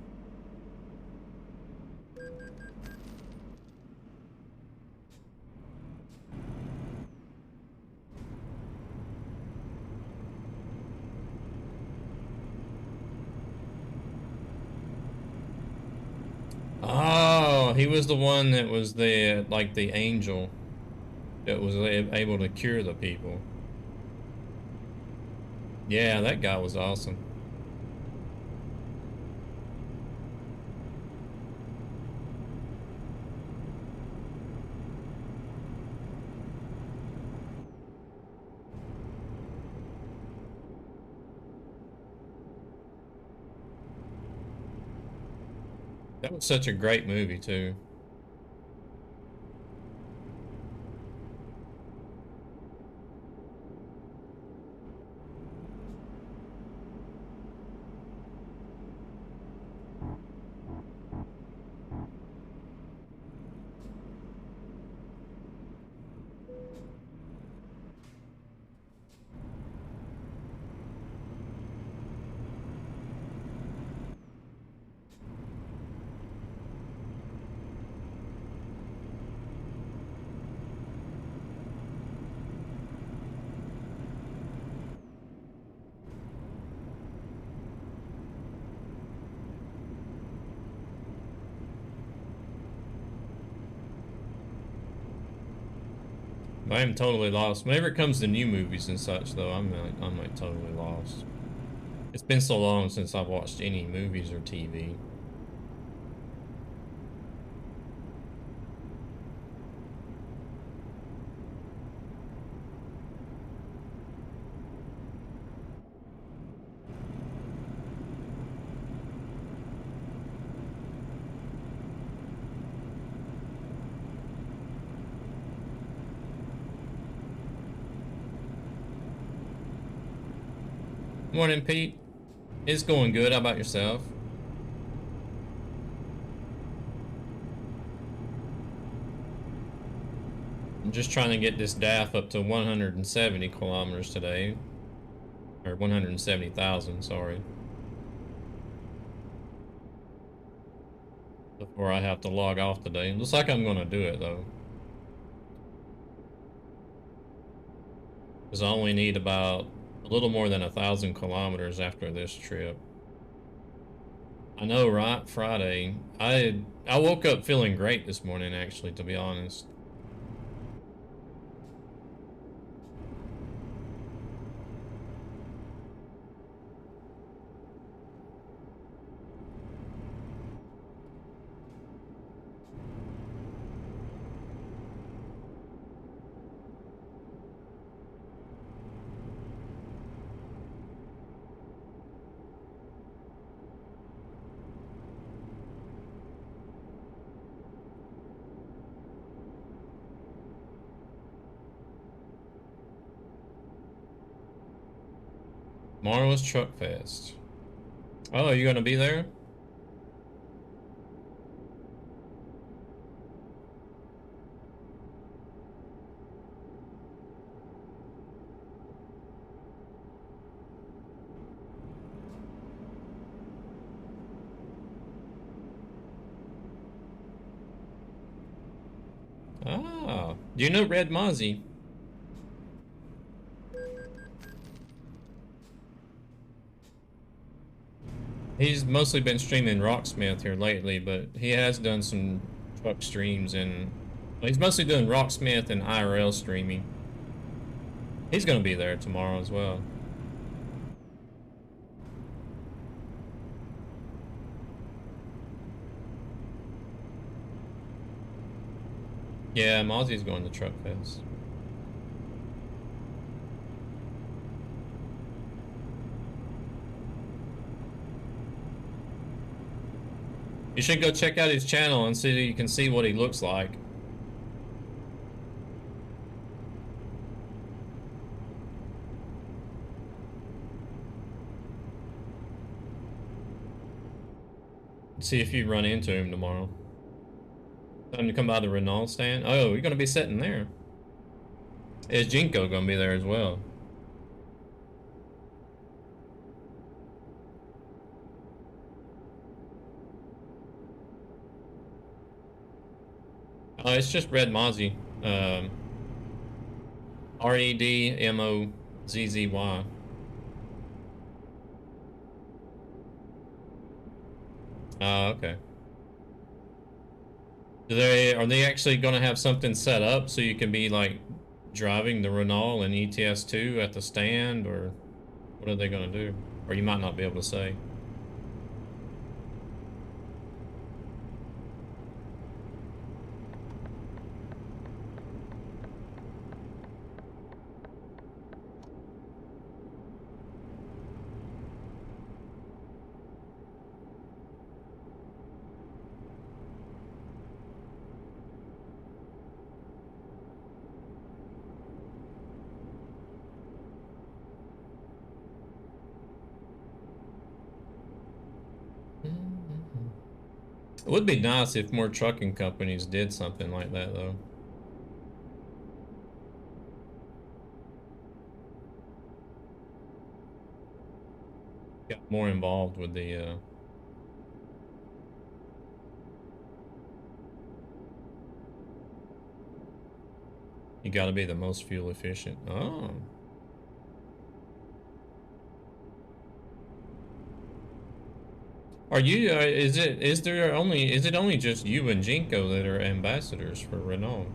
Oh, he was the one that was the angel that was able to cure the people. Yeah, that guy was awesome. That was such a great movie too. I am totally lost. Whenever it comes to new movies and such, though, I'm like totally lost. It's been so long since I've watched any movies or TV. Morning, Pete. It's going good. How about yourself? I'm just trying to get this DAF up to 170 kilometers today. Or 170,000, sorry. Before I have to log off today. Looks like I'm gonna do it, though. Because I only need about a little more than 1,000 kilometers after this trip. I know, right? Friday. I woke up feeling great this morning, actually, to be honest. Tomorrow is Truck Fest. Oh, are you gonna be there? Ah, do you know Red Mozzie? He's mostly been streaming Rocksmith here lately, but he has done some truck streams and well, he's mostly doing Rocksmith and IRL streaming. He's gonna be there tomorrow as well. Yeah, Mozzie's going to Truck Fest. You should go check out his channel and see you can see what he looks like. See if you run into him tomorrow. Time to come by the Renault stand. Oh, you're gonna be sitting there. Is Jinko gonna be there as well? It's just Red Mozzie. REDMOZZY. Okay. Are they actually gonna have something set up so you can be like driving the Renault and ETS2 at the stand, or what are they gonna do? Or you might not be able to say. It would be nice if more trucking companies did something like that, though. Got more involved with the, you gotta be the most fuel efficient. Oh. Are you, is it only just you and Jinko that are ambassadors for Renault?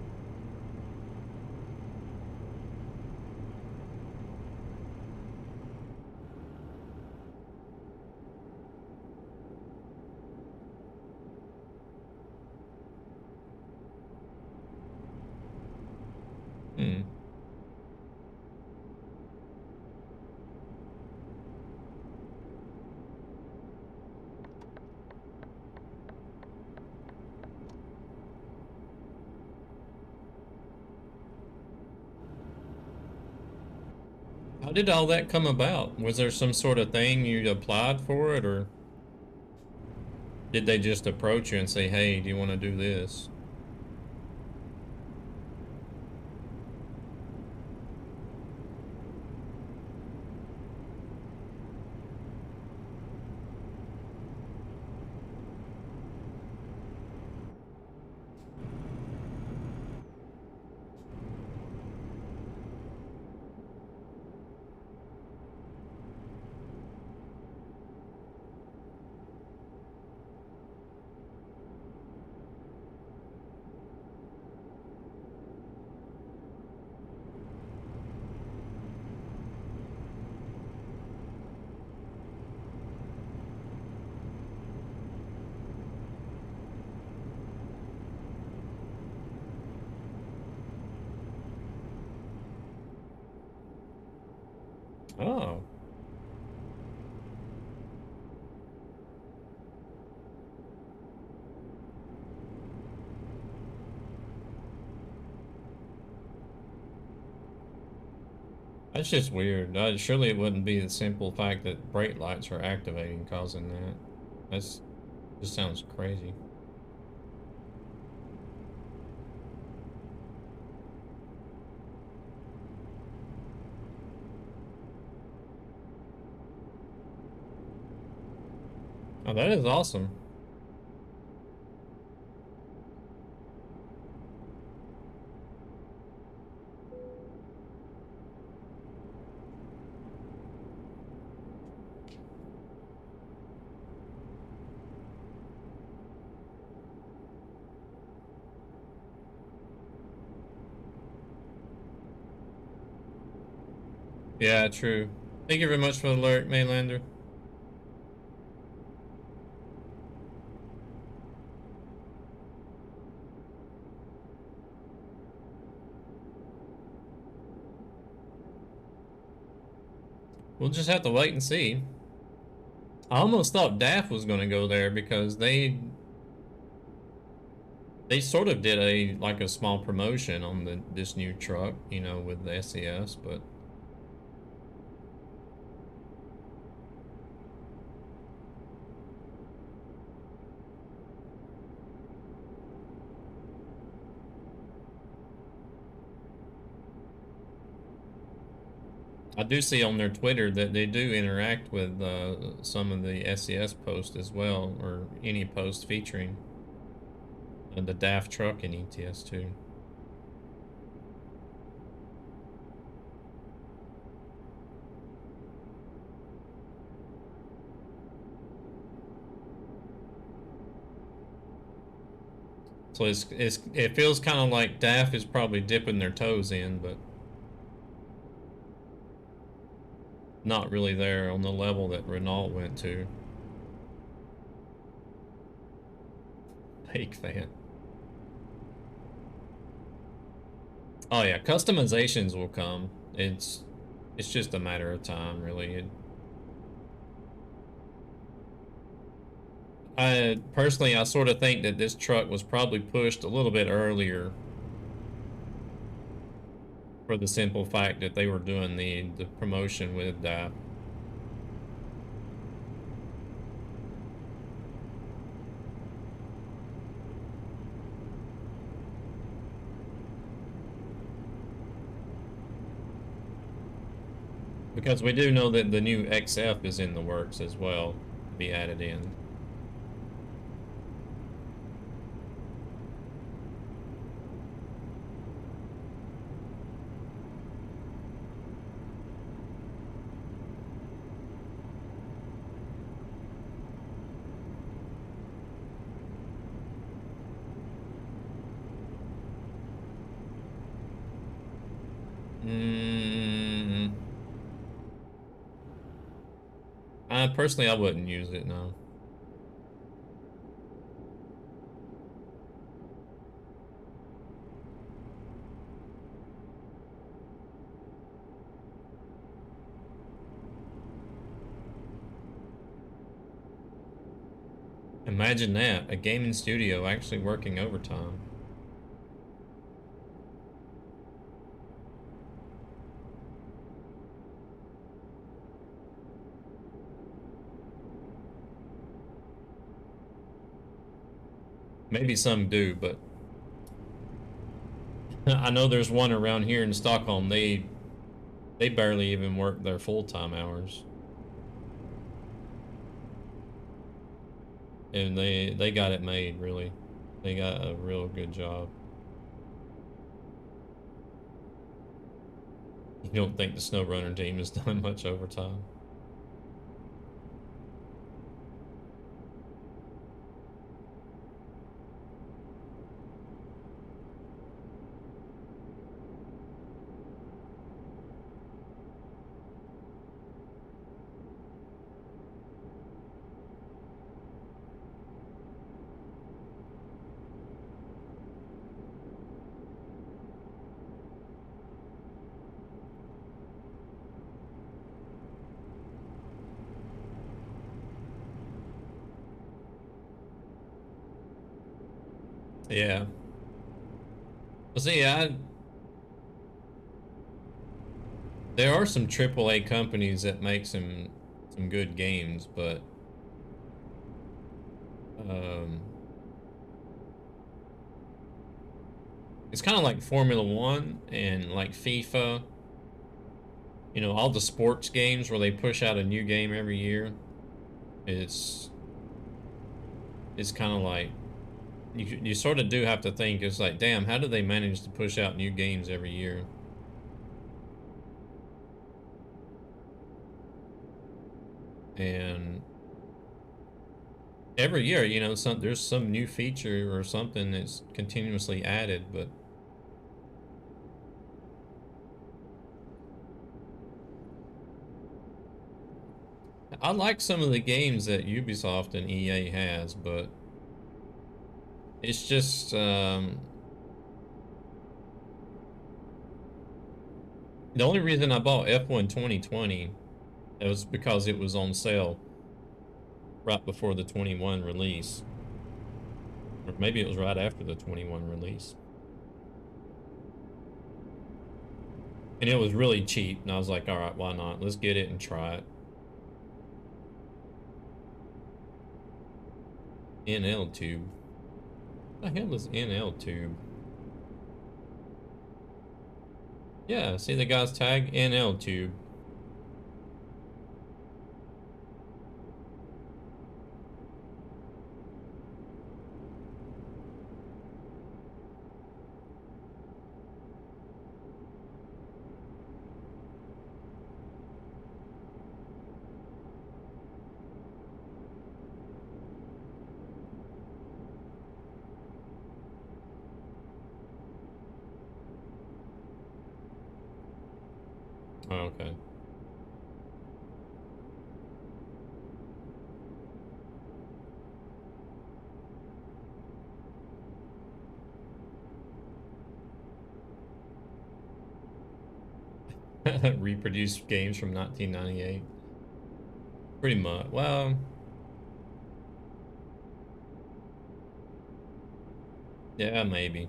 did all that come about? Was there some sort of thing you applied for it, or did they just approach you and say, hey, do you want to do this? Oh. That's just weird. Surely it wouldn't be the simple fact that brake lights are activating causing that. That's just sounds crazy. Oh, that is awesome. Yeah, true. Thank you very much for the alert, Mainlander. We'll just have to wait and see. I almost thought DAF was going to go there because they sort of did a small promotion on this new truck, you know, with the SES, but I do see on their Twitter that they do interact with some of the SES posts as well, or any post featuring the DAF truck in ETS too. So it feels kind of like DAF is probably dipping their toes in, but not really there on the level that Renault went to. Fake fan. Oh yeah, customizations will come. It's just a matter of time, really. I personally, I sort of think that this truck was probably pushed a little bit earlier for the simple fact that they were doing the promotion with that. Because we do know that the new XF is in the works as well to be added in. Personally, I wouldn't use it, no. Imagine that, a gaming studio actually working overtime. Maybe some do, but I know there's one around here in Stockholm. They barely even work their full-time hours. And they got it made, really. They got a real good job. You don't think the SnowRunner team has done much overtime? Yeah. Well, see, there are some AAA companies that make some good games, but um, it's kind of like Formula One and like FIFA. You know, all the sports games where they push out a new game every year. It's kind of like you sort of do have to think. It's like, damn, how do they manage to push out new games every year? And every year, you know, there's some new feature or something that's continuously added, but I like some of the games that Ubisoft and EA has, but it's just the only reason I bought F1 2020 was because it was on sale right before the 21 release. Or maybe it was right after the 21 release. And it was really cheap, and I was like, all right, why not? Let's get it and try it. NL Tube. What the hell is NL Tube? Yeah, see the guy's tag? NL Tube. Oh, okay. Reproduce games from 1998. Pretty much. Well, yeah, maybe.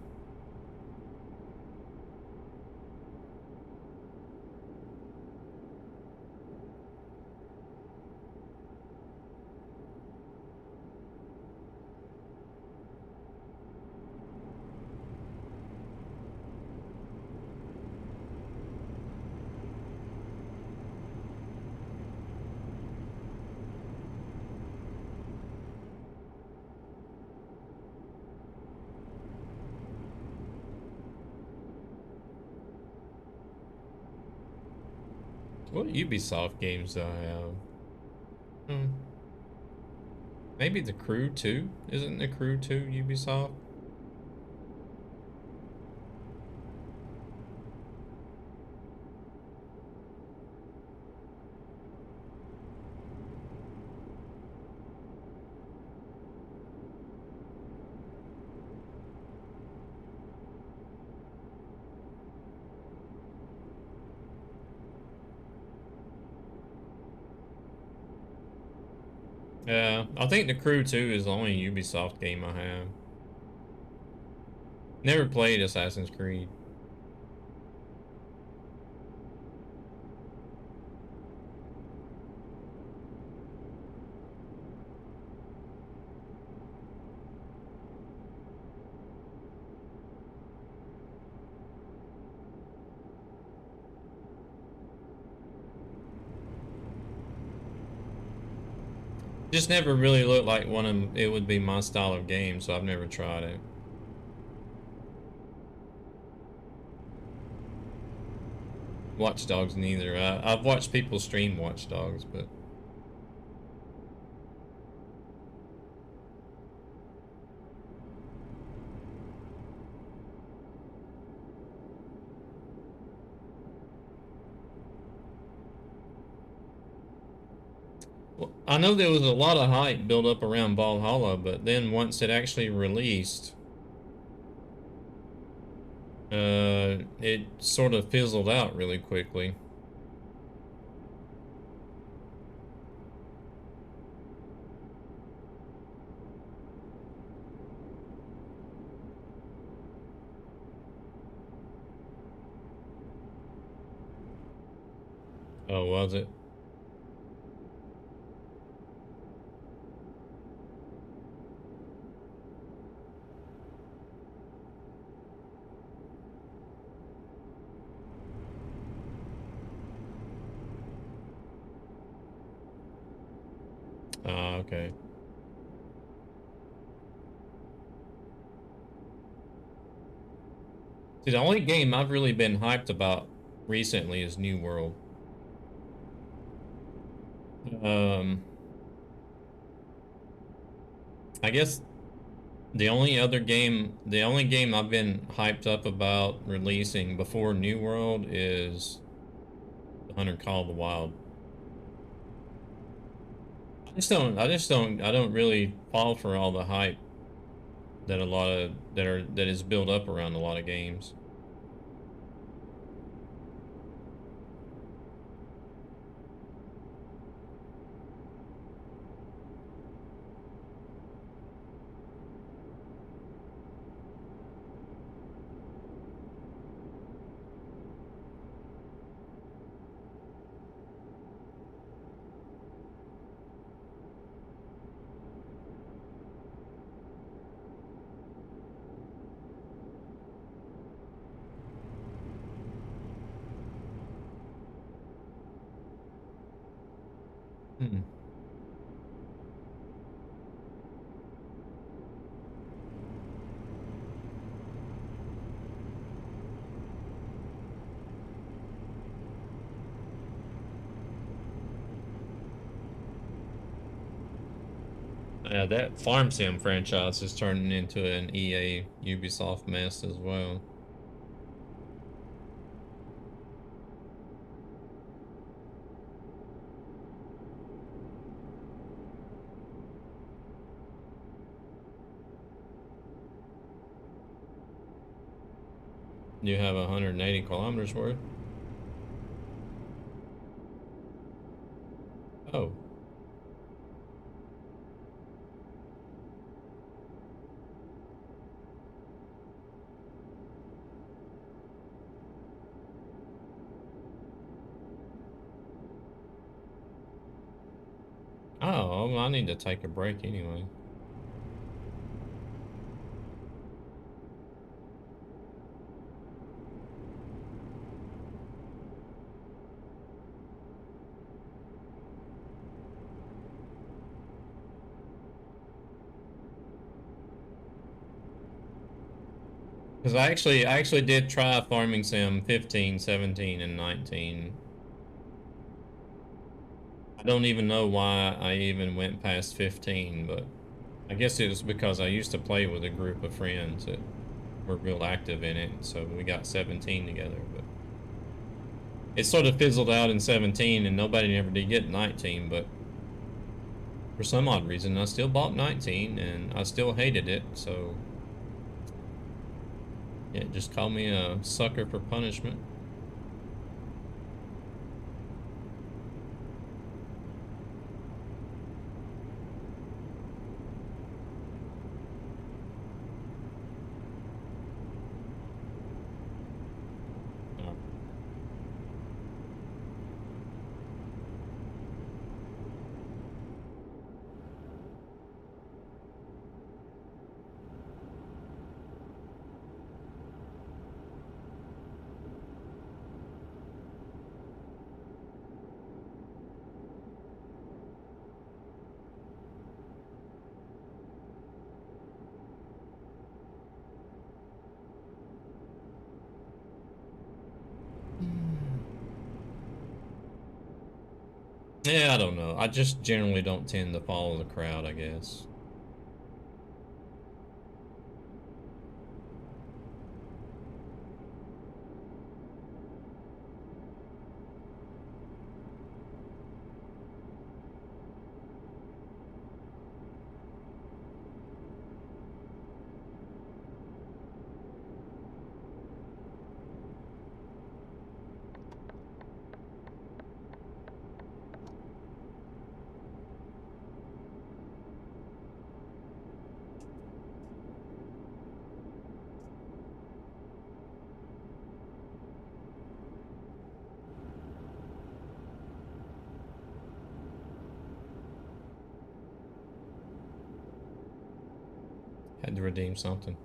What Ubisoft games do I have? Hmm. Maybe The Crew 2? Isn't The Crew 2 Ubisoft? Yeah, I think The Crew 2 is the only Ubisoft game I have. Never played Assassin's Creed. just never really looked like it would be my style of game, so I've never tried it. Watch Dogs neither. I've watched people stream Watch Dogs, but well, I know there was a lot of hype built up around Valhalla, but then once it actually released, it sort of fizzled out really quickly. Oh, was it? Okay. See, the only game I've really been hyped about recently is New World. Um, I guess the only game I've been hyped up about releasing before New World is The Hunter Call of the Wild. I don't really fall for all the hype that a lot of that is built up around a lot of games. Hmm. Yeah, that Farm Sim franchise is turning into an EA Ubisoft mess as well. You have 180 kilometers worth? Oh. Oh, well, I need to take a break anyway. Because I actually did try Farming Sim 15, 17, and 19. I don't even know why I even went past 15, but I guess it was because I used to play with a group of friends that were real active in it, so we got 17 together, but it sort of fizzled out in 17 and nobody ever did get 19, but for some odd reason I still bought 19 and I still hated it, so yeah, just call me a sucker for punishment. Yeah, I don't know. I just generally don't tend to follow the crowd, I guess. Had to redeem something.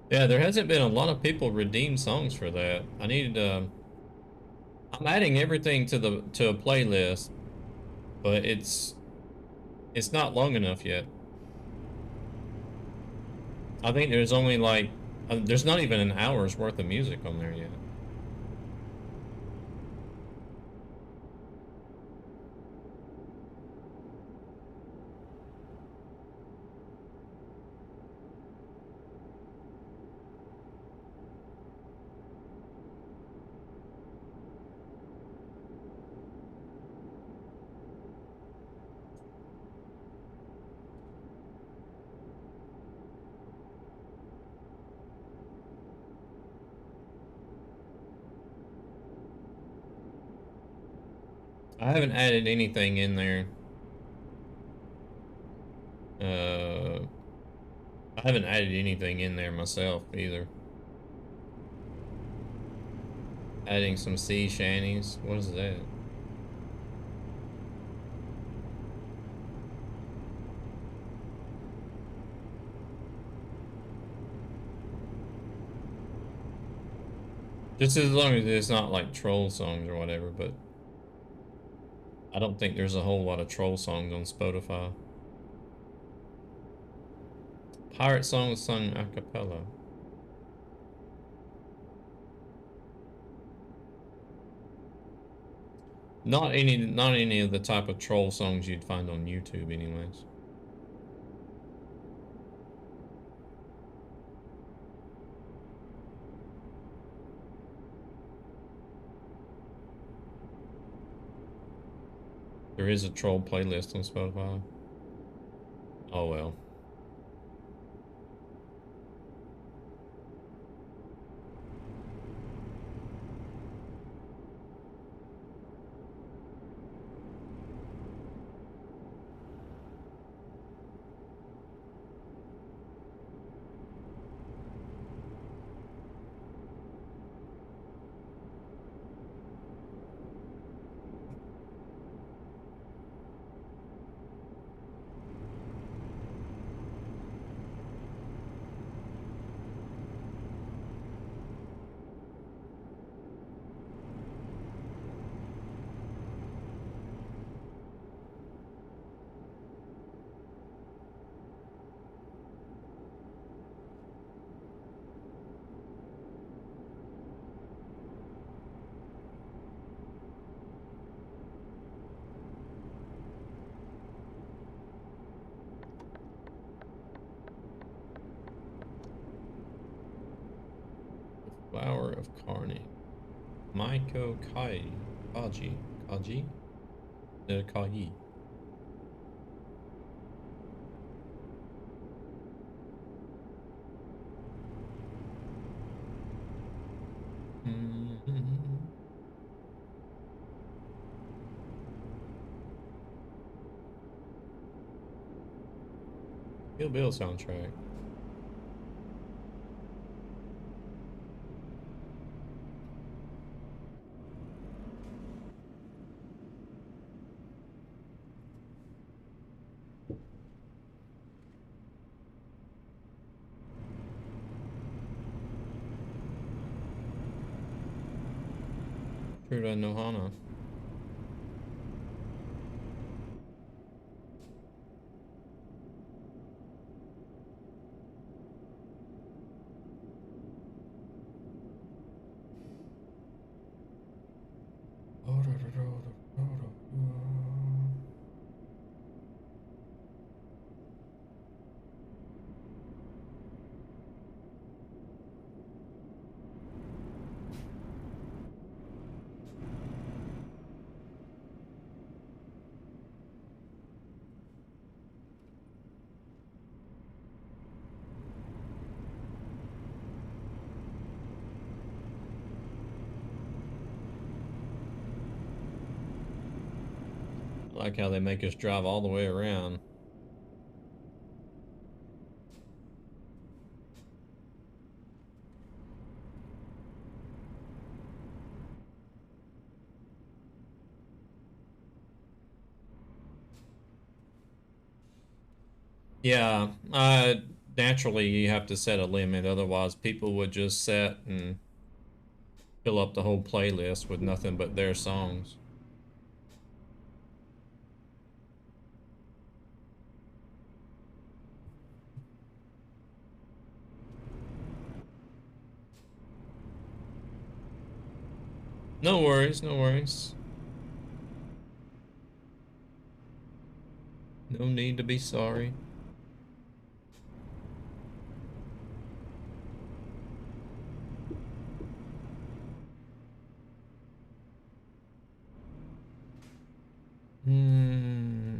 Yeah, there hasn't been a lot of people redeem songs for that. I needed I'm adding everything to a playlist, but it's not long enough yet. I think there's only like there's not even an hour's worth of music on there yet. I haven't added anything in there. Uh, I haven't added anything in there myself either. Adding some sea shanties. What is that? Just as long as it's not like troll songs or whatever, but I don't think there's a whole lot of troll songs on Spotify. Pirate songs sung a cappella. Not any of the type of troll songs you'd find on YouTube anyways. There is a troll playlist on Spotify. Oh well. Flower of Carnage. Maiko Kaji? Kaji. Kill Bill soundtrack. Truda Nohana. like how they make us drive all the way around. Yeah, naturally you have to set a limit, otherwise people would just set and fill up the whole playlist with nothing but their songs. No worries, no worries. No need to be sorry. Hmm.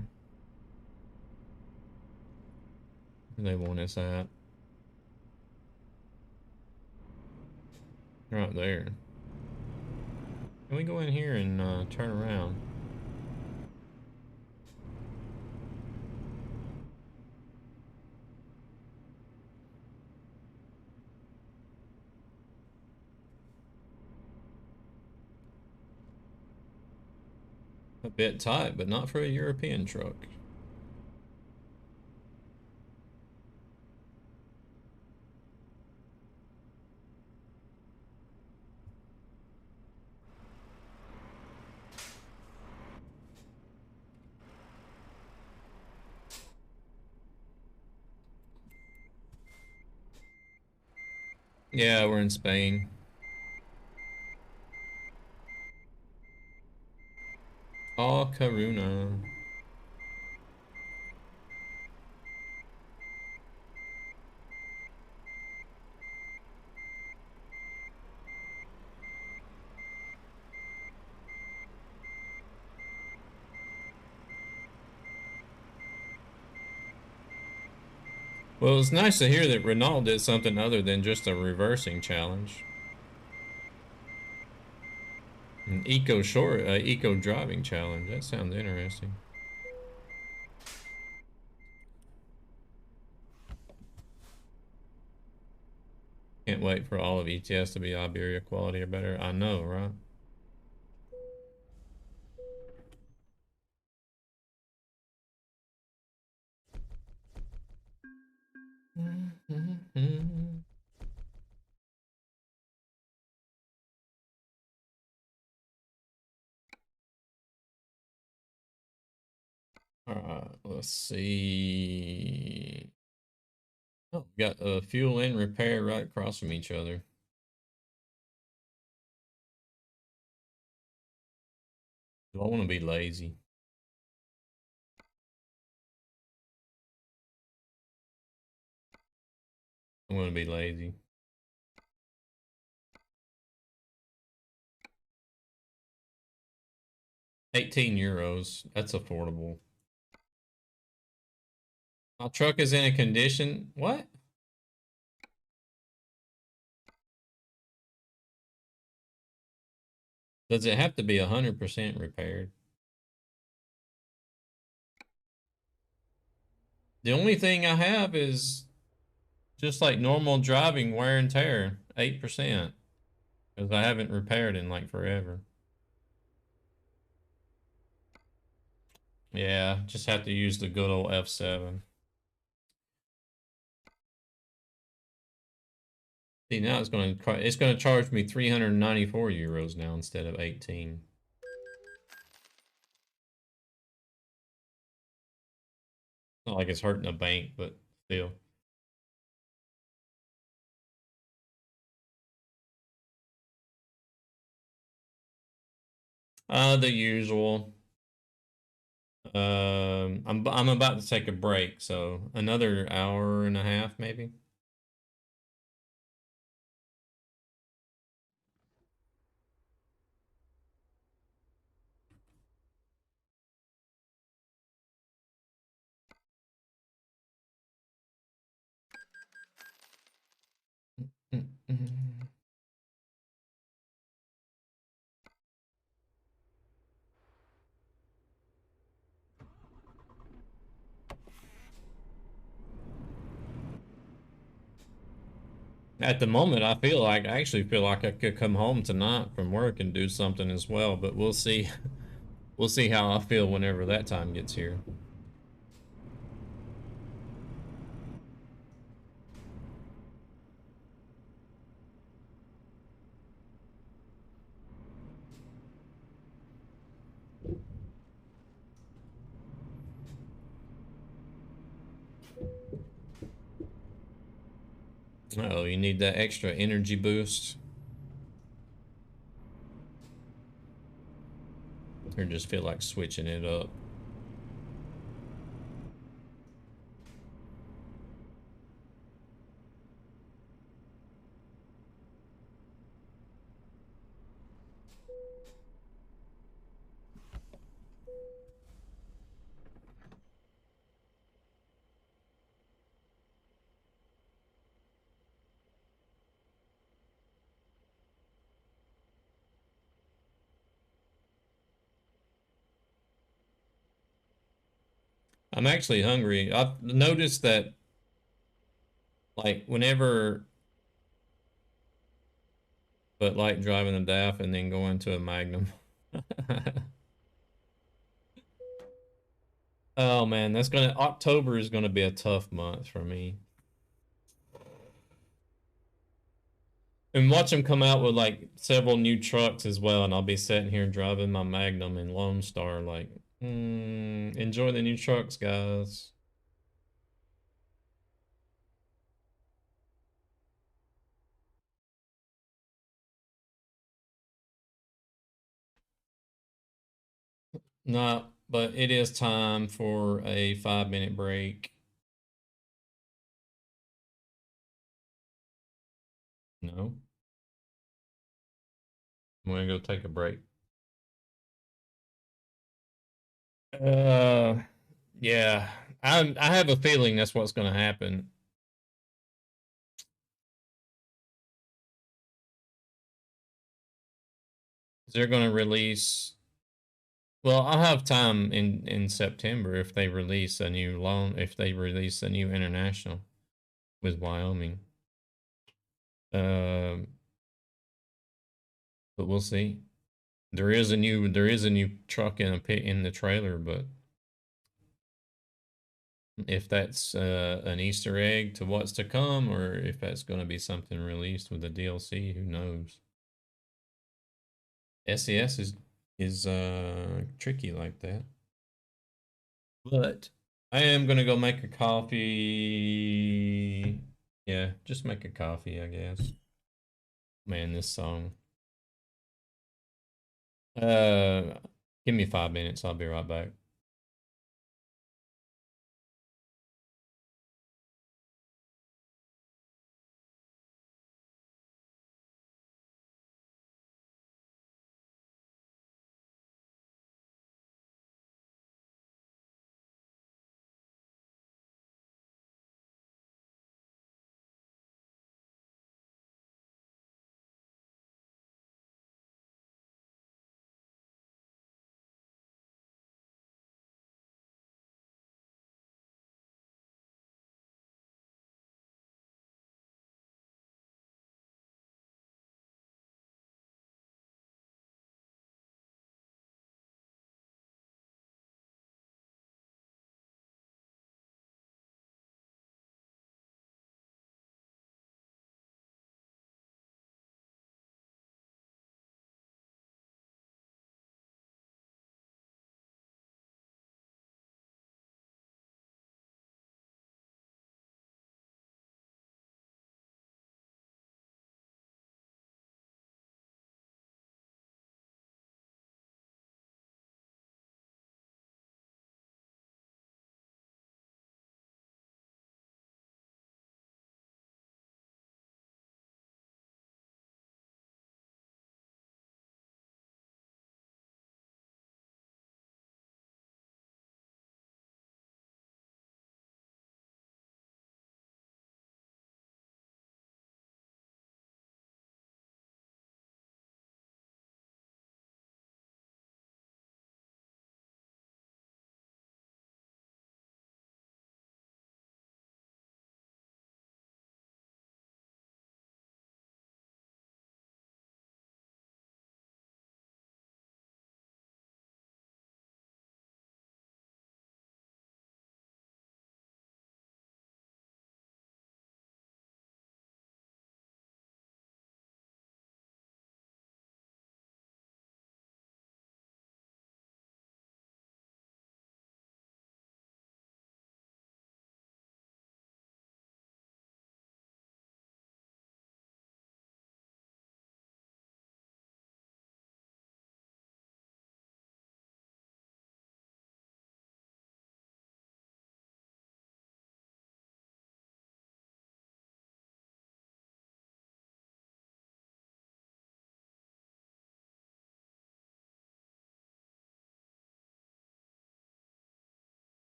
Where they want us at? Right there. Can we go in here and turn around? A bit tight, but not for a European truck. Yeah, we're in Spain. Oh, Karuna. Well, it's nice to hear that Renault did something other than just a reversing challenge. An eco driving challenge. That sounds interesting. Can't wait for all of ETS to be Iberia quality or better. I know, right? All right, let's see. Oh, we got fuel and repair right across from each other. Do I want to be lazy? I'm going to be lazy. 18 euros. That's affordable. My truck is in a condition. What? Does it have to be 100% repaired? The only thing I have is just like normal driving wear and tear, 8%. Because I haven't repaired in like forever. Yeah, just have to use the good old F7. See, now it's going to charge me 394 euros now instead of 18. Not like it's hurting a bank, but still. The usual. I'm about to take a break, so another hour and a half maybe. At the moment, I actually feel like I could come home tonight from work and do something as well, but we'll see. We'll see how I feel whenever that time gets here. Oh, you need that extra energy boost? Or just feel like switching it up? I'm actually hungry. I've noticed that, like, whenever, but like driving a DAF and then going to a Magnum. Oh man, October is gonna be a tough month for me. And watch them come out with like several new trucks as well, and I'll be sitting here driving my Magnum in Lone Star, like, enjoy the new trucks, guys. No, but it is time for a 5 minute break. No, I'm gonna go take a break. Uh, yeah, I have a feeling that's what's gonna happen. They're gonna release. Well, I'll have time in September if they release a new if they release a new international with Wyoming. Um, but we'll see. There is a new truck in a pit in the trailer, but if that's an Easter egg to what's to come, or if that's going to be something released with the DLC, who knows? SES is tricky like that. But I am gonna go make a coffee. Yeah, just make a coffee, I guess. Man, this song. Uh, give me 5 minutes. I'll be right back.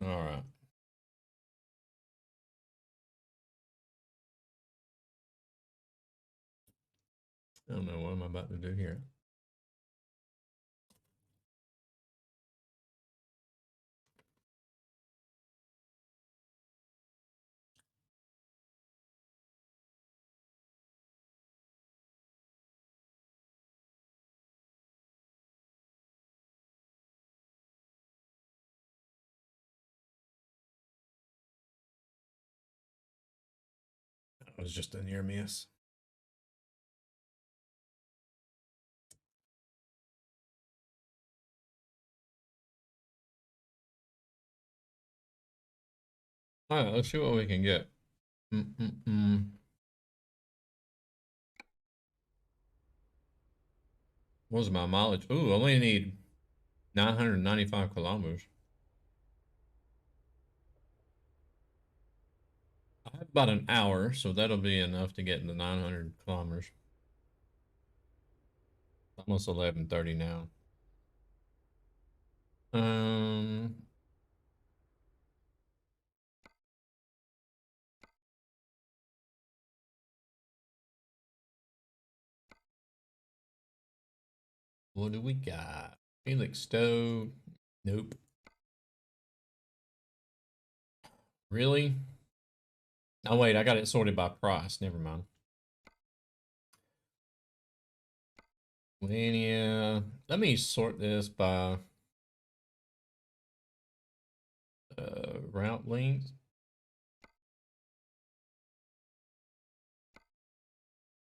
All right. I don't know what I'm about to do here. That was just a near miss. All right, let's see what we can get. What was my mileage? Ooh, I only need 995 kilometers. I have about an hour, so that'll be enough to get into 900 kilometers. Almost 11:30 now. Um, what do we got? Felix Stowe. Nope. Really? Oh wait, I got it sorted by price. Never mind. Linear. Let me sort this by route length.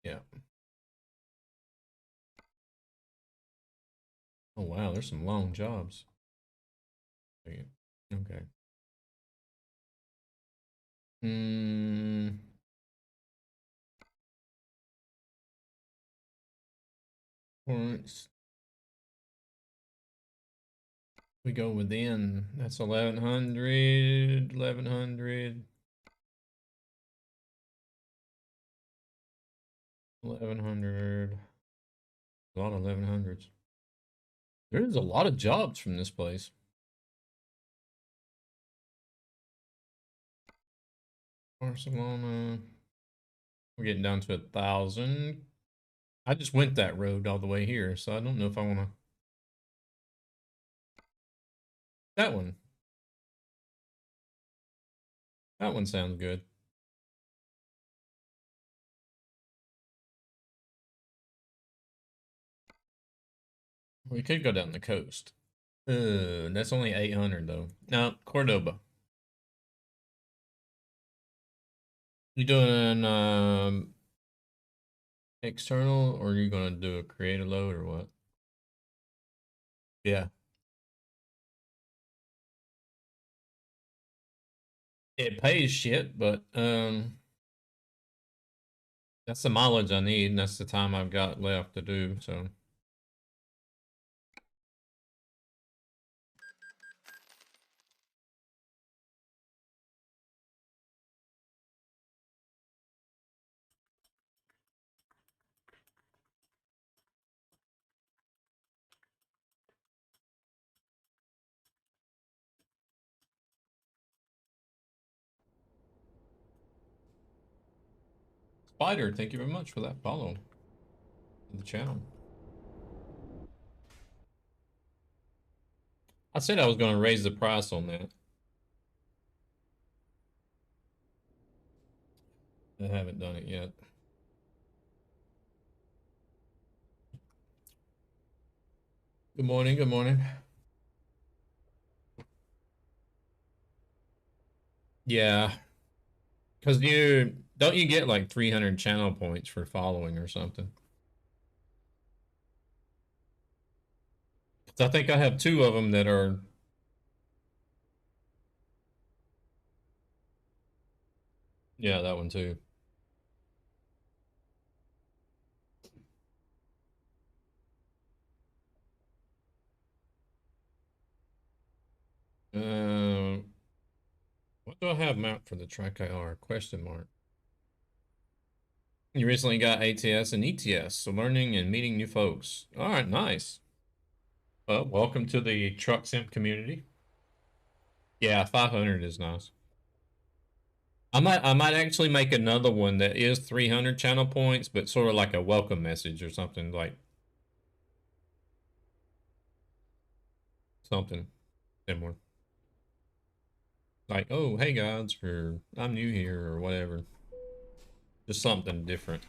Yeah. Oh wow, there's some long jobs. Okay. Hmm. Points. We go within. That's 1100, 1100, 1100. A lot of 1100s. There's a lot of jobs from this place. Barcelona. We're getting down to 1,000. I just went that road all the way here, so I don't know if I want to. That one. That one sounds good. We could go down the coast. That's only 800 though. No, Cordoba. You doing external, or are you gonna do a creative load or what? Yeah. It pays shit, but that's the mileage I need, and that's the time I've got left to do, so. Spider, thank you very much for that follow to the channel. I said I was going to raise the price on that. I haven't done it yet. Good morning, good morning. Yeah, because don't you get like 300 channel points for following or something? 'Cause I think I have two of them that are. Yeah, that one too. Uh, what do I have mapped for the TrackIR? Question mark. You recently got ATS and ETS, so learning and meeting new folks. All right, nice. Well, welcome to the TruckSimp community. Yeah, 500 is nice. I might actually make another one that is 300 channel points, but sort of like a welcome message or something like something similar. Like, oh, hey guys, or I'm new here or whatever. Just something different.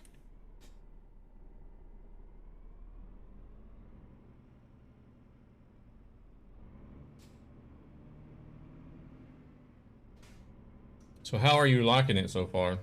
So how are you liking it so far?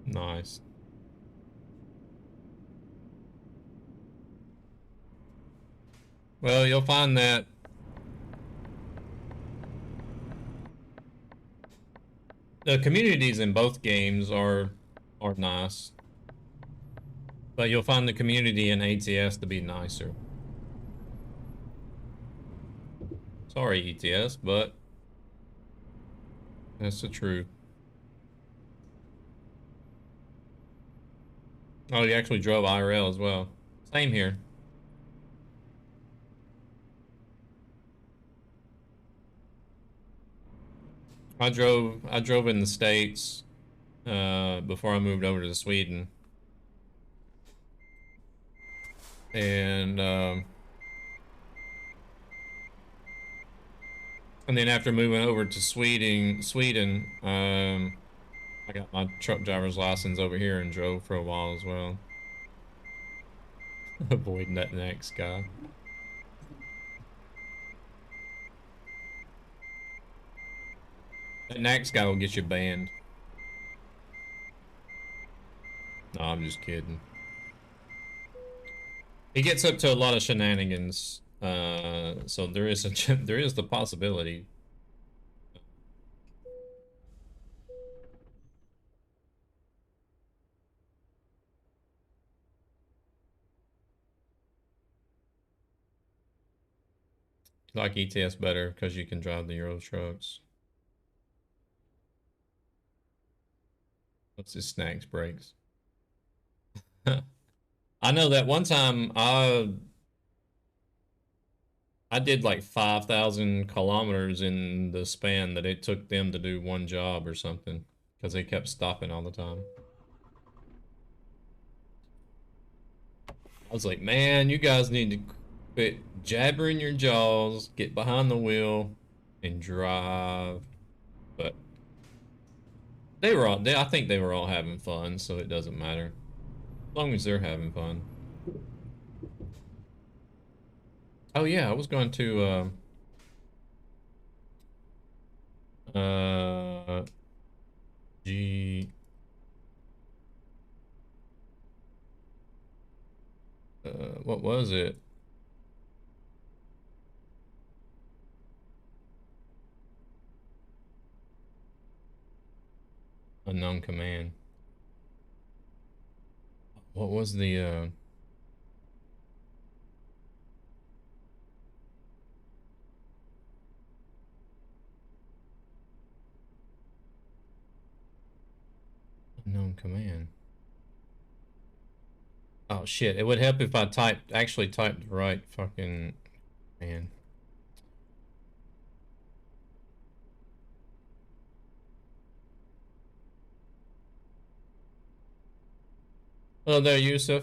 Nice. Well, you'll find that the communities in both games are nice, but you'll find the community in ATS to be nicer. Sorry, ETS, but that's the truth. Oh, you actually drove IRL as well. Same here. I drove in the States before I moved over to Sweden. And and then after moving over to Sweden, I got my truck driver's license over here and drove for a while as well. Avoiding that next guy. That next guy will get you banned. No, I'm just kidding. He gets up to a lot of shenanigans, so there is there is the possibility. I like ETS better because you can drive the Euro trucks. What's his snacks breaks? I know that one time I did like 5,000 kilometers in the span that it took them to do one job or something because they kept stopping all the time. I was like, man, you guys need to quit jabbering your jaws, get behind the wheel, and drive. But I think they were all having fun, so it doesn't matter. As long as they're having fun. Oh yeah, I was going to uh G what was it? Unknown command. What was the unknown command? Oh shit, it would help if I actually typed the right fucking man. Hello there, Yusuf.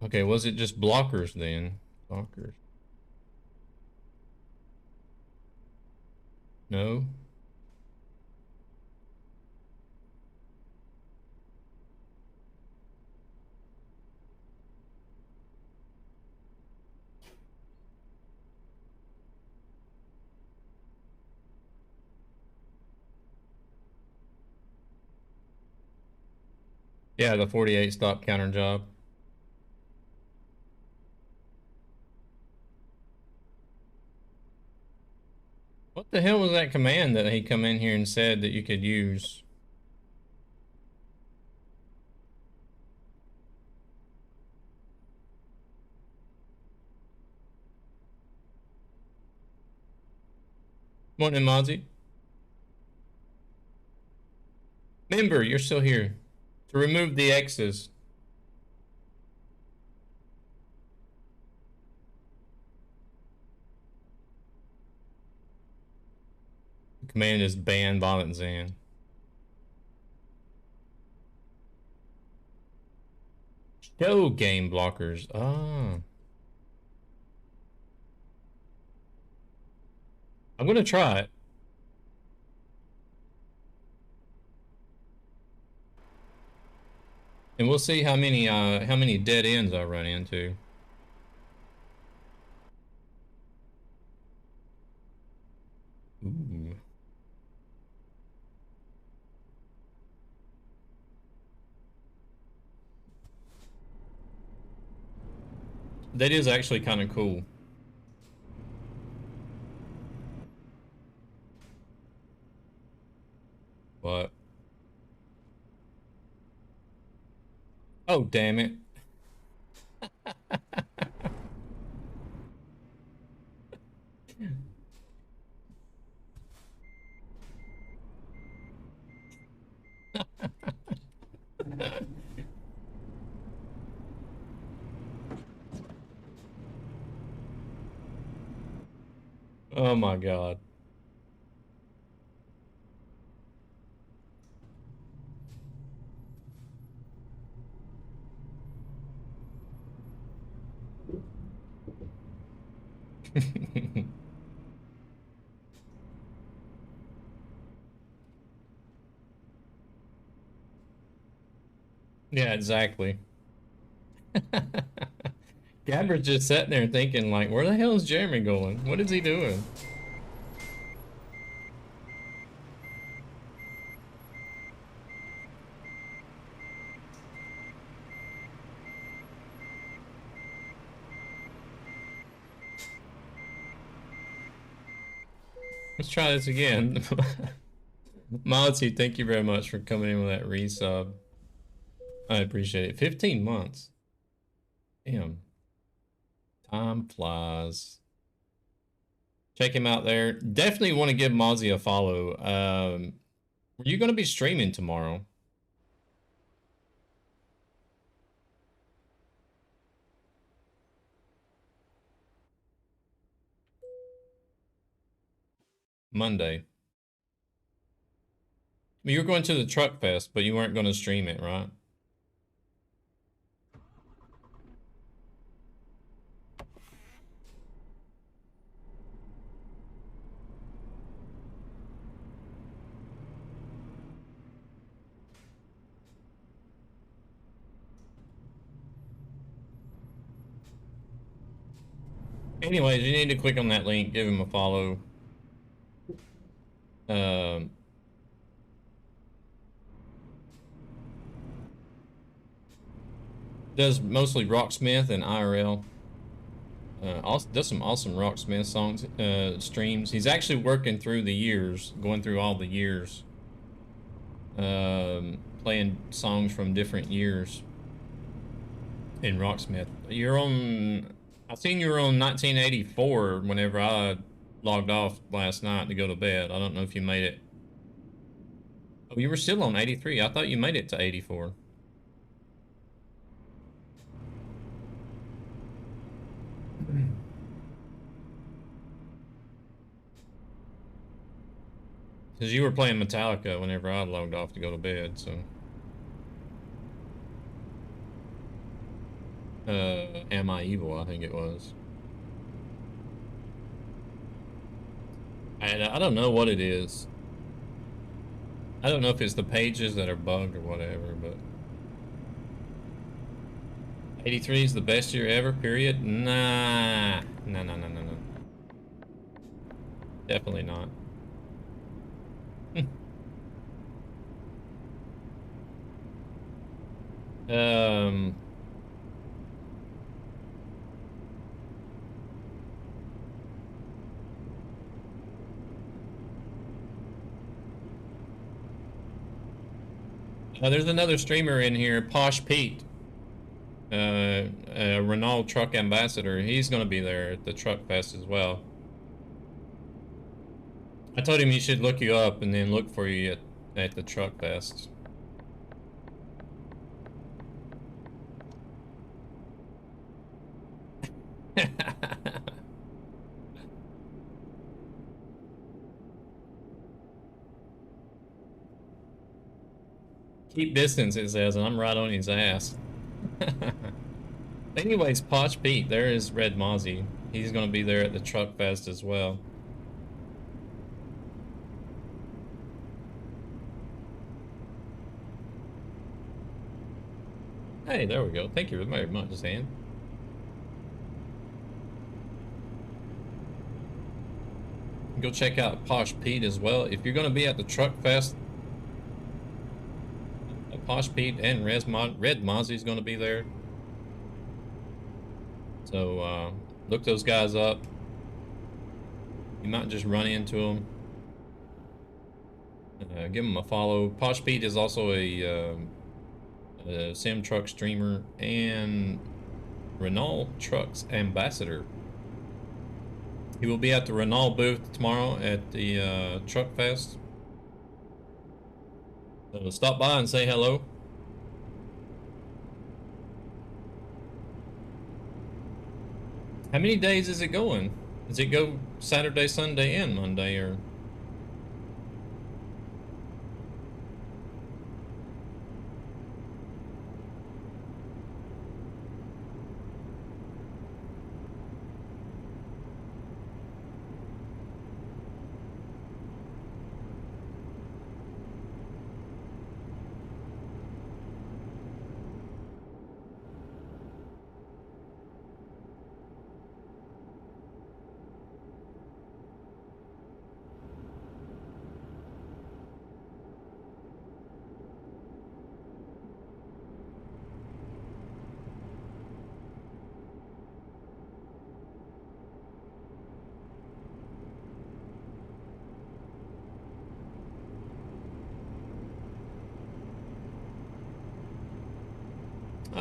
Okay, was it just blockers then? Blockers. No. Yeah, the 48 stop counter job. What the hell was that command that he come in here and said that you could use? Morning, Mozzie. Member, you're still here. To remove the X's. The command is ban violent Zan. Show game blockers. Ah. I'm gonna try it. And we'll see how many dead ends I run into. Ooh. That is actually kind of cool. What? Oh, damn it. Oh my God. Yeah, exactly. Gabber's just sitting there thinking, like, where the hell is Jeremy going? What is he doing? Let's try this again. Mozi, thank you very much for coming in with that resub. I appreciate it. 15 months. Damn. Time flies. Check him out there. Definitely want to give Mozi a follow. Are you going to be streaming tomorrow? Monday. You were going to the Truck Fest, but you weren't going to stream it, right? Anyways, you need to click on that link, give him a follow. Does mostly Rocksmith and IRL. Also does some awesome Rocksmith songs, streams. He's actually working through the years, going through all the years, playing songs from different years in Rocksmith. You're on. I seen you were on 1984 whenever I logged off last night to go to bed. I don't know if you made it. Oh, you were still on 83. I thought you made it to 84. Because you were playing Metallica whenever I logged off to go to bed, so. Am I Evil, I think it was. I don't know what it is. I don't know if it's the pages that are bugged or whatever, but 83 is the best year ever, period? Nah. No, no, no, no, no. Definitely not. um... There's another streamer in here, Posh Pete. Renault truck ambassador. He's going to be there at the Truck Fest as well. I told him he should look you up and then look for you at the Truck Fest. Keep distance, it says, and I'm right on his ass. Anyways, Posh Pete, there is Red Mozzie. He's going to be there at the Truck Fest as well. Hey, there we go. Thank you very much, Zan. Go check out Posh Pete as well. If you're going to be at the Truck Fest, Posh Pete and Red Mozzie's going to be there. So look those guys up. You might just run into them. Give them a follow. Posh Pete is also a Sim truck streamer and Renault Trucks ambassador. He will be at the Renault booth tomorrow at the Truck Fest. So stop by and say hello. How many days is it going? Does it go Saturday, Sunday, and Monday, or?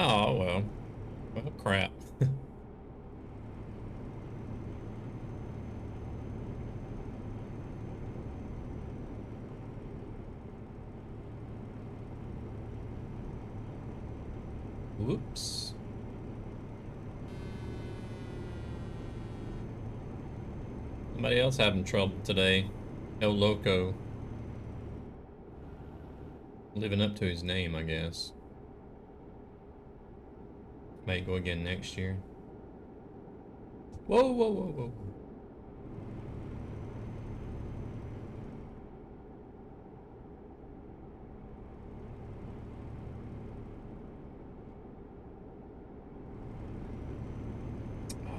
Oh, well. Well, crap. Whoops. Somebody else having trouble today. El Loco. Living up to his name, I guess. Might go again next year. Whoa, whoa, whoa, whoa.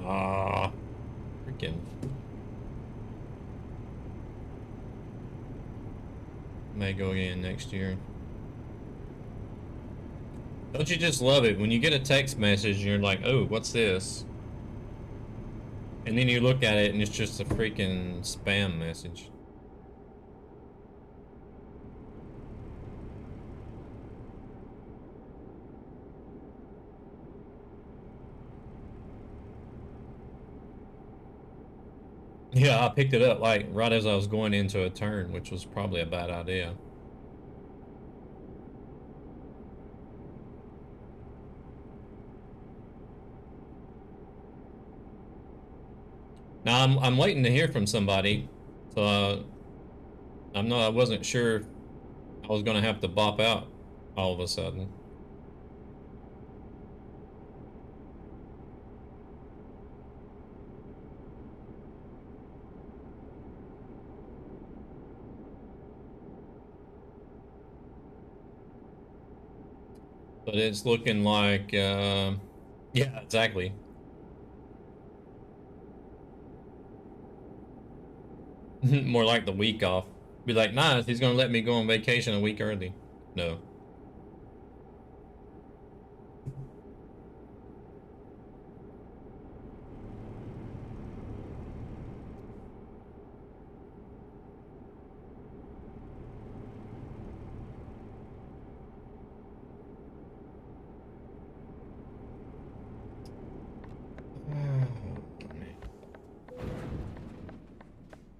Ah, freaking. May go again next year. Don't you just love it when you get a text message and you're like, oh, what's this? And then you look at it and it's just a freaking spam message. Yeah, I picked it up like right as I was going into a turn, which was probably a bad idea. Now I'm waiting to hear from somebody, so I wasn't sure if I was gonna have to bop out all of a sudden. But it's looking like, yeah, exactly. More like the week off. Be like, nice, he's gonna let me go on vacation a week early. No.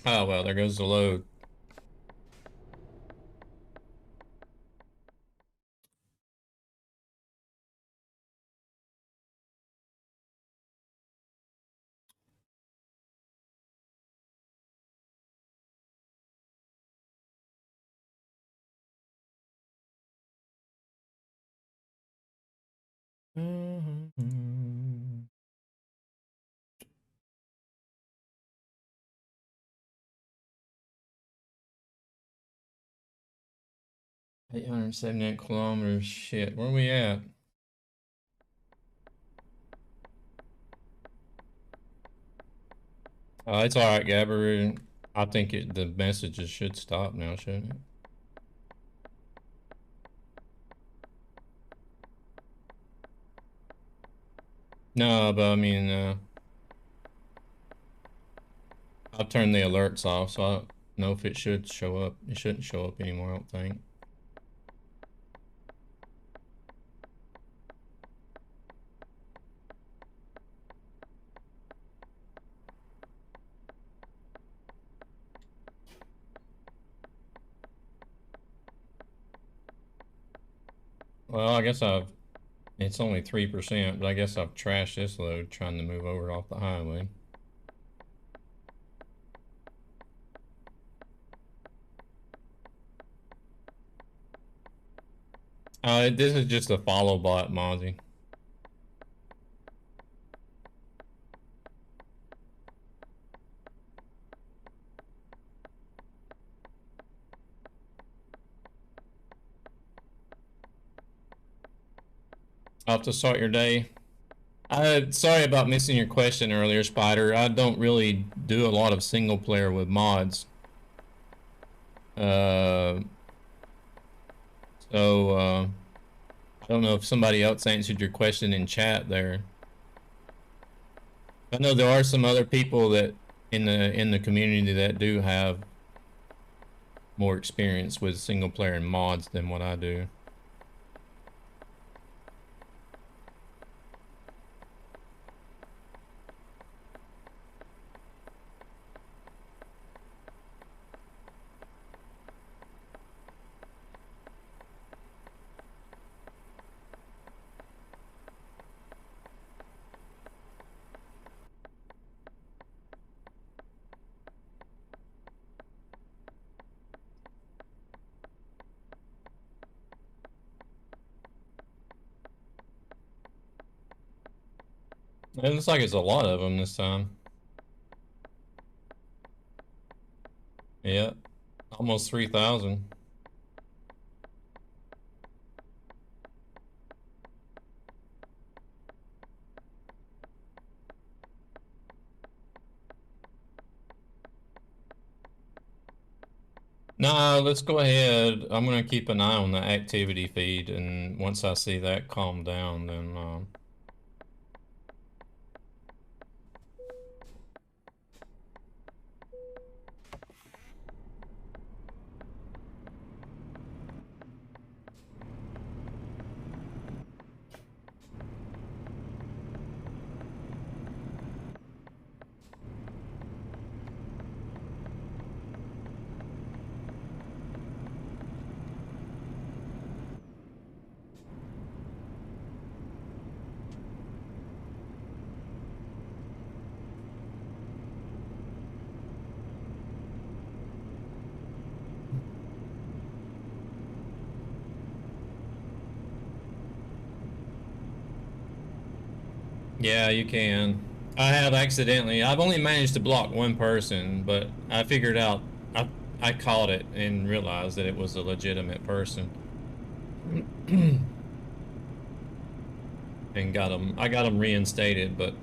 Oh, well, there goes the load. Mm-hmm. 878 kilometers. Shit, where we at? It's all right, Gabber. I think the messages should stop now, shouldn't it? No, but I mean, I've turned the alerts off, so I don't know if it should show up. It shouldn't show up anymore, I don't think. Well, I guess it's only 3%, but I guess I've trashed this load trying to move over off the highway. This is just a follow bot, Mozzie. I'll have to start your day. Sorry about missing your question earlier, Spider. I don't really do a lot of single player with mods. So I don't know if somebody else answered your question in chat there. I know there are some other people that in the community that do have more experience with single player and mods than what I do. It looks like it's a lot of them this time. Yeah, almost 3,000. No, let's go ahead. I'm gonna keep an eye on the activity feed, and once I see that calm down, then yeah, you can. I've only managed to block one person, but I figured out, I caught it and realized that it was a legitimate person. And I got him reinstated, but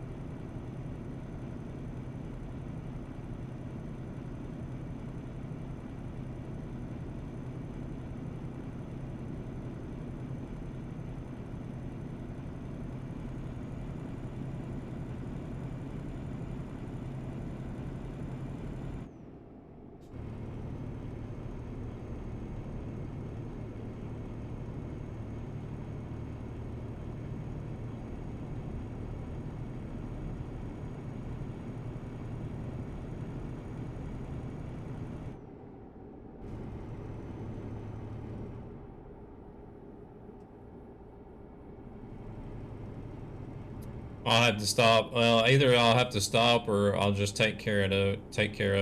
I'll have to stop. Well, either I'll have to stop or I'll just take care of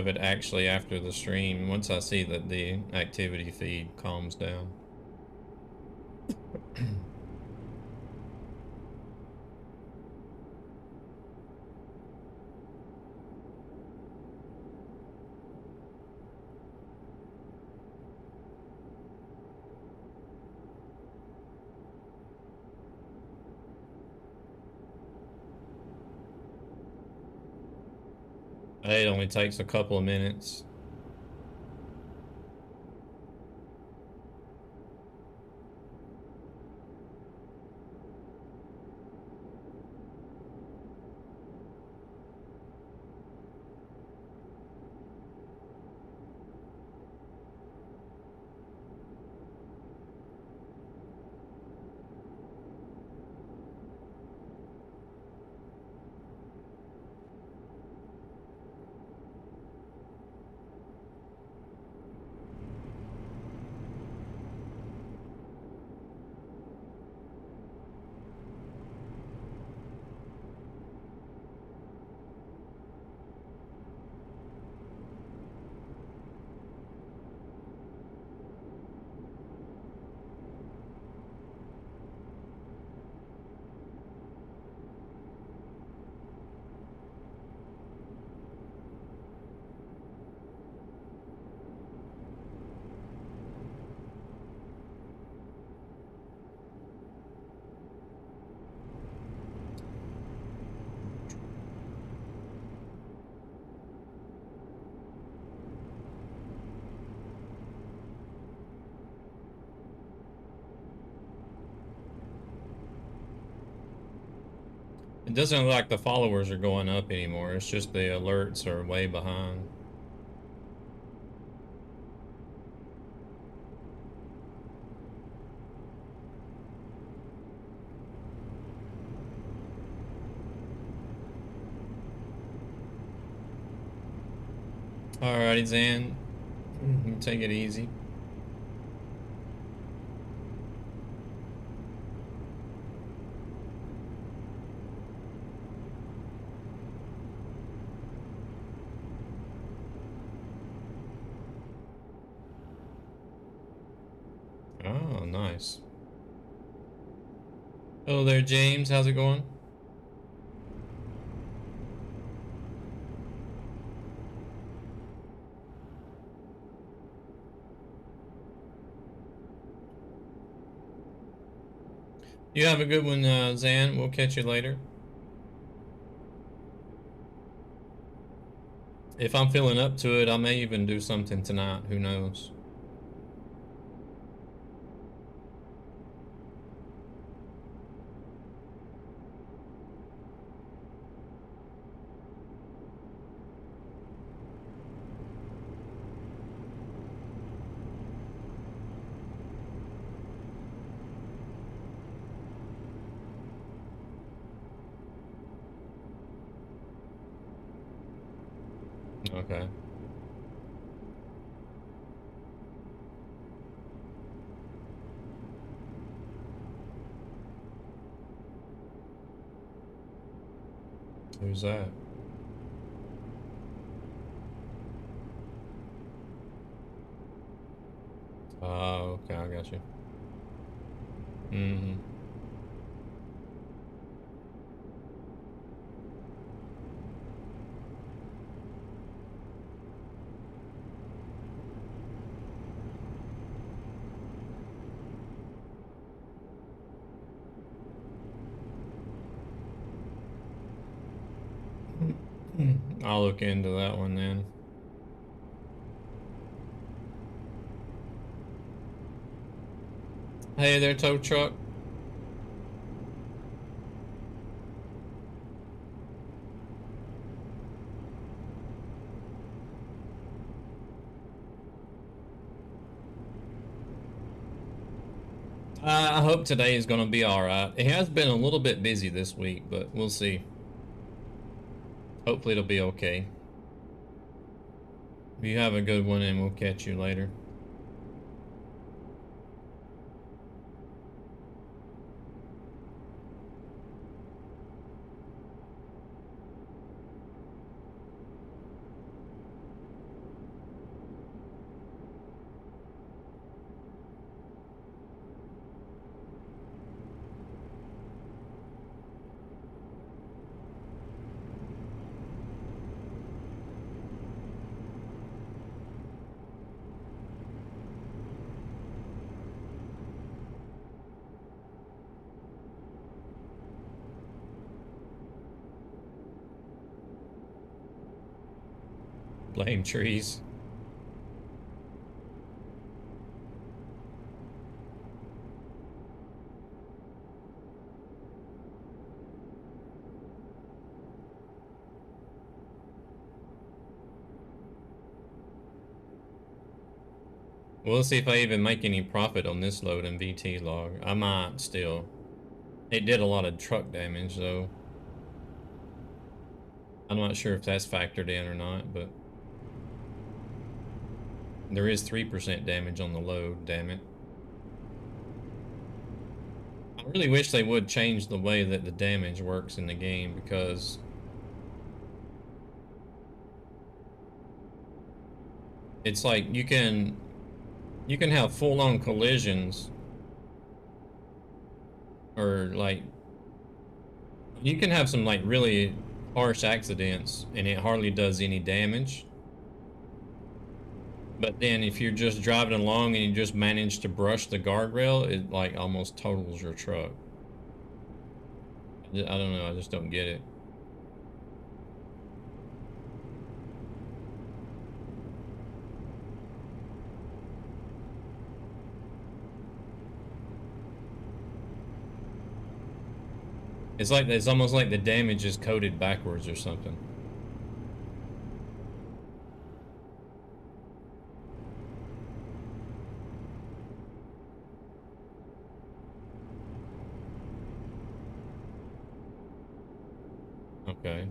it actually after the stream once I see that the activity feed calms down. It only takes a couple of minutes. It doesn't look like the followers are going up anymore. It's just the alerts are way behind. Alrighty, Zan. You take it easy. Oh, nice. Hello there, James. How's it going? You have a good one, Zan. We'll catch you later. If I'm feeling up to it, I may even do something tonight. Who knows? Okay. Who's that? Oh, okay, I got you. Mm-hmm. I'll look into that one then. Hey there, tow truck. I hope today is going to be all right. It has been a little bit busy this week, but we'll see. Hopefully it'll be okay. You have a good one and we'll catch you later. Blame trees. We'll see if I even make any profit on this load in VT log. I might still. It did a lot of truck damage though. I'm not sure if that's factored in or not, but there is 3% damage on the load, damn it. I really wish they would change the way that the damage works in the game, because it's like you can have full-on collisions, or like you can have some like really harsh accidents and it hardly does any damage. But then if you're just driving along and you just manage to brush the guardrail, it like almost totals your truck. I don't know, I just don't get it. It's almost like the damage is coded backwards or something. Okay.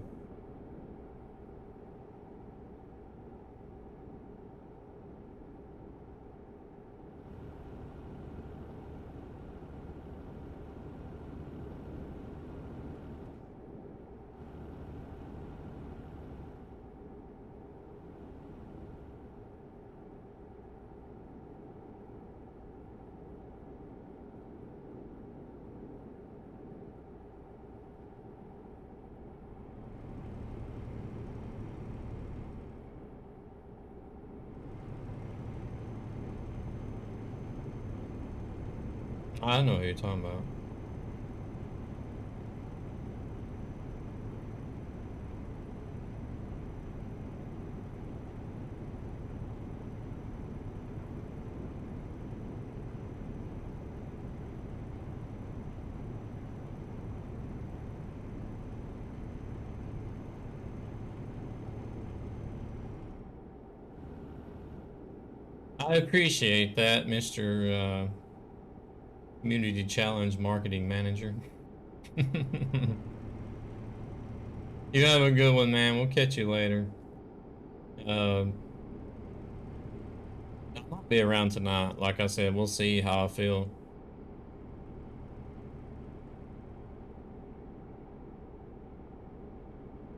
I know what you're talking about. I appreciate that, Mr. Community Challenge Marketing Manager. You have a good one, man. We'll catch you later. I might be around tonight. Like I said, we'll see how I feel.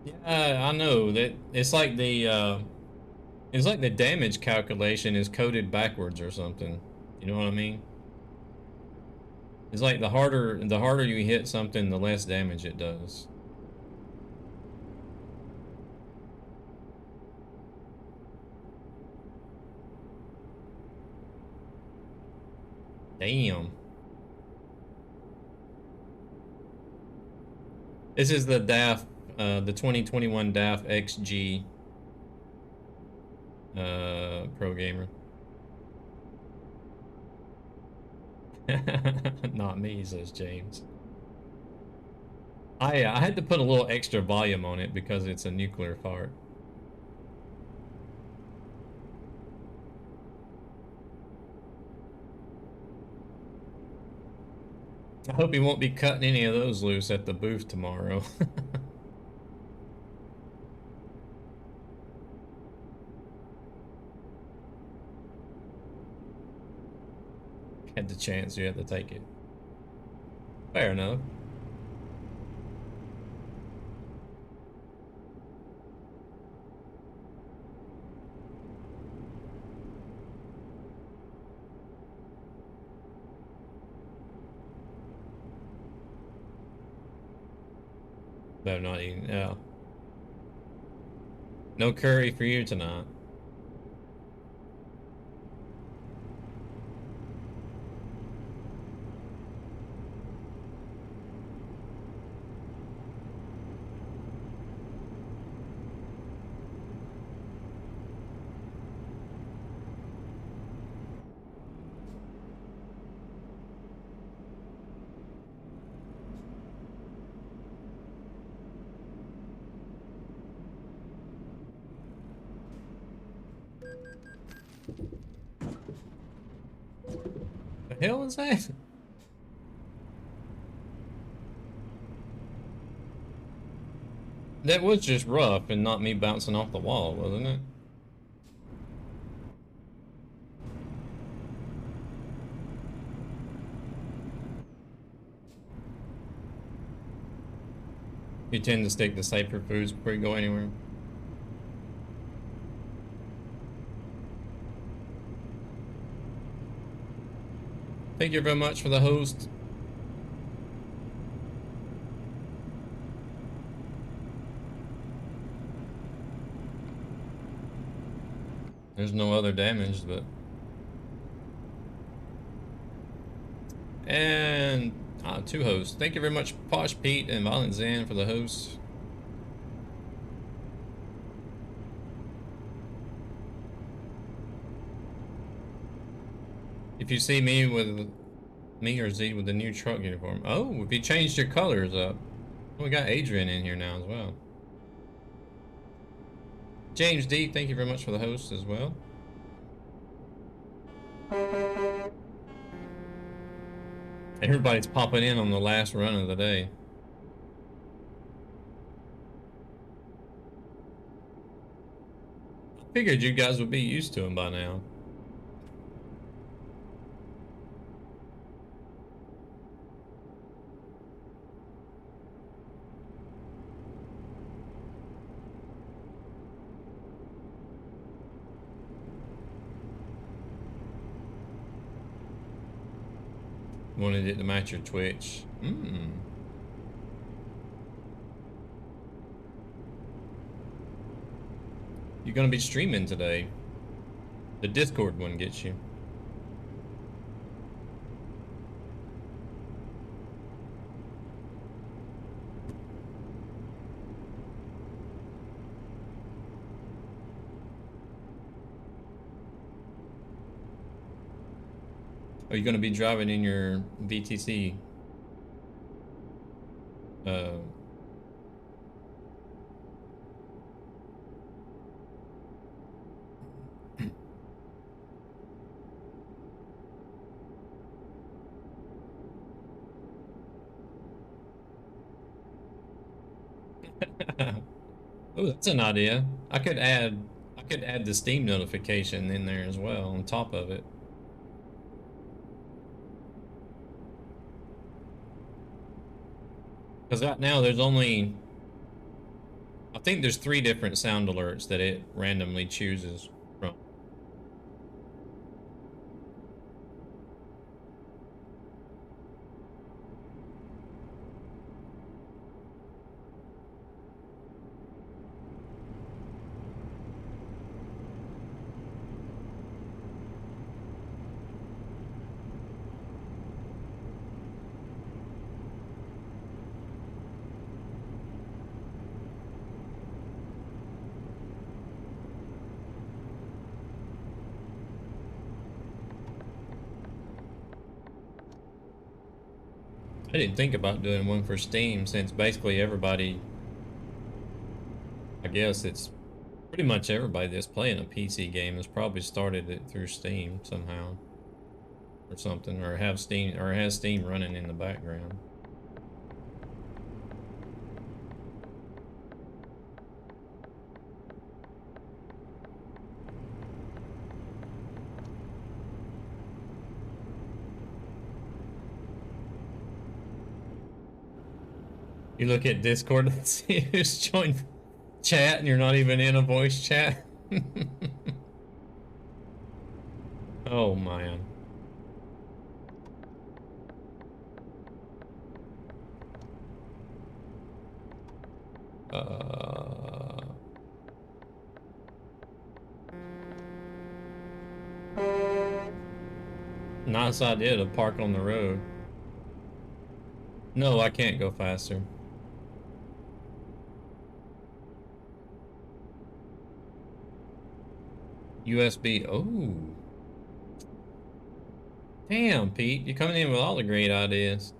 Yeah, I know that it's like the damage calculation is coded backwards or something. You know what I mean? It's like the harder you hit something, the less damage it does. Damn. This is the the 2021 DAF XG Pro Gamer. Not me, says James. I had to put a little extra volume on it because it's a nuclear fart. I hope he won't be cutting any of those loose at the booth tomorrow. Had the chance, you had to take it. Fair enough. Better not eating. Yeah. No curry for you tonight. The hell was that? That was just rough and not me bouncing off the wall, wasn't it? You tend to stick to safer foods before you go anywhere. Thank you very much for the host. There's no other damage, but... And... two hosts. Thank you very much, Posh Pete and Violent Zan, for the hosts. If you see me with... Me or Z with the new truck uniform. Oh, if you changed your colors up. We got Adrian in here now as well. James D, thank you very much for the host as well. Everybody's popping in on the last run of the day. I figured you guys would be used to him by now. Wanted it to match your Twitch. You're gonna be streaming today. The Discord one gets you. Are you gonna be driving in your VTC? Oh, that's an idea. I could add the Steam notification in there as well on top of it. Because right now there's only, I think there's 3 different sound alerts that it randomly chooses from. I didn't think about doing one for Steam since basically everybody, I guess it's pretty much everybody that's playing a PC game has probably started it through Steam somehow or something, or has Steam running in the background. You look at Discord and see who's joined chat and you're not even in a voice chat. Oh man. Nice idea to park on the road. No, I can't go faster. USB. Oh. Damn, Pete. You're coming in with all the great ideas.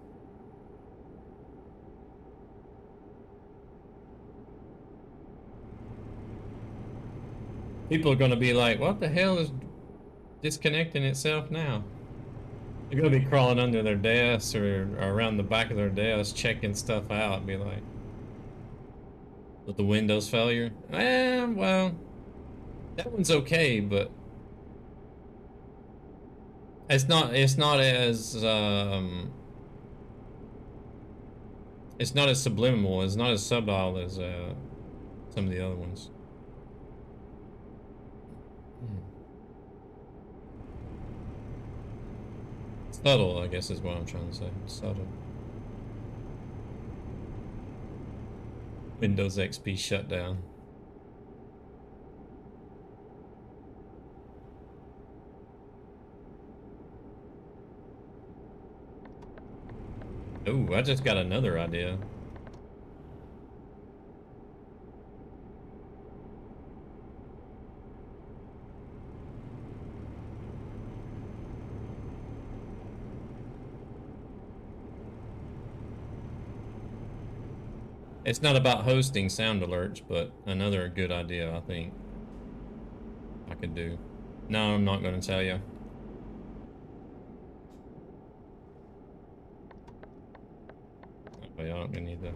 People are going to be like, what the hell is disconnecting itself now? They're gonna be crawling under their desks or around the back of their desk, checking stuff out, and be like, with the Windows failure. Well, that one's okay, but it's not as subliminal, it's not as subtle as some of the other ones. Subtle, I guess is what I'm trying to say. Subtle. Windows XP shut down. Oh, I just got another idea. It's not about hosting sound alerts, but another good idea I think I could do. No, I'm not going to tell you. Wait, I don't need that.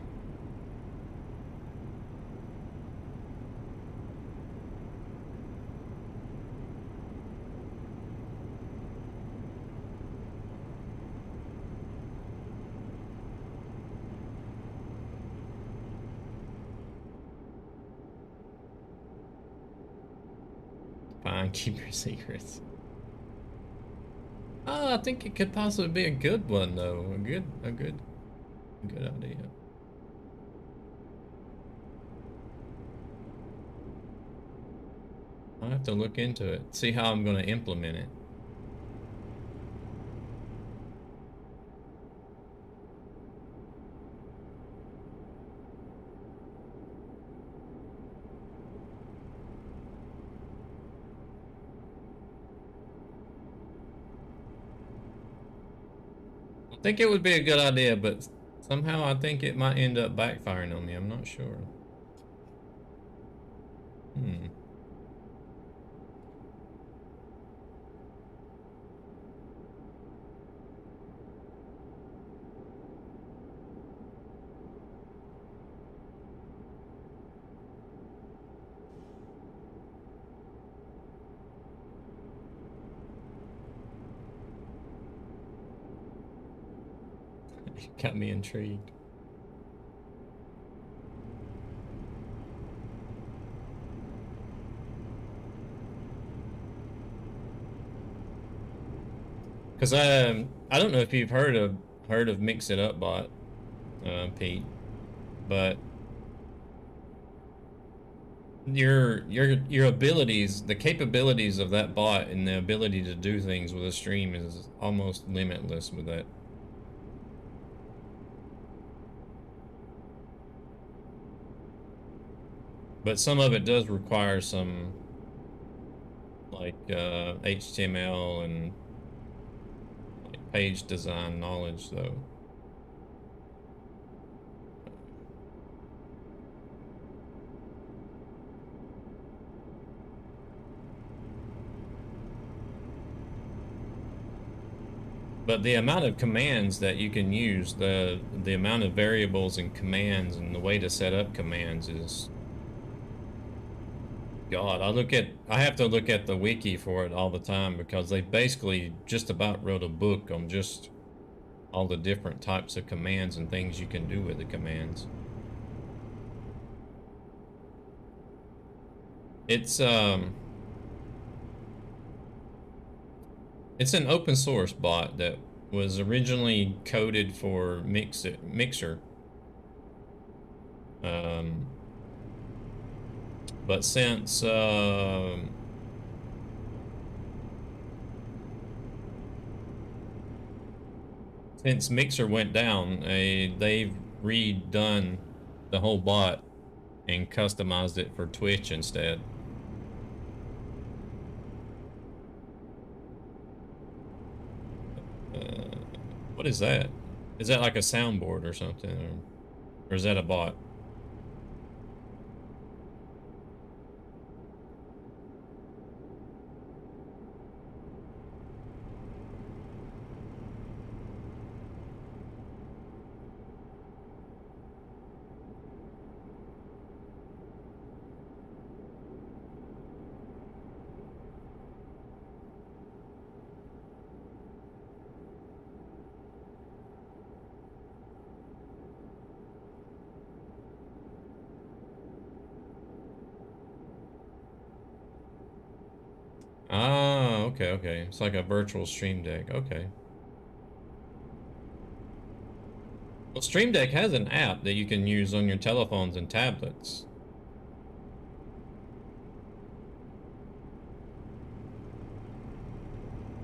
Fine, keep your secrets. Oh, I think it could possibly be a good one though. A good idea. I'll have to look into it, see how I'm going to implement it. I think it would be a good idea, but somehow I think it might end up backfiring on me. I'm not sure. Got me intrigued. Because I don't know if you've heard of Mix It Up Bot, Pete, but your abilities, the capabilities of that bot and the ability to do things with a stream is almost limitless with that. But some of it does require some like HTML and like page design knowledge though. But the amount of commands that you can use, the amount of variables and commands and the way to set up commands is, God, I have to look at the wiki for it all the time because they basically just about wrote a book on just all the different types of commands and things you can do with the commands. It's an open source bot that was originally coded for Mixer. But since Mixer went down, they've redone the whole bot and customized it for Twitch instead. What is that? Is that like a soundboard or something? Or is that a bot? okay. It's like a virtual Stream Deck. Okay. Well, Stream Deck has an app that you can use on your telephones and tablets.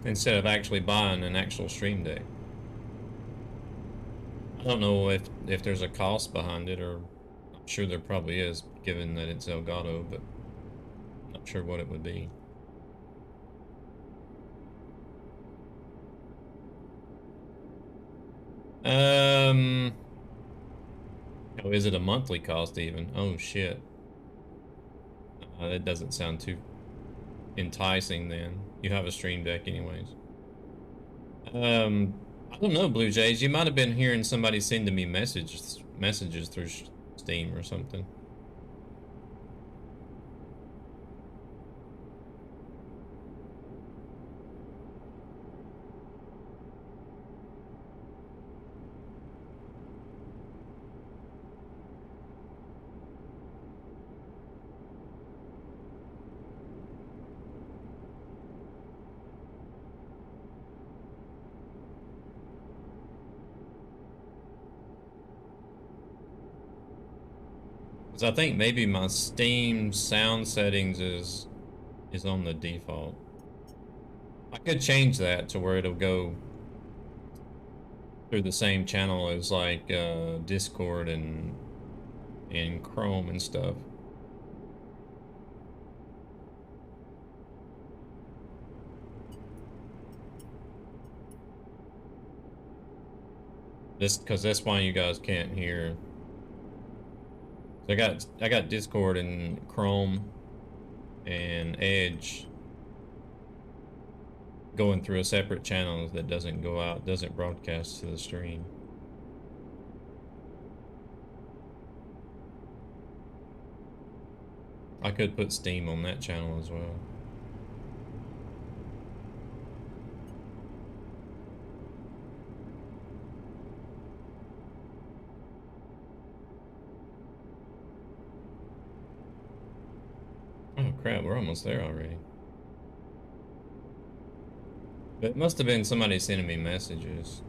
Instead of actually buying an actual Stream Deck. I don't know if there's a cost behind it, or I'm sure there probably is, given that it's Elgato, but I'm not sure what it would be. Oh, is it a monthly cost even? Oh shit. That doesn't sound too enticing then. You have a Stream Deck anyways. I don't know, Blue Jays. You might have been hearing somebody sending me messages through Steam or something. Because I think maybe my Steam sound settings is on the default. I could change that to where it'll go through the same channel as like Discord and Chrome and stuff. Because that's why you guys can't hear. So I got Discord and Chrome and Edge going through a separate channel that doesn't go out, doesn't broadcast to the stream. I could put Steam on that channel as well. Oh crap, we're almost there already. But it must have been somebody sending me messages.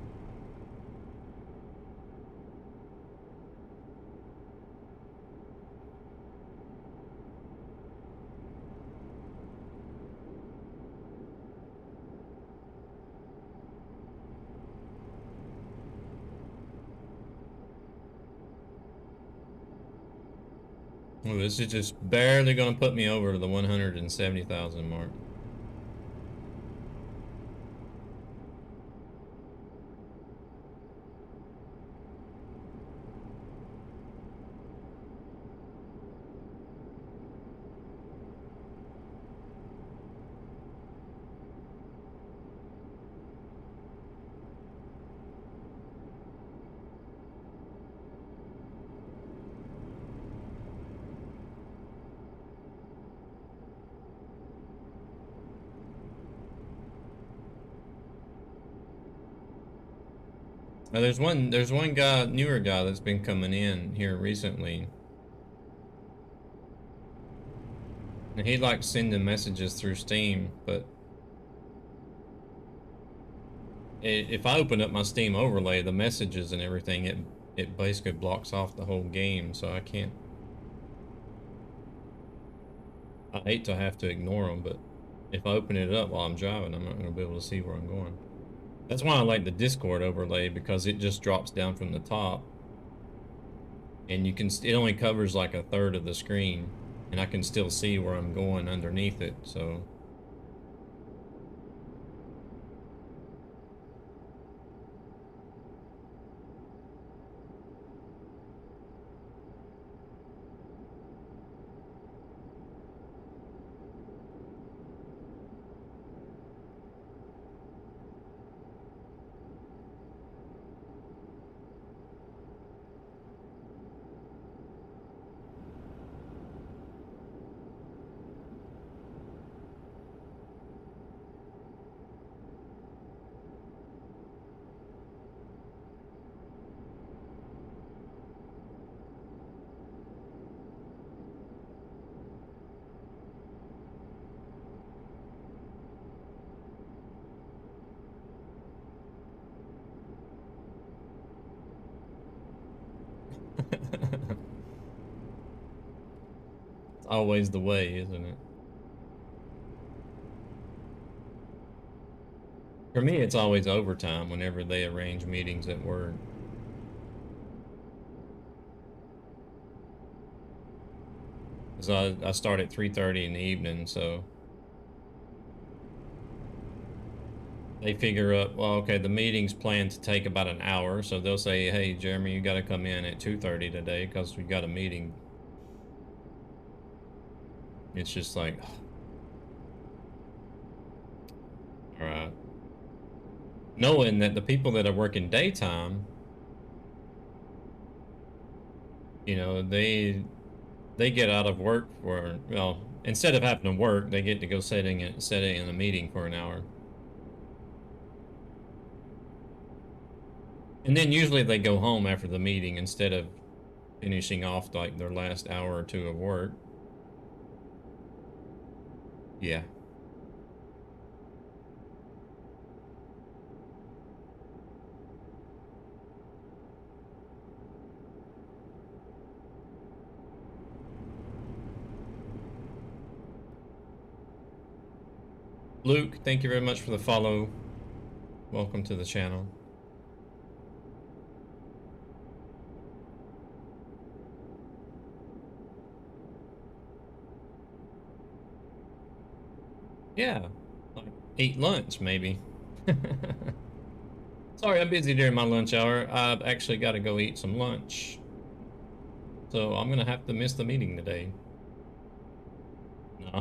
Oh, this is just barely gonna put me over to the 170,000 mark. Now, there's one guy, newer guy that's been coming in here recently. And he likes sending messages through Steam, but if I open up my Steam overlay, the messages and everything, it basically blocks off the whole game, so I can't. I hate to have to ignore them, but if I open it up while I'm driving, I'm not going to be able to see where I'm going. That's why I like the Discord overlay, because it just drops down from the top, and it only covers like a third of the screen, and I can still see where I'm going underneath it, so. always the way, isn't it? For me, it's always overtime whenever they arrange meetings at work. Because I start at 3:30 in the evening, so they figure up, well, okay, the meeting's planned to take about an hour, so they'll say, hey, Jeremy, you got to come in at 2:30 today because we got a meeting. It's just like, all right. Knowing that the people that are working daytime, you know, they get out of work for, well, instead of having to work, they get to go sit in a meeting for an hour. And then usually they go home after the meeting instead of finishing off like their last hour or two of work. Yeah. Luke, thank you very much for the follow. Welcome to the channel. Yeah, like eat lunch maybe. Sorry, I'm busy during my lunch hour. I've actually got to go eat some lunch. So I'm gonna have to miss the meeting today. No.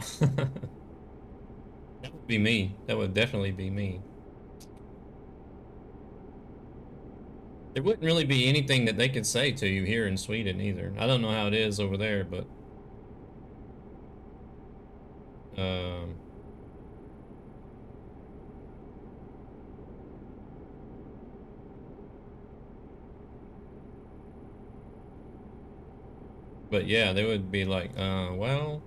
That would be me. That would definitely be me. There wouldn't really be anything that they could say to you here in Sweden either. I don't know how it is over there, but um but yeah, they would be like, well,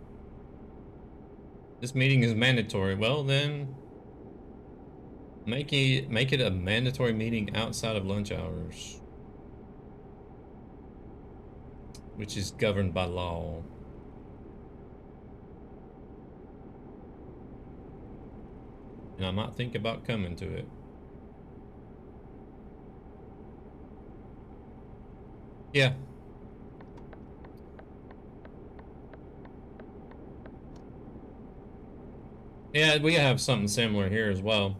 this meeting is mandatory. Well, then make it a mandatory meeting outside of lunch hours, which is governed by law. And I might think about coming to it. Yeah. Yeah, we have something similar here as well.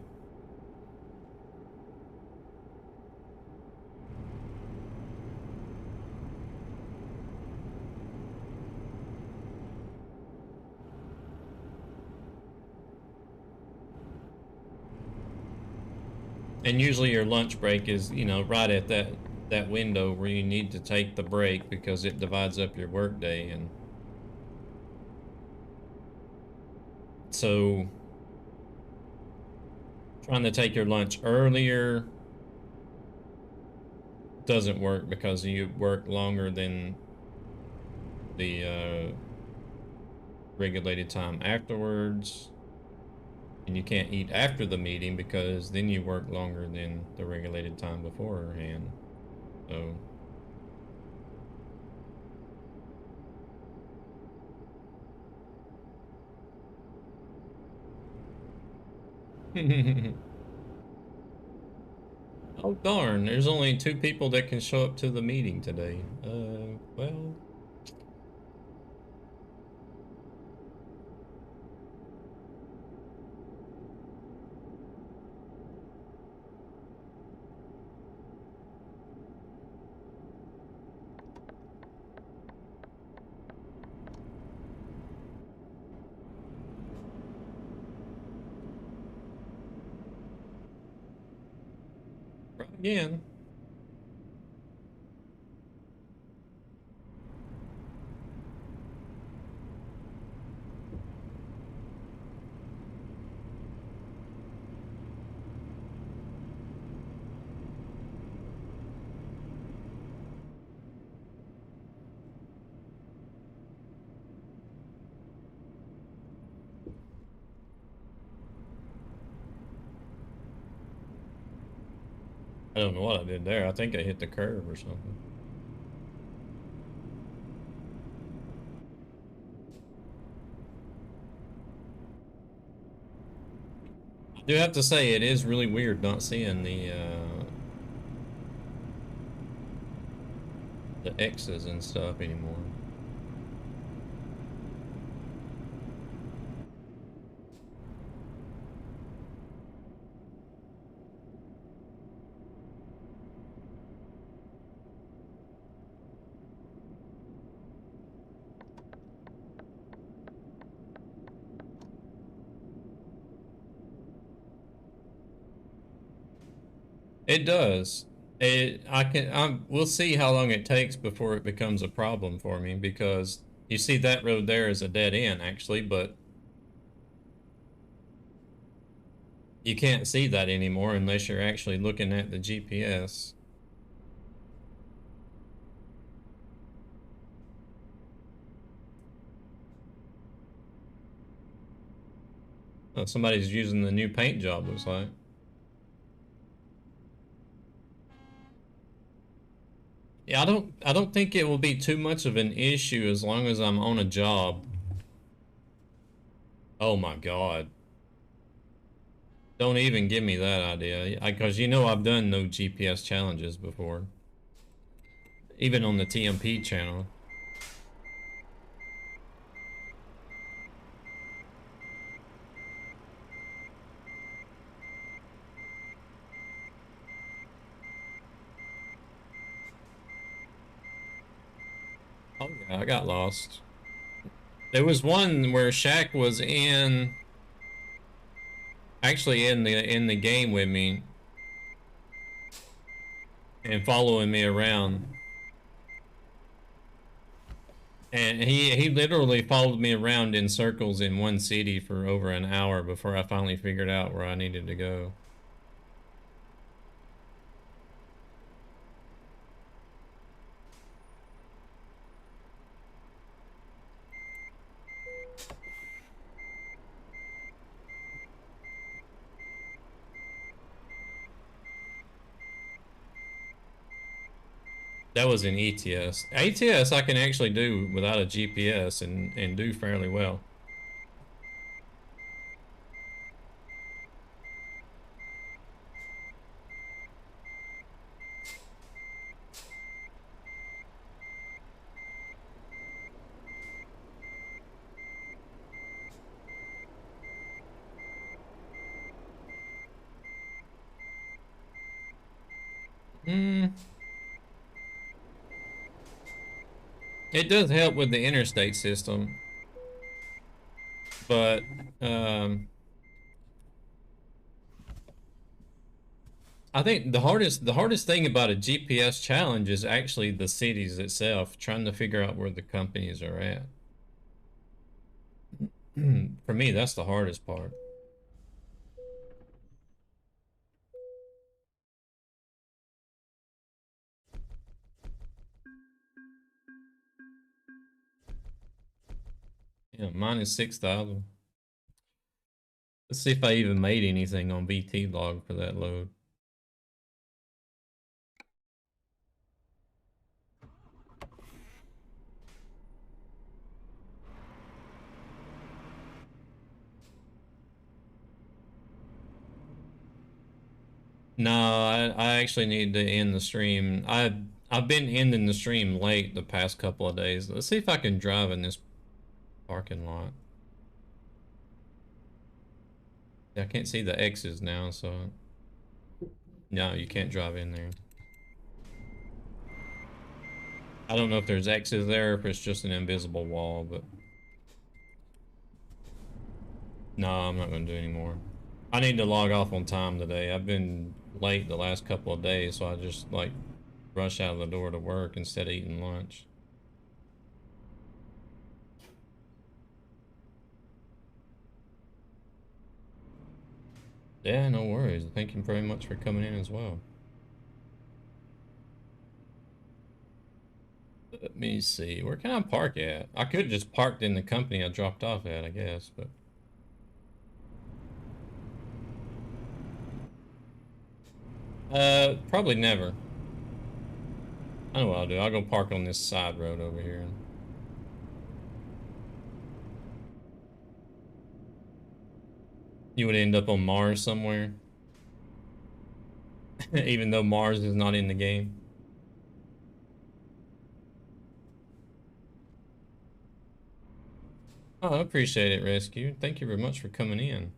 And usually your lunch break is, you know, right at that window where you need to take the break because it divides up your workday. And so trying to take your lunch earlier doesn't work because you work longer than the regulated time afterwards. And you can't eat after the meeting because then you work longer than the regulated time beforehand. So oh darn, there's only 2 people that can show up to the meeting today. Well, try again. I don't know what I did there. I think I hit the curve or something. I do have to say it is really weird not seeing the X's and stuff anymore. It does. We'll see how long it takes before it becomes a problem for me, because you see that road there is a dead end actually, but you can't see that anymore unless you're actually looking at the GPS. Oh, somebody's using the new paint job, looks like. Yeah, I don't think it will be too much of an issue as long as I'm on a job. Oh my God. Don't even give me that idea. Because you know I've done no GPS challenges before. Even on the TMP channel. Oh yeah, I got lost. There was one where Shaq was actually in the game with me and following me around. And he literally followed me around in circles in one city for over an hour before I finally figured out where I needed to go. That was in ETS. ATS I can actually do without a GPS and do fairly well. Hmm. It does help with the interstate system, but I think the hardest thing about a GPS challenge is actually the cities itself, trying to figure out where the companies are at. For me, that's the hardest part. Yeah, mine is 6,000. Let's see if I even made anything on VT log for that load. No, I actually need to end the stream. I've been ending the stream late the past couple of days. Let's see if I can drive in this parking lot. Yeah, I can't see the X's now, so no, you can't drive in there. I don't know if there's X's there, or if it's just an invisible wall, but no, I'm not gonna do anymore. I need to log off on time today. I've been late the last couple of days, so I just like rush out of the door to work instead of eating lunch. Yeah, no worries. Thank you very much for coming in as well. Let me see. Where can I park at? I could have just parked in the company I dropped off at, I guess, but probably never. I know what I'll do. I'll go park on this side road over here. You would end up on Mars somewhere, even though Mars is not in the game. Oh, I appreciate it, Rescue. Thank you very much for coming in.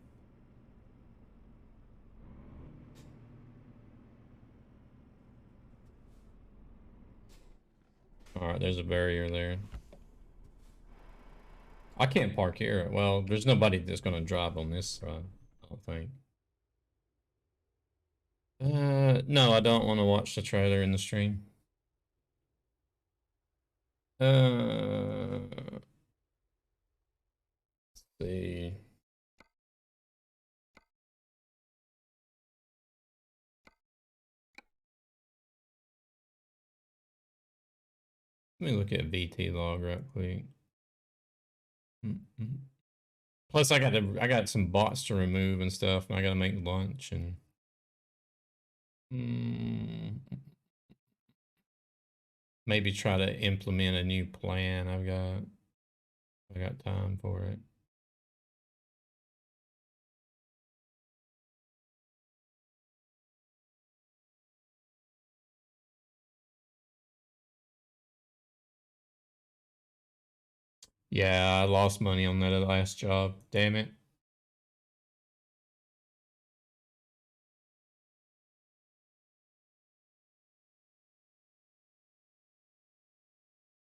All right, there's a barrier there. I can't park here. Well, there's nobody that's going to drive on this side, I don't think. No, I don't want to watch the trailer in the stream. Let's see. Let me look at VT log right quick. Plus, I got some bots to remove and stuff, and I got to make lunch and. Maybe try to implement a new plan. I got time for it. Yeah, I lost money on that last job. Damn it.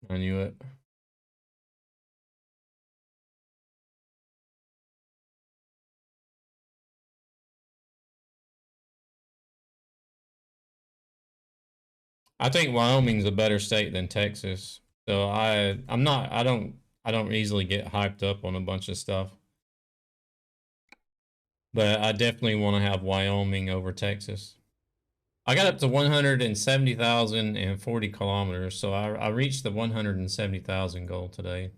I knew it. I think Wyoming's a better state than Texas. So I don't easily get hyped up on a bunch of stuff. But I definitely want to have Wyoming over Texas. I got up to 170,040 kilometers, so I reached the 170,000 goal today.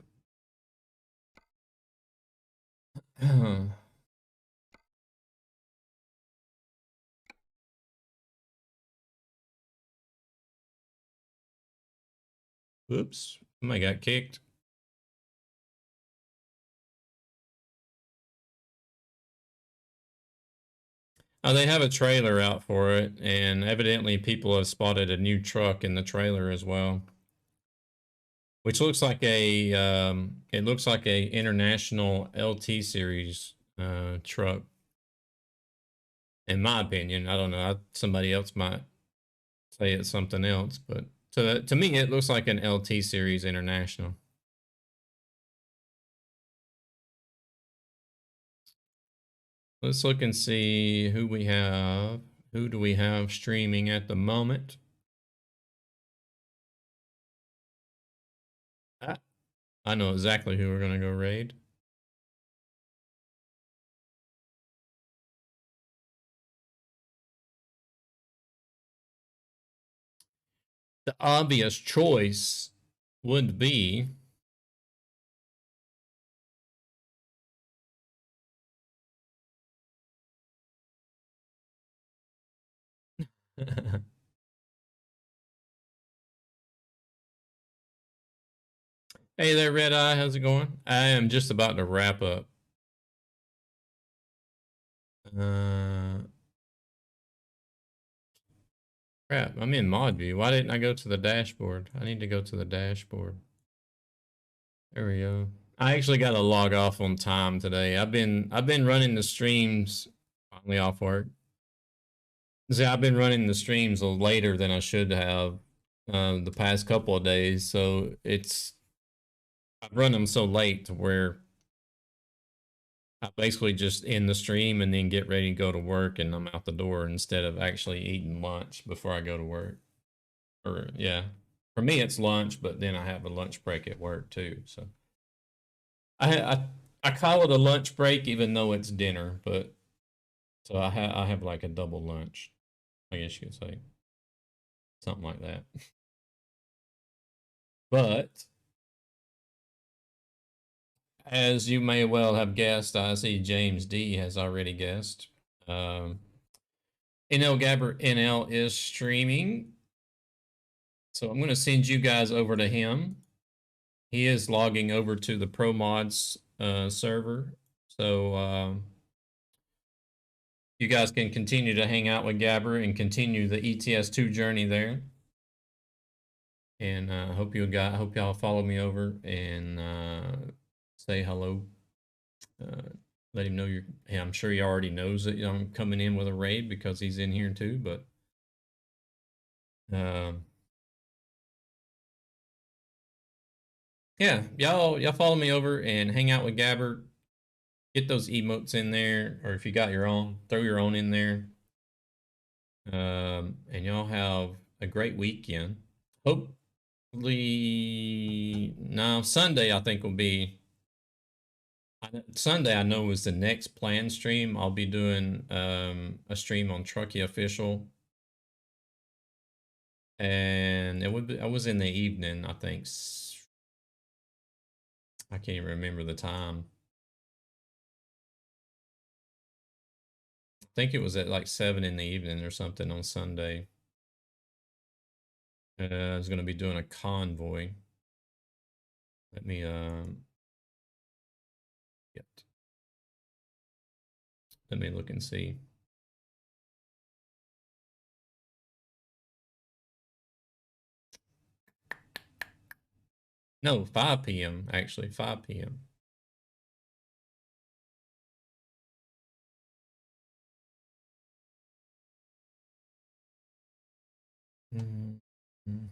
Oops, I got kicked. Oh, they have a trailer out for it, and evidently people have spotted a new truck in the trailer as well, which looks like it looks like a international LT series truck. In my opinion, I don't know. Somebody else might say it's something else, but to me, it looks like an LT series international. Let's look and see who we have. Who do we have streaming at the moment? Ah, I know exactly who we're going to go raid. The obvious choice would be Hey there, Red Eye. How's it going? I am just about to wrap up. Crap, I'm in mod view. Why didn't I go to the dashboard? I need to go to the dashboard. There we go. I actually got to log off on time today. I've been running the streams finally off work. See, I've been running the streams a little later than I should have the past couple of days, so I've run them so late to where I basically just end the stream and then get ready to go to work, and I'm out the door instead of actually eating lunch before I go to work. Or yeah, for me it's lunch, but then I have a lunch break at work too. So I call it a lunch break even though it's dinner, but so I have like a double lunch, I guess you could say, something like that. But as you may well have guessed, I see James D has already guessed. NL Gabber NL is streaming. So I'm going to send you guys over to him. He is logging over to the Pro Mods server. So you guys can continue to hang out with Gabber and continue the ETS2 journey there. And hope y'all follow me over and say hello. Let him know you're. Yeah, I'm sure he already knows that I'm coming in with a raid because he's in here too. But yeah, y'all follow me over and hang out with Gabber. Get those emotes in there, or if you got your own, throw your own in there. And y'all have a great weekend. Hopefully, no, Sunday I think will be. Sunday I know is the next planned stream. I'll be doing a stream on Trucky Official, and it would be, I was in the evening I think. I can't even remember the time. I think it was at like 7 in the evening or something on Sunday. I was going to be doing a convoy. Let me get. Let me look and see. No, 5 p.m. actually, 5 p.m. Mm-hmm.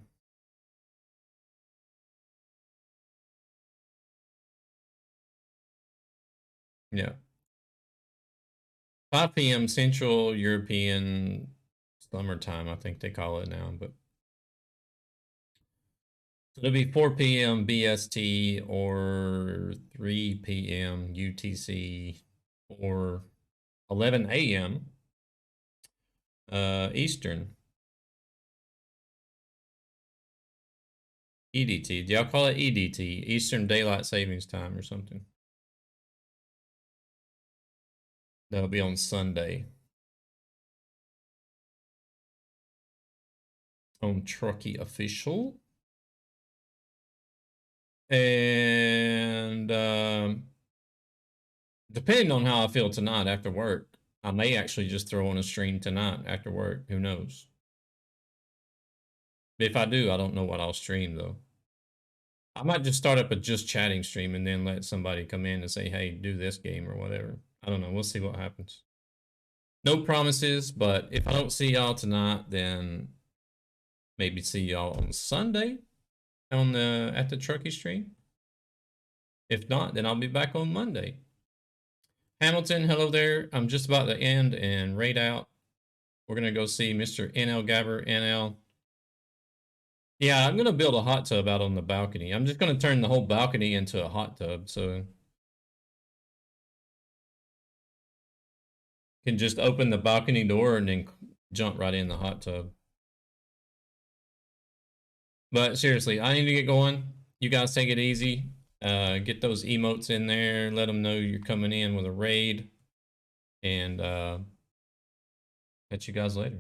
Yeah. 5 p.m. Central European summertime, I think they call it now, but it'll be 4 p.m. BST or 3 p.m. UTC or 11 a.m. Eastern. EDT. Do y'all call it EDT? Eastern Daylight Savings Time or something? That'll be on Sunday. On Trucky Official. And depending on how I feel tonight after work, I may actually just throw on a stream tonight after work. Who knows? If I do, I don't know what I'll stream though. I might just start up a just chatting stream and then let somebody come in and say, hey, do this game or whatever. I don't know. We'll see what happens. No promises, but if I don't see y'all tonight, then maybe see y'all on Sunday on the at the Trucky stream. If not, then I'll be back on Monday. Hamilton, hello there. I'm just about to end and raid out. We're gonna go see Mr. NL Gabber NL. Yeah, I'm gonna build a hot tub out on the balcony. I'm just gonna turn the whole balcony into a hot tub, so can just open the balcony door and then jump right in the hot tub. But seriously, I need to get going. You guys take it easy. Get those emotes in there. Let them know you're coming in with a raid. And catch you guys later.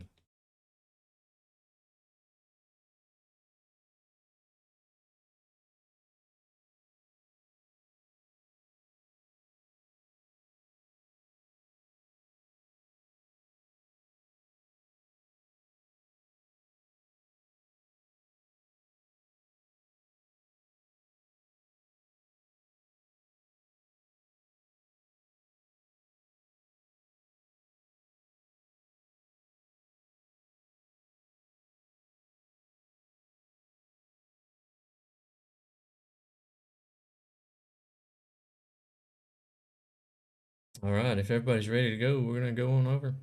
All right, if everybody's ready to go, we're gonna go on over.